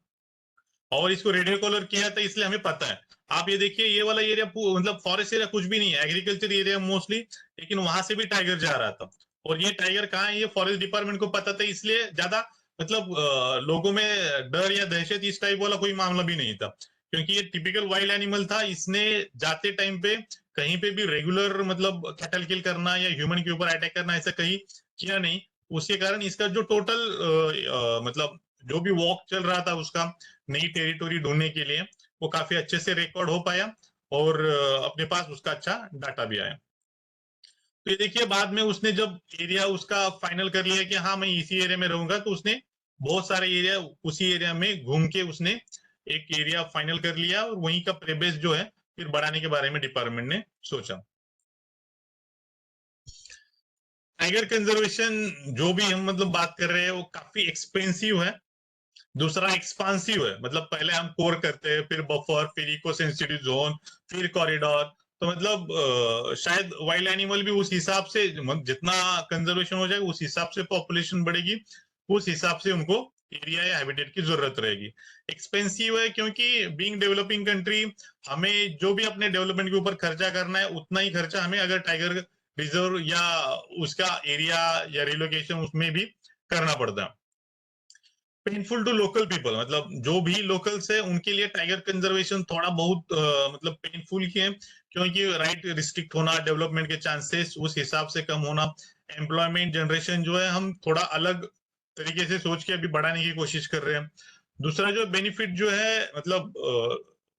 और इसको रेडियो कॉलर किया था, इसलिए हमें पता है। आप ये देखिए ये वाला एरिया मतलब फॉरेस्ट एरिया कुछ भी नहीं है, एग्रीकल्चर एरिया मोस्टली, लेकिन वहां से भी टाइगर जा रहा था। और ये टाइगर कहाँ है ये फॉरेस्ट डिपार्टमेंट को पता था, इसलिए ज्यादा मतलब लोगों में डर या दहशत इस टाइप वाला कोई मामला भी नहीं था, क्योंकि ये टिपिकल वाइल्ड एनिमल था। इसने जाते टाइम पे कहीं पे भी रेगुलर मतलब कैटल किल करना या ह्यूमन के ऊपर अटैक करना ऐसा कहीं किया नहीं। उसके कारण इसका जो टोटल मतलब जो भी वॉक चल रहा था उसका नई टेरिटोरी ढूंढने के लिए, वो काफी अच्छे से रिकॉर्ड हो पाया और अपने पास उसका अच्छा डाटा भी आया। तो ये देखिए बाद में उसने जब एरिया उसका फाइनल कर लिया कि हाँ मैं इसी एरिया में रहूंगा, तो उसने बहुत सारे एरिया उसी एरिया में घूम के उसने एक एरिया फाइनल कर लिया और वहीं का प्रेबेस जो है फिर बढ़ाने के बारे में डिपार्टमेंट ने सोचा। टाइगर कंजर्वेशन जो भी हम मतलब बात कर रहे हैं वो काफी एक्सपेंसिव है। दूसरा एक्सपांसिव है, मतलब पहले हम कोर करते हैं, फिर बफर, फिर इको सेंसिटिव जोन, फिर कॉरिडोर। तो मतलब शायद वाइल्ड एनिमल भी उस हिसाब से जितना कंजर्वेशन हो जाएगा उस हिसाब से पॉपुलेशन बढ़ेगी, उस हिसाब से उनको एरिया या हैबिटेट की जरूरत रहेगी। एक्सपेंसिव है क्योंकि बीइंग डेवलपिंग कंट्री हमें जो भी अपने डेवलपमेंट के ऊपर खर्चा करना है उतना ही खर्चा हमें अगर टाइगर रिजर्व या उसका एरिया या रिलोकेशन उसमें भी करना पड़ता है। पेनफुल टू लोकल पीपल, मतलब जो भी लोकल्स है उनके लिए टाइगर कंजर्वेशन थोड़ा बहुत मतलब पेनफुल ही है, क्योंकि राइट रिस्ट्रिक्ट होना, डेवलपमेंट के चांसेस उस हिसाब से कम होना, एम्प्लॉयमेंट जनरेशन जो है हम थोड़ा अलग तरीके से सोच के अभी बढ़ाने की कोशिश कर रहे हैं। दूसरा जो बेनिफिट जो है मतलब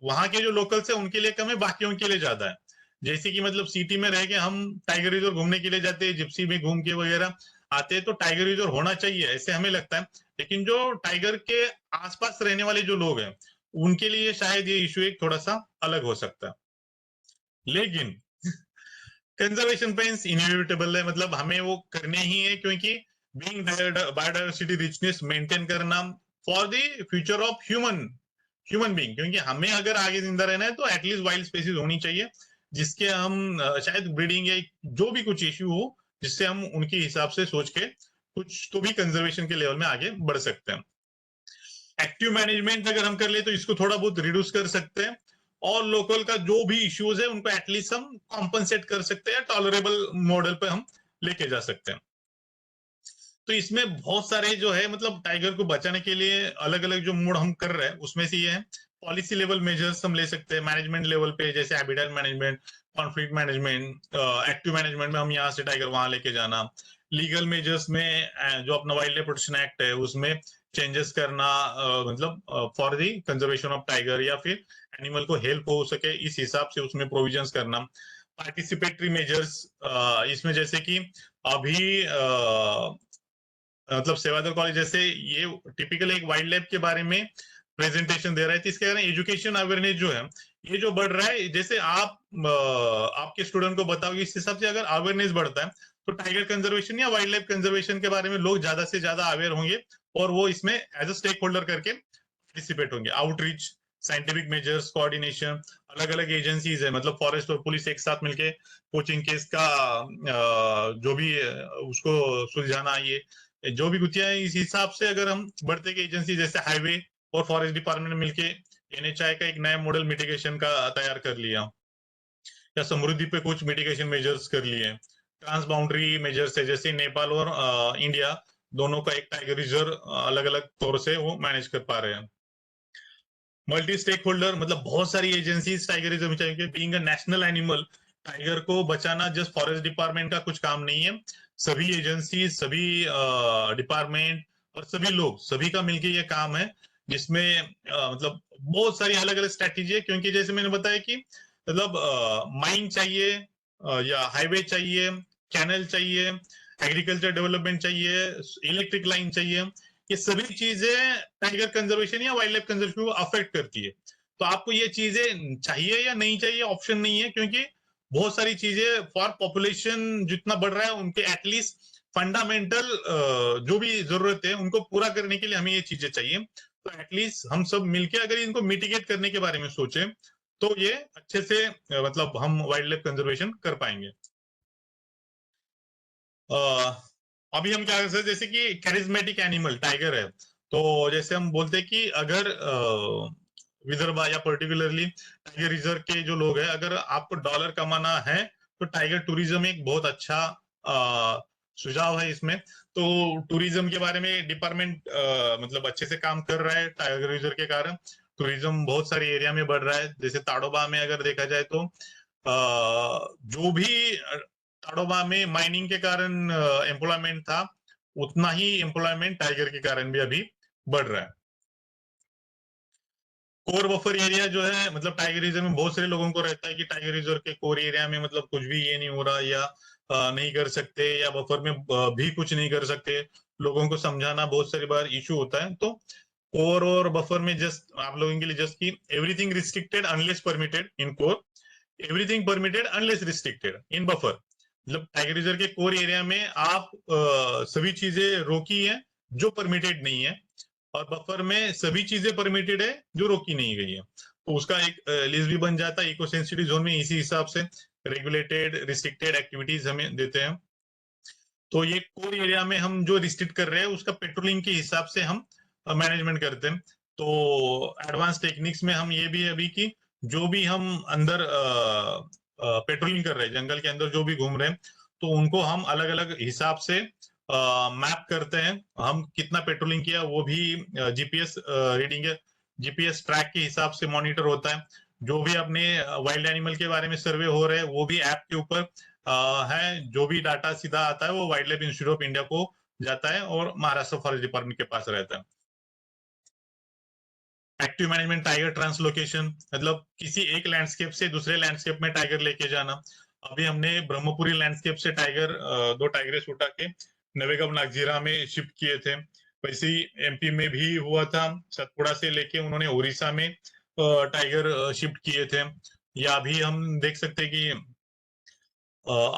वहां के जो लोकल्स है उनके लिए कम है, बाकियों के लिए ज्यादा है। जैसे कि मतलब सिटी में रह के हम टाइगर रिजर्व घूमने के लिए जाते हैं, जिप्सी में घूम के वगैरह आते हैं, तो टाइगर रिजर्व होना चाहिए ऐसे हमें लगता है। लेकिन जो टाइगर के आसपास रहने वाले जो लोग हैं उनके लिए शायद ये इशू एक थोड़ा सा अलग हो सकता है। लेकिन कंजर्वेशन पेंस इनएविटेबल है, मतलब हमें वो करने ही है, क्योंकि बीइंग बायोडाइवर्सिटी रिचनेस मेंटेन करना for the future of human being, क्योंकि हमें अगर आगे जिंदा रहना है तो एटलीस्ट वाइल्ड स्पेसीज होनी चाहिए जिसके हम शायद ब्रीडिंग या जो भी कुछ इश्यू हो जिससे हम उनके हिसाब से सोच के कुछ तो भी कंजर्वेशन के लेवल में आगे बढ़ सकते हैं। एक्टिव मैनेजमेंट अगर हम कर ले तो इसको थोड़ा बहुत रिड्यूस कर सकते हैं, और लोकल का जो भी इश्यूज है उनको एटलीस्ट हम कॉम्पनसेट कर सकते हैं, टॉलरेबल मॉडल पे हम लेके जा सकते हैं। तो इसमें बहुत सारे जो है मतलब टाइगर को बचाने के लिए अलग अलग जो मोड हम कर रहे हैं उसमें से ये है पॉलिसी लेवल मेजर्स हम ले सकते हैं, मैनेजमेंट लेवल पे जैसे habitat management, conflict management, active management में हम यहाँ से टाइगर वहां लेके जाना, लीगल मेजर्स में जो अपना वाइल्ड लाइफ प्रोटेक्शन एक्ट है उसमें चेंजेस करना, मतलब for the conservation of tiger या फिर एनिमल को हेल्प हो सके इस हिसाब से उसमें प्रोविजंस करना। पार्टिसिपेटरी मेजर्स इसमें जैसे कि अभी मतलब सेवादल कॉलेज जैसे ये टिपिकल एक वाइल्ड लाइफ के बारे में प्रेजेंटेशन दे रहा है, तो इसके कारण एजुकेशन अवेयरनेस जो है ये जो बढ़ रहा है, जैसे आप आपके स्टूडेंट को बताओगे इस हिसाब से अगर अवेयरनेस बढ़ता है तो टाइगर कंजर्वेशन या वाइल्ड लाइफ कंजर्वेशन के बारे में लोग ज्यादा से ज्यादा अवेयर होंगे और वो इसमें एज अ स्टेक होल्डर करके पार्टिसिपेट होंगे। आउटरीच, साइंटिफिक मेजर्स, कोऑर्डिनेशन, अलग अलग एजेंसीज है, मतलब फॉरेस्ट और पुलिस एक साथ मिलके कोचिंग केस का जो भी उसको सुलझाना, ये जो भी गुत्थियां है इस हिसाब से अगर हम बढ़ते के एजेंसी जैसे हाईवे और फॉरेस्ट डिपार्टमेंट मिलके NHI का एक नया मॉडल मिटिगेशन का तैयार कर लिया, या समृद्धि पे कुछ मिटिगेशन मेजर्स कर लिए, ट्रांस बाउंड्री मेजर्स है जैसे नेपाल और इंडिया दोनों का एक टाइगर रिजर्व अलग अलग तौर से वो मैनेज कर पा रहे हैं। मल्टी स्टेक होल्डर, मतलब बहुत सारी एजेंसीज टाइगर रिजर्व में चाहिए। Being a national animal, tiger को बचाना जस्ट फॉरेस्ट डिपार्टमेंट का कुछ काम नहीं है, सभी एजेंसी, सभी डिपार्टमेंट और सभी लोग, सभी का मिलके ये काम है, जिसमें मतलब बहुत सारी अलग अलग स्ट्रेटेजी है। क्योंकि जैसे मैंने बताया कि मतलब माइन चाहिए या हाईवे चाहिए, कैनल चाहिए, एग्रीकल्चर डेवलपमेंट चाहिए, इलेक्ट्रिक लाइन चाहिए, ये सभी चीजें टाइगर कंजर्वेशन या वाइल्ड लाइफ कंजर्वेशन को अफेक्ट करती है। तो आपको ये चीजें चाहिए या नहीं चाहिए ऑप्शन नहीं है, क्योंकि बहुत सारी चीजें फॉर पॉपुलेशन जितना बढ़ रहा है उनके एटलीस्ट फंडामेंटल जो भी जरूरत है उनको पूरा करने के लिए हमें ये चीजें चाहिए। तो एटलीस्ट हम सब मिलके अगर इनको मिटिगेट करने के बारे में सोचें तो ये अच्छे से मतलब हम वाइल्ड लाइफ कंजर्वेशन कर पाएंगे। अभी हम क्या कर सकते हैं, जैसे कि कैरिज्मेटिक एनिमल टाइगर है, तो जैसे हम बोलते हैं कि अगर विदर्भा या पर्टिकुलरली टाइगर रिजर्व के जो लोग हैं, अगर आपको डॉलर कमाना है तो टाइगर टूरिज्म एक बहुत अच्छा सुझाव है इसमें। तो टूरिज्म के बारे में डिपार्टमेंट मतलब अच्छे से काम कर रहा है। टाइगर रिजर्व के कारण टूरिज्म बहुत सारे एरिया में बढ़ रहा है। जैसे ताडोबा में अगर देखा जाए तो जो भी ताडोबा में माइनिंग के कारण एम्प्लॉयमेंट था, उतना ही एम्प्लॉयमेंट टाइगर के कारण भी अभी बढ़ रहा है। कोर बफर एरिया जो है, मतलब टाइगर रिजर्व में बहुत सारे लोगों को रहता है कि टाइगर रिजर्व के कोर एरिया में मतलब कुछ भी ये नहीं हो रहा या नहीं कर सकते, या बफर में भी कुछ नहीं कर सकते। लोगों को समझाना बहुत सारी बार इशू होता है। तो कोर और बफर में जस्ट आप लोगों के लिए जस्ट की everything restricted unless permitted in core, everything permitted unless restricted in buffer. मतलब टाइगर रिजर्व के कोर एरिया में आप सभी चीजें रोकी है जो परमिटेड नहीं है, और बफर में सभी चीजें परमिटेड है जो रोकी नहीं गई है। तो उसका एक लिस्ट भी बन जाता है इको सेंसिटिव जोन में। इसी हिसाब से रेगुलेटेड रिस्ट्रिक्टेड एक्टिविटीज हमें देते हैं। तो ये कोर एरिया में हम जो रिस्ट्रिक्ट कर रहे हैं उसका पेट्रोलिंग के हिसाब से हम मैनेजमेंट करते हैं। तो एडवांस टेक्निक्स में हम ये भी अभी की जो भी हम अंदर पेट्रोलिंग कर रहे हैं, जंगल के अंदर जो भी घूम रहे हैं, तो उनको हम अलग अलग हिसाब से मैप करते हैं। हम कितना पेट्रोलिंग किया वो भी जीपीएस रीडिंग है, जीपीएस ट्रैक के हिसाब से मॉनिटर होता है। जो भी अपने वाइल्ड एनिमल के बारे में सर्वे हो रहे हैं वो भी ऐप के ऊपर है। जो भी डाटा सीधा आता है वो wild life institute of India को जाता है और महाराष्ट्र फॉरेस्ट डिपार्टमेंट के पास रहता है। एक्टिव मैनेजमेंट टाइगर ट्रांसलोकेशन, मतलब किसी एक लैंडस्केप से दूसरे लैंडस्केप में टाइगर लेके जाना। अभी हमने ब्रह्मपुरी लैंडस्केप से टाइगर 2 टाइगर्स उठा के नवेगांव नागजीरा में शिफ्ट किए थे। वैसे ही एमपी में भी हुआ था, सतपुड़ा से लेके उन्होंने उड़ीसा में टाइगर शिफ्ट किए थे। या भी हम देख सकते हैं कि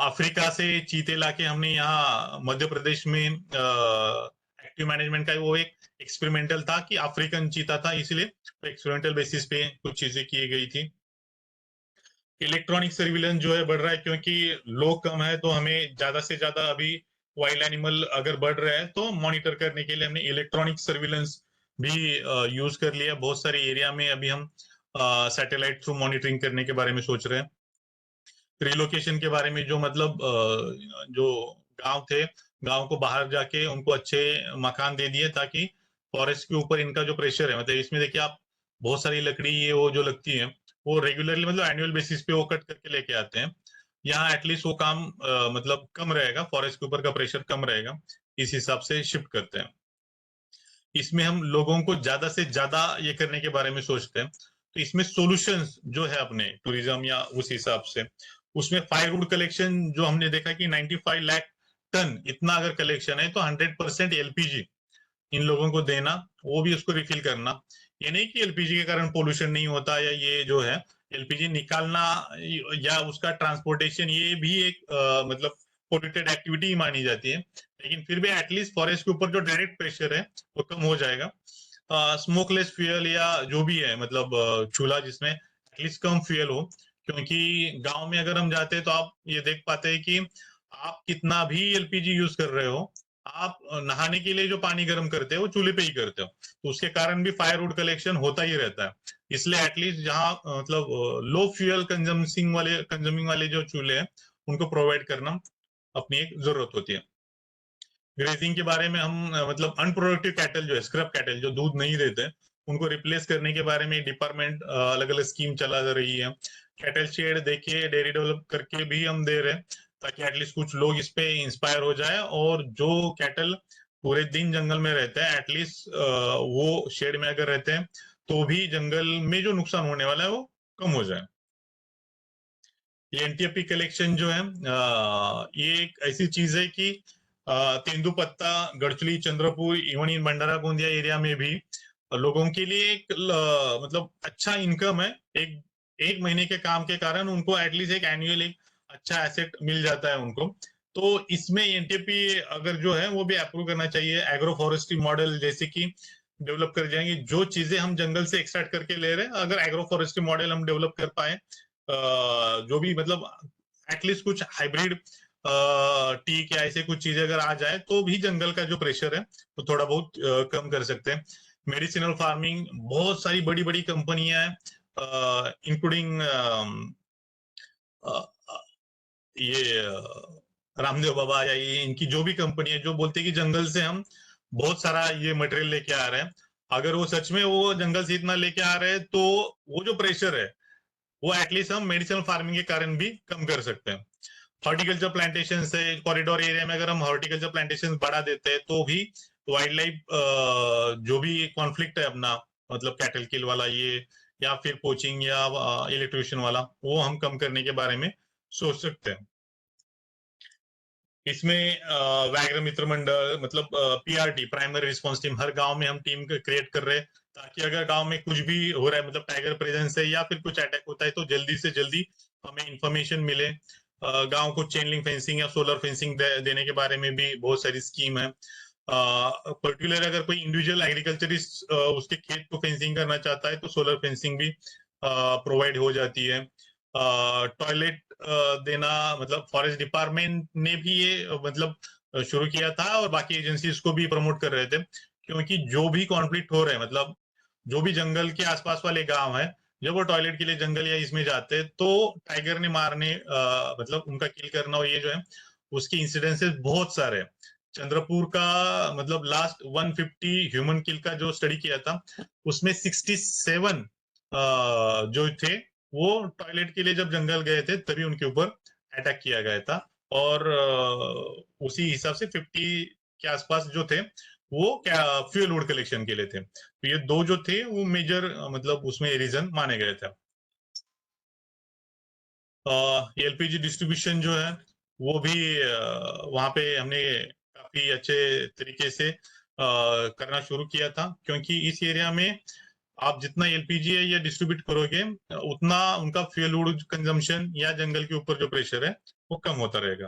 अफ्रीका से चीते लाके हमने यहाँ मध्य प्रदेश में एक्टिव मैनेजमेंट का वो एक एक्सपेरिमेंटल था कि अफ्रीकन चीता था, इसलिए एक्सपेरिमेंटल बेसिस पे कुछ चीजें की गई थी। इलेक्ट्रॉनिक सर्विलेंस जो है बढ़ रहा है, क्योंकि लोग कम है तो हमें ज्यादा से ज्यादा अभी वाइल्ड एनिमल अगर बढ़ रहे हैं तो मॉनिटर करने के लिए हमने इलेक्ट्रॉनिक सर्विलेंस भी यूज कर लिया। बहुत सारे एरिया में अभी हम सैटेलाइट थ्रू मॉनिटरिंग करने के बारे में सोच रहे हैं। रिलोकेशन के बारे में जो मतलब जो गांव थे, गांव को बाहर जाके उनको अच्छे मकान दे दिए ताकि फॉरेस्ट के ऊपर इनका जो प्रेशर है, मतलब इसमें देखिए आप बहुत सारी लकड़ी ये वो जो लगती है वो रेगुलरली मतलब एनुअल बेसिस पे वो कट करके लेके आते हैं। यहाँ एटलीस्ट वो काम मतलब कम रहेगा, फॉरेस्ट के ऊपर का प्रेशर कम रहेगा, इस हिसाब से शिफ्ट करते हैं। इसमें हम लोगों को ज्यादा से ज्यादा ये करने के बारे में सोचते हैं। तो इसमें सॉल्यूशंस जो है अपने टूरिज्म या उस हिसाब से, उसमें फायरवुड कलेक्शन जो हमने देखा कि 95 लाख टन इतना अगर कलेक्शन है तो 100% एलपीजी इन लोगों को देना, वो भी उसको रिफिल करना। ये नहीं कि एलपीजी के कारण पोल्यूशन नहीं होता, या ये जो है एलपीजी निकालना या उसका ट्रांसपोर्टेशन ये भी एक मतलब पोल्यूटेड एक्टिविटी ही मानी जाती है। लेकिन फिर भी एटलीस्ट फॉरेस्ट के ऊपर जो डायरेक्ट प्रेशर है वो कम हो जाएगा। स्मोकलेस फ्यूल या जो भी है मतलब चूल्हा जिसमें एटलीस्ट कम फ्यूल हो, क्योंकि गांव में अगर हम जाते हैं तो आप ये देख पाते हैं कि आप कितना भी एलपीजी यूज कर रहे हो, आप नहाने के लिए जो पानी गर्म करते हो वो चूल्हे पे ही करते हो, तो उसके कारण भी फायरवुड कलेक्शन होता ही रहता है। इसलिए एटलीस्ट जहाँ मतलब लो फ्यूल कंज्यूमिंग वाले जो चूल्हे हैं उनको प्रोवाइड करना अपनी एक जरूरत होती है। ग्रेजिंग के बारे में हम मतलब अनप्रोडक्टिव कैटल जो है, स्क्रब कैटल जो दूध नहीं देते, उनको रिप्लेस करने के बारे में डिपार्टमेंट अलग अलग स्कीम चला रही है। कैटल शेड देखिए डेयरी डेवलप करके भी हम दे रहे हैं ताकि एटलीस्ट कुछ लोग इस पे इंस्पायर हो जाए, और जो कैटल पूरे दिन जंगल में रहते हैं एटलीस्ट वो शेड में अगर रहते हैं तो भी जंगल में जो नुकसान होने वाला है वो कम हो जाए। ये एनटीएफपी कलेक्शन जो है ये एक ऐसी चीज है कि तेंदुपत्ता, Gadchiroli, Chandrapur, even in Bhandara Gondia area में भी लोगों के लिए एक मतलब अच्छा इनकम है। एक महीने के काम के कारण उनको एटलीस्ट एक एनुअल एक अच्छा एसेट मिल जाता है उनको। तो इसमें एनटीपी अगर जो है वो भी अप्रूव करना चाहिए। एग्रो फॉरेस्ट्री मॉडल जैसे कि डेवलप कर जाएंगे, जो चीजें हम जंगल से एक्सट्रैक्ट करके ले रहे हैं, अगर एग्रो फॉरेस्ट्री मॉडल हम डेवलप कर पाए, जो भी मतलब एटलीस्ट कुछ हाइब्रिड टीक या ऐसे कुछ चीजें अगर आ जाए तो भी जंगल का जो प्रेशर है वो थोड़ा बहुत कम कर सकते हैं। मेडिसिनल फार्मिंग, बहुत सारी बड़ी बड़ी कंपनियां हैं इंक्लूडिंग ये रामदेव बाबा या ये इनकी जो भी कंपनी है जो बोलते हैं कि जंगल से हम बहुत सारा ये मटेरियल लेके आ रहे हैं, अगर वो सच में वो जंगल से इतना लेके आ रहे हैं तो वो जो प्रेशर है वो एटलीस्ट हम मेडिसिनल फार्मिंग के कारण भी कम कर सकते हैं। हॉर्टिकल्चर प्लांटेशन से कॉरिडोर एरिया में अगर हम हॉर्टिकल्चर प्लांटेशन बढ़ा देते हैं तो भी वाइल्ड लाइफ जो भी कॉन्फ्लिक्ट है अपना, मतलब कैटल किल वाला ये या फिर पोचिंग या इलेक्ट्रिशियन वाला, वो हम कम करने के बारे में सोच सकते हैं। इसमें व्याघ्र मित्र मंडल मतलब पीआरटी, प्राइमरी रिस्पॉन्स टीम, हर गांव में हम टीम क्रिएट कर रहे हैं ताकि अगर गांव में कुछ भी हो रहा है, मतलब टाइगर प्रेजेंस है या फिर कुछ अटैक होता है, तो जल्दी से जल्दी हमें इंफॉर्मेशन मिले। गांव को चेन लिंक फेंसिंग या सोलर फेंसिंग देने के बारे में भी बहुत सारी स्कीम है। पर्टिकुलर अगर कोई इंडिविजुअल एग्रीकल्चरिस्ट उसके खेत को फेंसिंग करना चाहता है तो सोलर फेंसिंग भी प्रोवाइड हो जाती है। टॉयलेट देना, मतलब फॉरेस्ट डिपार्टमेंट ने भी ये मतलब शुरू किया था और बाकी एजेंसीज को भी प्रमोट कर रहे थे, क्योंकि जो भी कॉन्फ्लिक्ट हो रहे हैं, मतलब जो भी जंगल के आसपास वाले गांव है, जब वो टॉयलेट के लिए जंगल या इसमें जाते हैं तो टाइगर ने मारने मतलब उनका किल करना, और ये जो है उसके इंसिडेंसेस बहुत सारे हैं। चंद्रपुर का मतलब लास्ट 150 ह्यूमन किल का जो स्टडी किया था उसमें 67 जो थे वो टॉयलेट के लिए जब जंगल गए थे तभी उनके ऊपर अटैक किया गया था, और उसी हिसाब से 50 के आसपास जो थे वो क्या फ्यूल वुड कलेक्शन के लिए थे। तो ये दो जो थे वो मेजर मतलब उसमें रीजन माने गए थे। एलपीजी डिस्ट्रीब्यूशन जो है वो भी वहां पे हमने काफी अच्छे तरीके से करना शुरू किया था, क्योंकि इस एरिया में आप जितना एलपीजी है ये डिस्ट्रीब्यूट करोगे उतना उनका फ्यूल वुड कंजम्पशन या जंगल के ऊपर जो प्रेशर है वो कम होता रहेगा।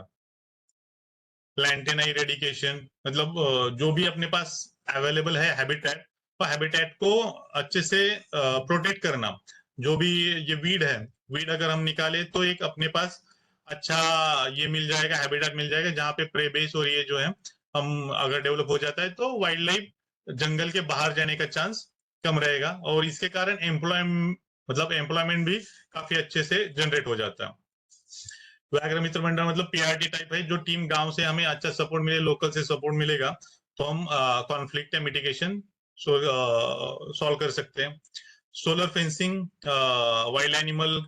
प्लांटेन इरेडिकेशन, मतलब जो भी अपने पास अवेलेबल है हैबिटेट, तो हैबिटेट को अच्छे से प्रोटेक्ट करना। जो भी ये वीड है, वीड अगर हम निकाले तो एक अपने पास अच्छा ये मिल जाएगा, हैबिटेट मिल जाएगा जहाँ पे प्रे बेस और ये जो है हम अगर डेवलप हो जाता है तो वाइल्ड लाइफ जंगल के बाहर जाने का चांस कम रहेगा, और इसके कारण एम्प्लॉयमेंट भी काफी अच्छे से जनरेट हो जाता है। व्याघ्र मित्र मंडल मतलब पीआरटी टाइप है, जो टीम गांव से हमें अच्छा सपोर्ट मिले, लोकल से सपोर्ट मिलेगा तो हम कॉन्फ्लिक्ट या मिटिगेशन सॉल्व कर सकते हैं। सोलर फेंसिंग वाइल्ड एनिमल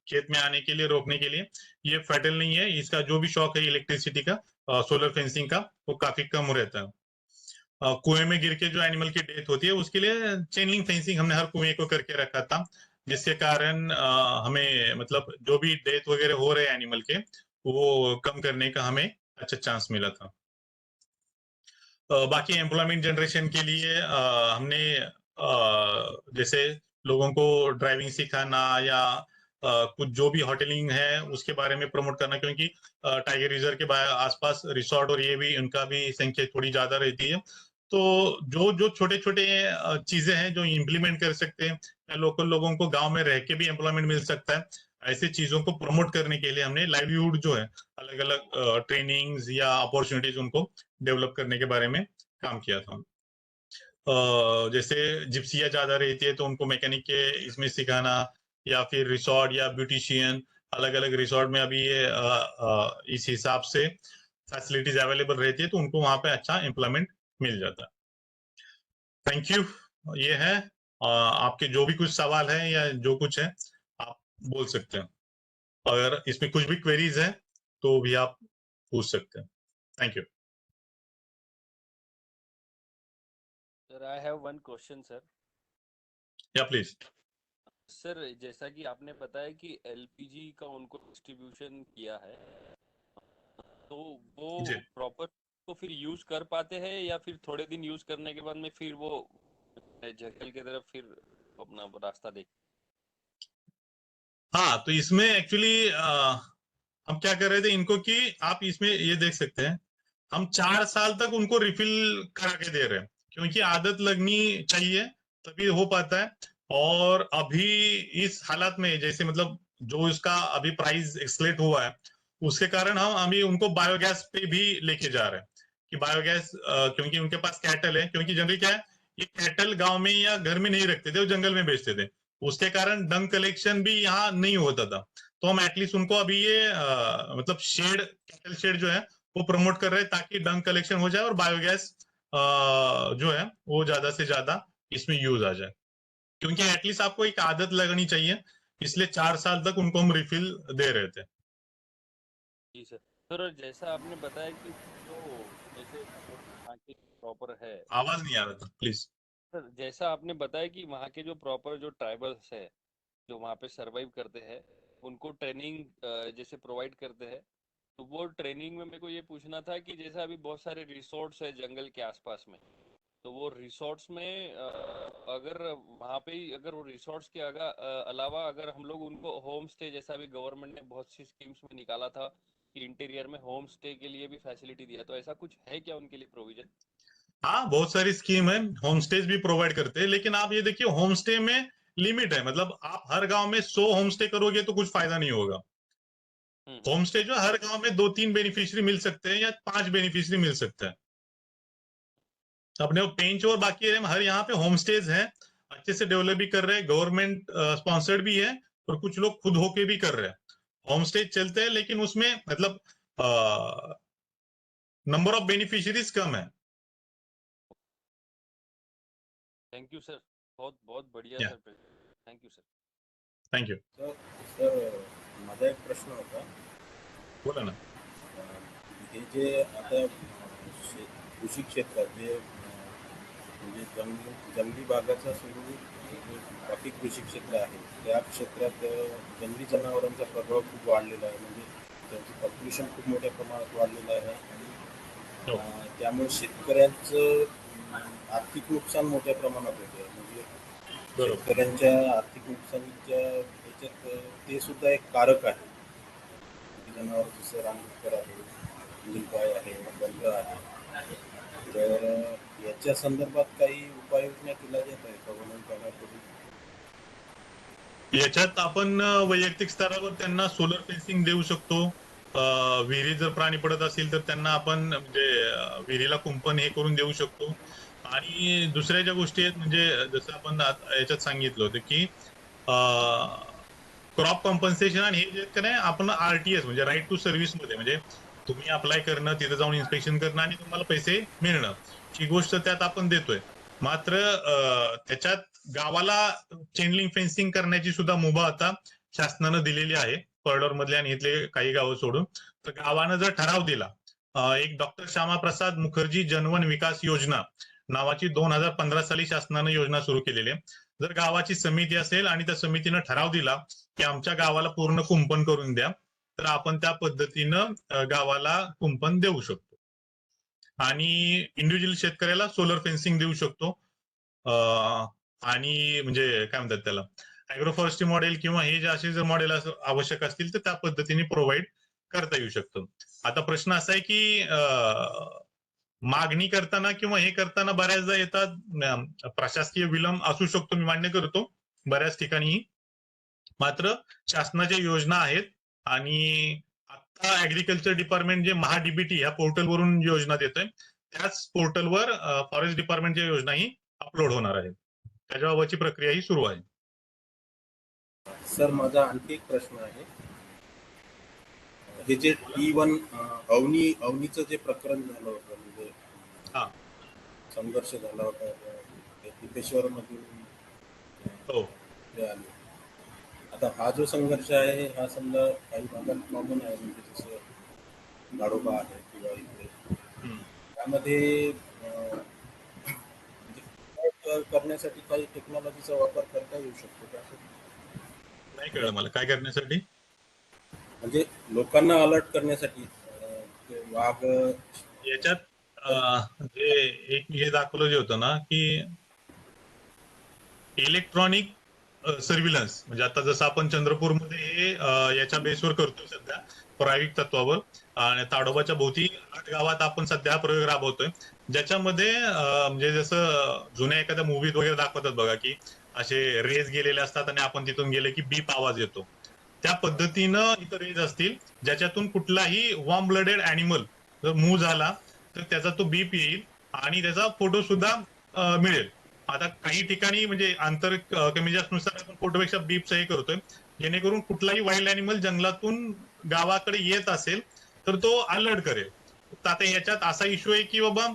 खेत में आने के लिए रोकने के लिए, ये फेटल नहीं है, इसका जो भी शॉक है इलेक्ट्रिसिटी का सोलर फेंसिंग का वो काफी कम रहता है। कुएं में गिर के जो एनिमल की डेथ होती है उसके लिए चेन लिंक फेंसिंग हमने हर कुएं को करके रखा था, जिसके कारण हमें मतलब जो भी डेथ वगैरह हो रहे हैं एनिमल के वो कम करने का हमें अच्छा चांस मिला था। बाकी एम्प्लॉयमेंट जनरेशन के लिए हमने जैसे लोगों को ड्राइविंग सिखाना या कुछ जो भी होटलिंग है उसके बारे में प्रमोट करना, क्योंकि टाइगर रिजर्व के आसपास रिसोर्ट और ये भी उनका भी संख्या थोड़ी ज्यादा रहती है। तो जो जो छोटे छोटे चीजें हैं जो इम्प्लीमेंट कर सकते हैं, या लोकल लोगों को गांव में रह के भी एम्प्लॉयमेंट मिल सकता है, ऐसे चीजों को प्रमोट करने के लिए हमने लाइवलीहुड जो है अलग अलग ट्रेनिंग्स या अपॉर्चुनिटीज उनको डेवलप करने के बारे में काम किया था। जैसे जिप्सिया ज्यादा रहती है तो उनको मैकेनिक के इसमें सिखाना, या फिर रिसोर्ट या ब्यूटिशियन, अलग अलग रिसोर्ट में अभी ये इस हिसाब से फैसिलिटीज अवेलेबल रहती है तो उनको वहां पे अच्छा एम्प्लॉयमेंट मिल जाता है। Thank you. ये है आपके जो भी कुछ सवाल है या जो कुछ है आप बोल सकते हैं, अगर इसमें कुछ भी क्वेरीज है तो भी आप पूछ सकते हैं। Thank you. Sir I have one question sir. या प्लीज। सर जैसा कि आपने बताया कि एलपीजी का उनको डिस्ट्रीब्यूशन किया है, तो वो जी। प्रॉपर तो फिर यूज कर पाते हैं या फिर थोड़े दिन यूज करने के बाद में फिर वो जंगल की तरफ फिर अपना रास्ता देख? हाँ, तो इसमें एक्चुअली हम क्या कर रहे थे इनको कि आप इसमें ये देख सकते हैं, हम 4 साल तक उनको रिफिल करा के दे रहे हैं, क्योंकि आदत लगनी चाहिए तभी हो पाता है। और अभी इस हालात में जैसे मतलब जो इसका अभी प्राइस एक्सलेट हुआ है, उसके कारण हम अभी उनको बायोगैस पे भी लेके जा रहे हैं कि बायोगैस, क्योंकि उनके पास कैटल है, क्योंकि जनरली क्या है, ये कैटल गांव में या घर में नहीं रखते थे, वो जंगल में बेचते थे, उसके कारण डंग कलेक्शन भी यहाँ नहीं होता था। तो हम एटलीस्ट उनको अभी ये मतलब शेड, कैटल शेड जो है वो प्रमोट कर रहे हैं ताकि डंग कलेक्शन हो जाए और बायोगैस जो है वो ज्यादा से ज्यादा इसमें यूज आ जाए, क्योंकि एटलीस्ट आपको एक आदत लगनी चाहिए, इसलिए 4 साल तक उनको हम रिफिल दे रहे थे। जी सर। सर और जैसा आपने बताया कि जो जैसे वहाँ के प्रॉपर है, आवाज नहीं आ रहा था, प्लीज। सर जैसा आपने बताया कि वहाँ के जो प्रॉपर जो ट्राइबल्स है जो वहाँ पे सरवाइव करते हैं, उनको ट्रेनिंग जैसे प्रोवाइड करते हैं, तो वो ट्रेनिंग में मेरे को ये पूछना था कि जैसा अभी बहुत सारे रिसोर्ट्स है जंगल के आसपास में, तो वो रिसोर्ट्स में अगर वहाँ पे ही अगर वो रिसोर्ट्स के अलावा अगर हम लोग उनको होम स्टे, जैसा भी गवर्नमेंट ने बहुत सी स्कीम्स में निकाला था कि इंटीरियर में होम स्टे के लिए भी फैसिलिटी दिया, तो ऐसा कुछ है क्या उनके लिए प्रोविजन? हाँ, बहुत सारी स्कीम है, होम स्टेज भी प्रोवाइड करते हैं, लेकिन आप ये देखिए होम स्टे में लिमिट है, मतलब आप हर गांव में 100 होम स्टे करोगे तो कुछ फायदा नहीं होगा। होम स्टे जो हर गांव में 2-3 बेनिफिशियरी मिल सकते हैं या 5 बेनिफिशियरी मिल सकते हैं अपने पेंच, और बाकी एरिया में हर यहाँ पे होम स्टेज है, अच्छे से डेवलप भी कर रहे हैं, गवर्नमेंट स्पॉन्सर्ड भी है और कुछ लोग खुद होके भी कर रहे हैं। होम स्टे चलते हैं, लेकिन उसमें मतलब नंबर ऑफ बेनिफिशियरीज कम है। थैंक यू सर, बहुत बहुत बढ़िया Yeah. Sir, thank you sir. Thank you. Sir माझा एक प्रश्न होता, बोला ना। हे जे आता कृषी क्षेत्रात जे म्हणजे जंगली भागाचा सोडून जे बाकी कृषी क्षेत्र आहे, त्या क्षेत्रात जंगली जनावरांचा प्रभाव खूप वाढलेला आहे, म्हणजे त्यांचं पॉप्युलेशन खूप मोठ्या प्रमाणात वाढलेलं आहे आणि त्यामुळे शेतकऱ्यांचं आर्थिक नुकसान मोठ्या प्रमाणात होते, म्हणजे शेतकऱ्यांच्या आर्थिक नुकसानीच्या याच्यात ते सुद्धा एक कारक आहे. जनावर जसं रानडुक्कर आहे, नीलगाय आहे, बंद आहे, तर याच्या संदर्भात काही उपाययोजना केल्या जात आहे गव्हर्नमेंटकडून? याच्यात आपण वैयक्तिक स्तरावर त्यांना सोलर फेन्सिंग देऊ शकतो. विहिरी जर प्राणी पडत असतील तर त्यांना आपण म्हणजे विहिरीला कुंपण हे करून देऊ शकतो. आणि दुसऱ्या ज्या गोष्टी आहेत म्हणजे जसं आपण याच्यात सांगितलं होतं की क्रॉप कॉम्पन्सेशन आणि हे जे काय आपण आरटीएस म्हणजे राईट टू सर्व्हिस मध्ये, म्हणजे तुम्ही अप्लाय करणं, तिथे जाऊन इन्स्पेक्शन करणं आणि तुम्हाला पैसे मिळणं, ही गोष्ट त्यात आपण देतोय. मात्र त्याच्यात गावाला चेनलिंग फेन्सिंग करण्याची सुद्धा मुभा आता शासनानं दिलेली आहे, कॉरिडॉर मधले आणि इथले काही गावं सोडून. तर गावानं जर ठराव दिला, एक डॉक्टर श्यामाप्रसाद मुखर्जी जनवन विकास योजना नावाची 2015 साली शासनानं योजना सुरू केलेली आहे. जर गावाची समिती असेल आणि त्या समितीनं ठराव दिला की आमच्या गावाला पूर्ण कुंपण करून द्या, तर आपण त्या पद्धतीनं गावाला कुंपण देऊ शकतो आणि इंडिव्हिज्युअल शेतकऱ्याला सोलर फेन्सिंग देऊ शकतो. आणि म्हणजे काय म्हणतात त्याला, अॅग्रोफॉरेस्ट्री मॉडेल किंवा हे जे असे जर मॉडेल आवश्यक असतील तर त्या पद्धतीने प्रोव्हाइड करता येऊ शकतं. आता प्रश्न असा आहे की मागणी करताना किंवा हे करताना बऱ्याचदा येतात प्रशासकीय विलंब असू शकतो, मी मान्य करतो बऱ्याच ठिकाणी, मात्र शासनाच्या योजना आहेत आणि आता ऍग्रिकल्चर डिपार्टमेंट जे महाडीबीटी ह्या पोर्टलवरून योजना देतोय, त्याच पोर्टलवर फॉरेस्ट डिपार्टमेंटच्या योजनाही अपलोड होणार आहेत, त्याच्याबाबतची प्रक्रिया ही सुरू आहे. सर माझा आणखी एक प्रश्न आहे, हे जे T1 अवनीचं जे प्रकरण झालं होतं, म्हणजे संघर्ष झाला होता टिपेश्वर मधून, हो, आता हा जो संघर्ष आहे हा समजा काही भागात कॉमन आहे, म्हणजे जसं गाडोबा आहे किंवा इकडे, त्यामध्ये करण्यासाठी काही टेक्नॉलॉजीचा वापर करता येऊ शकतो का? नाही कळलं मला, काय करण्यासाठी? म्हणजे लोकांना अलर्ट करण्यासाठी वाघ याच्यात जे एक हे दाखवलं जे होतं ना की इलेक्ट्रॉनिक सर्व्हिलन्स म्हणजे आता जसं आपण चंद्रपूरमध्ये हे याच्या बेसवर करतोय सध्या प्रायोगिक तत्वावर आणि ताडोबाच्या भोवती 8 गावात आपण सध्या हा प्रयोग राबवतोय, ज्याच्यामध्ये म्हणजे जसं जुन्या एखाद्या मूवीत वगैरे दाखवतात बघा की असे रेस गेलेले असतात आणि आपण तिथून गेले की बीप आवाज येतो. त्या पद्धतीनं इथं रेज असतील ज्याच्यातून कुठलाही वॉर्म ब्लडेड अॅनिमल जर मूव्ह झाला तर त्याचा तो बीप येईल आणि त्याचा फोटो सुद्धा मिळेल. आता काही ठिकाणी म्हणजे आंतर कमी जास्त नुसार आपण फोटोपेक्षा बीपचं हे करतोय, जेणेकरून कुठलाही वाईल्ड अॅनिमल जंगलातून गावाकडे येत असेल तर तो अलर्ट करेल. तर आता याच्यात असा इश्यू आहे की बाबा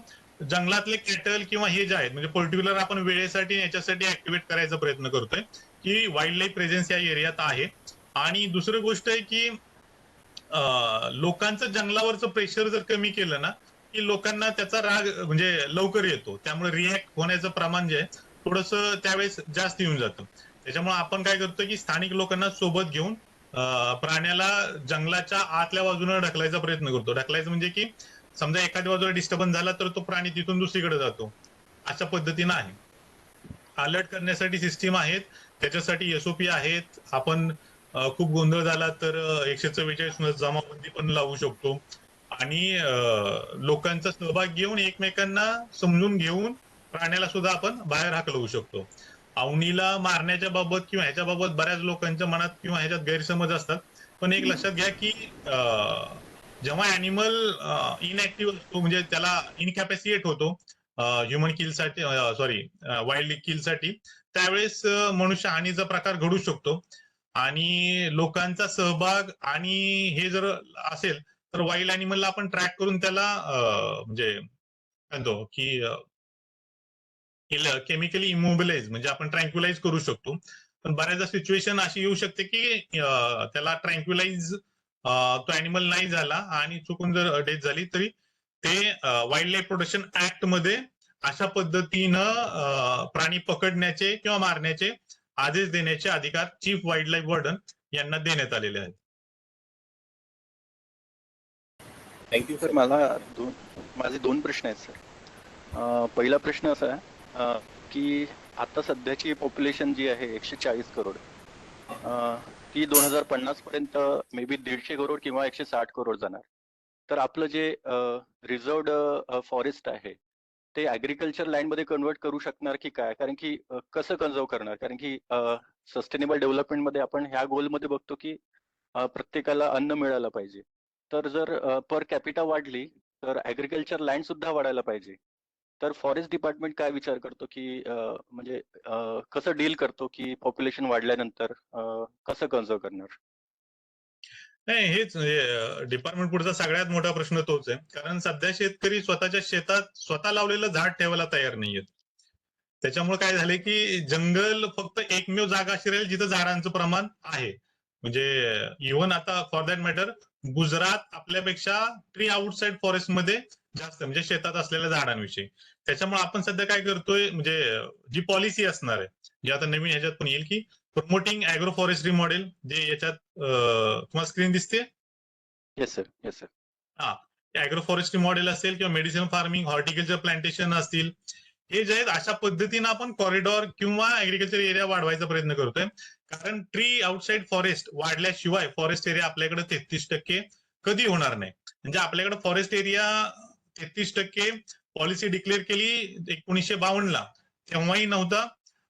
जंगलातले कॅटल किंवा हे जे आहेत म्हणजे पर्टिक्युलर आपण वेळेसाठी याच्यासाठी ऍक्टिव्हेट करायचा प्रयत्न करतोय की वाईल्ड लाईफ प्रेझेन्स या एरियात आहे. आणि दुसरी गोष्ट आहे की लोकांचं जंगलावरचं प्रेशर जर कमी केलं ना की लोकांना त्याचा राग म्हणजे लवकर येतो, त्यामुळे रिॲक्ट होण्याचं प्रमाण जे आहे थोडंसं त्यावेळेस जास्त येऊन जातं. त्याच्यामुळे आपण काय करतो की स्थानिक लोकांना सोबत घेऊन प्राण्याला जंगलाच्या आतल्या बाजूने ढकलायचा प्रयत्न करतो. ढकलायचं म्हणजे की समजा एखाद्या बाजूला डिस्टर्बन्स झाला तर तो प्राणी तिथून दुसरीकडे जातो, अशा पद्धतीनं आहे. अलर्ट करण्यासाठी सिस्टीम आहेत, त्याच्यासाठी एसओपी आहेत. आपण खूप गोंधळ झाला तर 144 जमावबंदी पण लावू शकतो आणि लोकांचा सहभाग घेऊन एकमेकांना समजून घेऊन प्राण्याला सुद्धा आपण बाहेर हाकलवू शकतो. अवनीला मारण्याच्या बाबत किंवा ह्याच्या बाबत बऱ्याच लोकांच्या मनात किंवा ह्याच्यात गैरसमज असतात, पण एक लक्षात घ्या की जेव्हा अॅनिमल इनऍक्टिव्ह असतो म्हणजे त्याला इनकॅपॅसिएट होतो ह्युमन किलसाठी सॉरी वाईल्ड किलसाठी, त्यावेळेस मनुष्य हानीचा प्रकार घडू शकतो. आणि लोकांचा सहभाग आणि हे जर असेल तर वाईल्ड अॅनिमलला आपण ट्रॅक करून त्याला म्हणजे म्हणतो की केमिकली इमोबिलाइज म्हणजे आपण ट्रँक्युलाइज करू शकतो. पण बऱ्याचदा सिच्युएशन अशी येऊ शकते की त्याला ट्रँक्युलाइज तो अॅनिमल नाही झाला आणि चुकून जर डेथ झाली तरी ते वाईल्ड लाईफ प्रोटेक्शन ऍक्ट मध्ये अशा पद्धतीनं प्राणी पकडण्याचे किंवा मारण्याचे आदेश देण्याचे अधिकार चीफ वाईल्ड लाईफ वॉर्डन यांना देण्यात आलेले आहेत. थँक्यू सर माझे दोन प्रश्न आहेत सर. पहिला प्रश्न असा आहे की आता सध्याची पॉप्युलेशन जी आहे 140 करोड ती 2050 पर्यंत मे बी 150 करोड किंवा 160 करोड जाणार. तर आपलं जे रिझर्वड फॉरेस्ट आहे ते ऍग्रिकल्चर लँड मध्ये कन्वर्ट करू शकणार की काय? कारण की कसं कन्झर्व करणार? कारण की सस्टेनेबल डेव्हलपमेंट मध्ये आपण ह्या गोल मध्ये बघतो की प्रत्येकाला अन्न मिळालं पाहिजे. तर जर पर कॅपिटा वाढली तर ऍग्रिकल्चर लँड सुद्धा वाढायला पाहिजे. तर फॉरेस्ट डिपार्टमेंट काय विचार करतो की म्हणजे कसं डील करतो की पॉप्युलेशन वाढल्यानंतर कसं कन्झर्व करणार? नाही, हेच डिपार्टमेंट पुढचा सगळ्यात मोठा प्रश्न तोच आहे. कारण सध्या शेतकरी स्वतःच्या शेतात स्वतः लावलेलं झाड ठेवायला तयार नाहीयेत. त्याच्यामुळे काय झालंय की जंगल फक्त एकमेव जागा अशी राहील जिथं झाडांचं प्रमाण आहे. म्हणजे इव्हन आता फॉर दॅट मॅटर गुजरात आपल्यापेक्षा ट्री आउटसाइड फॉरेस्ट मध्ये जास्त म्हणजे शेतात असलेल्या झाडांविषयी. त्याच्यामुळे आपण सध्या काय करतोय म्हणजे जी पॉलिसी असणार आहे जी आता नवीन ह्याच्यात पण येईल की प्रमोटिंग अॅग्रो फॉरेस्ट्री मॉडेल, जे याच्यात तुम्हाला स्क्रीन दिसते. Yes sir, yes sir. हा, अॅग्रो फॉरेस्ट्री मॉडेल असेल किंवा मेडिसिन फार्मिंग, हॉर्टिकल्चर प्लांटेशन असतील, हे जे आहेत अशा पद्धतीनं आपण कॉरिडॉर किंवा ऍग्रिकल्चर एरिया वाढवायचा प्रयत्न करतोय. कारण ट्री आउटसाइड फॉरेस्ट वाढल्याशिवाय फॉरेस्ट एरिया आपल्याकडे 33% कधी होणार नाही. म्हणजे आपल्याकडे फॉरेस्ट एरिया 33% पॉलिसी डिक्लेअर केली 1952 ला, तेव्हाही नव्हता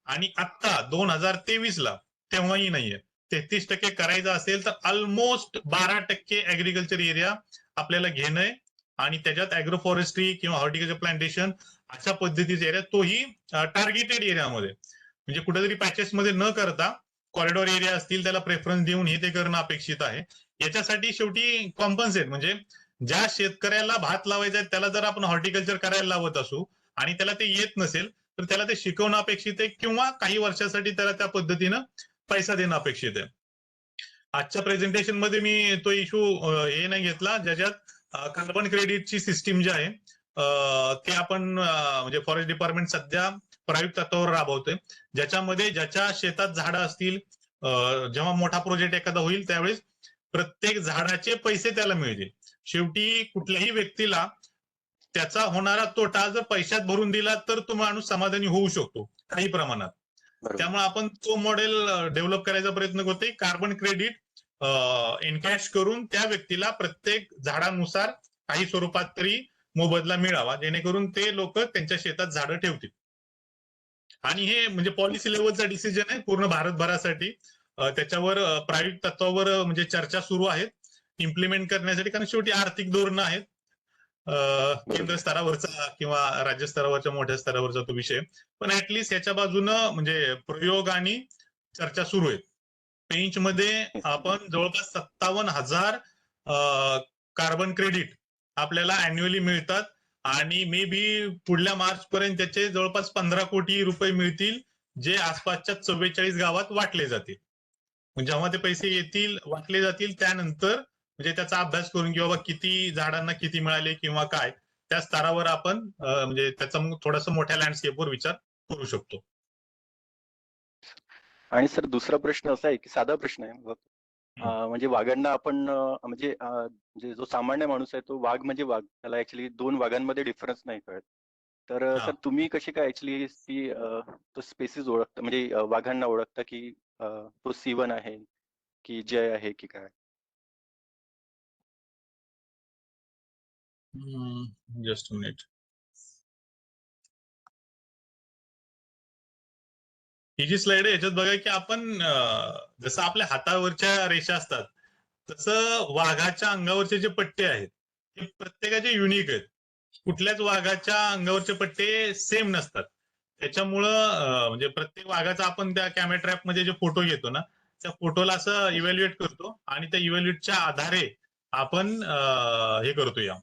आणि आता 2023 ला तेव्हाही नाहीये. 33% करायचं असेल तर ऑलमोस्ट 12% ऍग्रिकल्चर एरिया आपल्याला घेणं आहे आणि त्याच्यात अॅग्रो फॉरेस्ट्री किंवा हॉर्टिकल्चर प्लांटेशन अशा पद्धतीचा एरिया, तोही टार्गेटेड एरियामध्ये म्हणजे कुठेतरी पॅचेस मध्ये न करता कॉरिडॉर एरिया असतील त्याला प्रेफरन्स देऊन हे ते करणं अपेक्षित आहे. याच्यासाठी शेवटी कॉम्पन्सेट म्हणजे ज्या शेतकऱ्याला भात लावायचा आहे त्याला जर आपण हॉर्टिकल्चर करायला लावत असू आणि त्याला ते येत नसेल तर त्याला ते शिकवणं अपेक्षित आहे किंवा काही वर्षासाठी त्याला त्या पद्धतीनं पैसा देणं अपेक्षित आहे. आजच्या प्रेझेंटेशन मध्ये मी तो इश्यू हे नाही घेतला ज्याच्यात कार्बन क्रेडिटची सिस्टीम जी आहे ते आपण म्हणजे फॉरेस्ट डिपार्टमेंट सध्या प्रायोगिक तत्वावर राबवतोय, ज्याच्यामध्ये ज्याच्या शेतात झाडं असतील जेव्हा मोठा प्रोजेक्ट एखादा होईल त्यावेळेस प्रत्येक झाडाचे पैसे त्याला मिळतील. शेवटी कुठल्याही व्यक्तीला त्याचा होणारा तोटा जर पैशात भरून दिला तर तो माणूस समाधानी होऊ शकतो काही प्रमाणात. बरोबर. त्यामुळे आपण तो मॉडेल डेव्हलप करायचा प्रयत्न करतोय. कार्बन क्रेडिट एनकॅश करून त्या व्यक्तीला प्रत्येक झाडानुसार काही स्वरूपात तरी मोबदला मिळावा, जेणेकरून ते लोक त्यांच्या शेतात झाडं ठेवतील. आणि हे म्हणजे पॉलिसी लेवलचा डिसिजन आहे पूर्ण भारतभरासाठी. त्याच्यावर प्रायोगिक तत्वावर म्हणजे चर्चा सुरू आहेत इम्प्लिमेंट करण्यासाठी, कारण शेवटी आर्थिक धोरणं आहेत. केंद्र स्तरावरचा किंवा राज्य स्तरावरच्या मोठ्या स्तरावरचा तो विषय, पण ऍटलिस्ट याच्या बाजूनं म्हणजे प्रयोग आणि चर्चा सुरू आहेत. पेंचमध्ये आपण जवळपास 57,000 कार्बन क्रेडिट आपल्याला अॅन्युअली मिळतात आणि मे बी पुढल्या मार्च पर्यंत त्याचे जवळपास 15 कोटी रुपये मिळतील, जे आसपासच्या 44 गावात वाटले जातील. म्हणजे जेव्हा ते पैसे येतील वाटले जातील त्यानंतर म्हणजे त्याचा अभ्यास करून की बाबा किती झाडांना किती मिळाले किंवा काय, त्या स्तरावर आपण म्हणजे त्याचा थोडासा मोठ्या लँडस्केपवर विचार करू शकतो. आणि सर दुसरा प्रश्न असा आहे की साधा प्रश्न आहे. म्हणजे वाघांना आपण म्हणजे जो सामान्य माणूस आहे तो वाघ म्हणजे वाघ, त्याला ऍक्च्युली दोन वाघांमध्ये डिफरन्स नाही कळत. तर सर तुम्ही कशी काय ऍक्च्युली तो स्पेसिस ओळखता, म्हणजे वाघांना ओळखता की तो C1 आहे की जय आहे की काय? Just minute. ही जी स्लाइड आहे याच्यात बघा की आपण जसं आपल्या हातावरच्या रेषा असतात तसं वाघाच्या अंगावरचे जे पट्टे आहेत ते प्रत्येकाचे युनिक आहेत. कुठल्याच वाघाच्या अंगावरचे पट्टे सेम नसतात. त्याच्यामुळं म्हणजे प्रत्येक वाघाचा आपण त्या कॅमेरा ट्रॅप मध्ये जे फोटो घेतो ना, त्या फोटोला असं इव्हॅल्युएट करतो आणि त्या इव्हॅल्युएटच्या आधारे आपण हे करतो या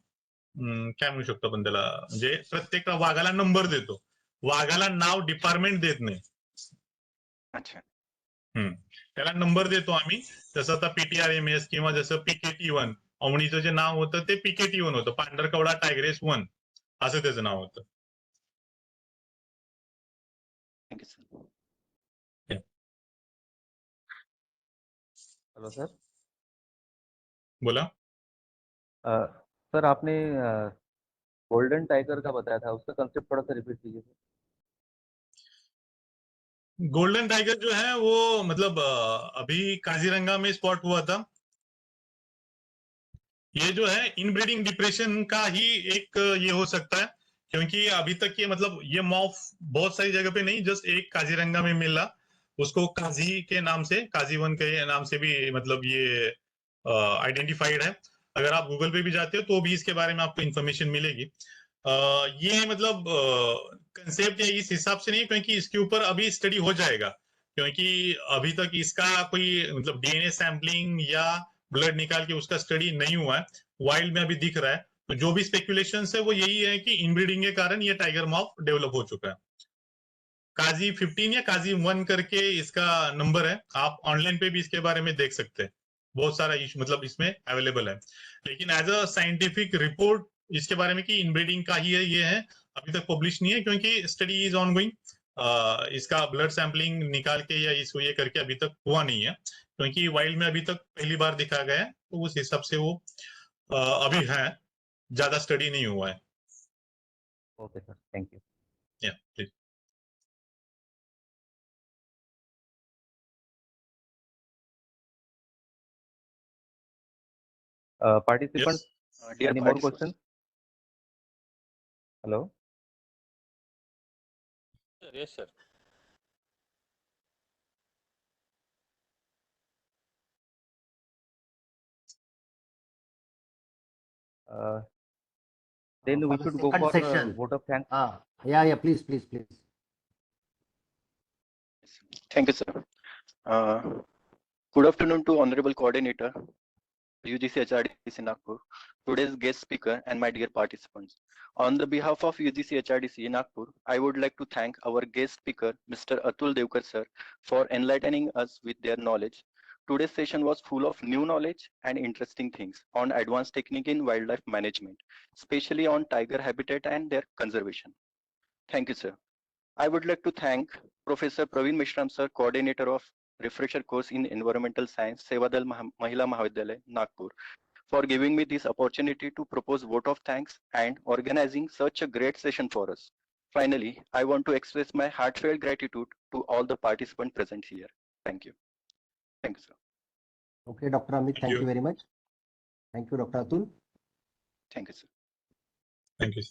काय म्हणू शकतो आपण त्याला, म्हणजे प्रत्येक वाघाला नंबर देतो. वाघाला नाव डिपार्टमेंट देत नाही. अच्छा. त्याला नंबर देतो आम्ही. जसं आता PTRMS किंवा जसं PKT1 अवणीचं जे नाव होतं ते PKT1 होतं, पांढरकवडा टायग्रेस 1 असं त्याचं नाव होतं. Thank you sir. Hello sir. बोला. सर आपने गोल्डन टाइगर का बताया था, उसका कंसेप्ट थोड़ा सा रिपीट कीजिए सर. गोल्डन टाइगर जो है वो मतलब अभी काजीरंगा में स्पॉट हुआ था. ये जो है इनब्रीडिंग डिप्रेशन का ही एक ये हो सकता है, क्योंकि अभी तक ये मतलब ये मॉफ बहुत सारी जगह पे नहीं, जस्ट एक काजीरंगा में मिला. उसको काजी के नाम से, काजी1 के नाम से भी मतलब ये आइडेंटिफाइड है. अगर आप गूगल पे भी जाते हो तो भी इसके बारे में आपको इन्फॉर्मेशन मिलेगी. ये मतलब कंसेप्ट या इस हिसाब से नहीं, क्योंकि इसके ऊपर अभी स्टडी हो जाएगा, क्योंकि अभी तक इसका कोई मतलब DNA सैम्पलिंग या ब्लड निकाल के उसका स्टडी नहीं हुआ है. वाइल्ड में अभी दिख रहा है. तो जो भी स्पेकुलेशन है वो यही है कि इनब्रीडिंग के कारण ये टाइगर मॉफ डेवलप हो चुका है. काजी 15 या काजी 1 करके इसका नंबर है. आप ऑनलाइन पे भी इसके बारे में देख सकते हैं. बहुत सारा मतलब इसमें अवेलेबल है. लेकिन एज अ साइंटिफिक रिपोर्ट इसके बारे में कि इनब्रीडिंग का ही है, ये है, अभी तक पब्लिश नहीं है, क्योंकि स्टडी इज ऑन गोइंग. इसका ब्लड सैंपलिंग निकाल के या इसको ये करके अभी तक हुआ नहीं है, क्योंकि वाइल्ड में अभी तक पहली बार दिखा गया है. तो उस हिसाब से वो अभी है, ज्यादा स्टडी नहीं हुआ है. Okay sir, thank you. या please. Participants, any more questions? Hello. Yes sir. Then we should go second for session. vote of thanks. Yeah, please. Thank you, sir. Good afternoon to Honorable Coordinator, UGC HRDC Nagpur, today's guest speaker, and my dear participants. On the behalf of UGC HRDC Nagpur, I would like to thank our guest speaker, Mr. Atul Devkar sir, for enlightening us with their knowledge. Today's session was full of new knowledge and interesting things on advanced technique in wildlife management, especially on tiger habitat and their conservation. Thank you, sir. I would like to thank Professor Praveen Mishram sir, coordinator of refresher course in environmental science, Sevadal Mahila Mahavidyalaya, Nagpur, for giving me this opportunity to propose vote of thanks and organizing such a great session for us. Finally, I want to express my heartfelt gratitude to all the participants present here. Thank you. Thank you, sir. Okay, Dr. Amit, Thank thank you. you very much. Thank you, Dr. Atul. Thank you, sir. Thank you.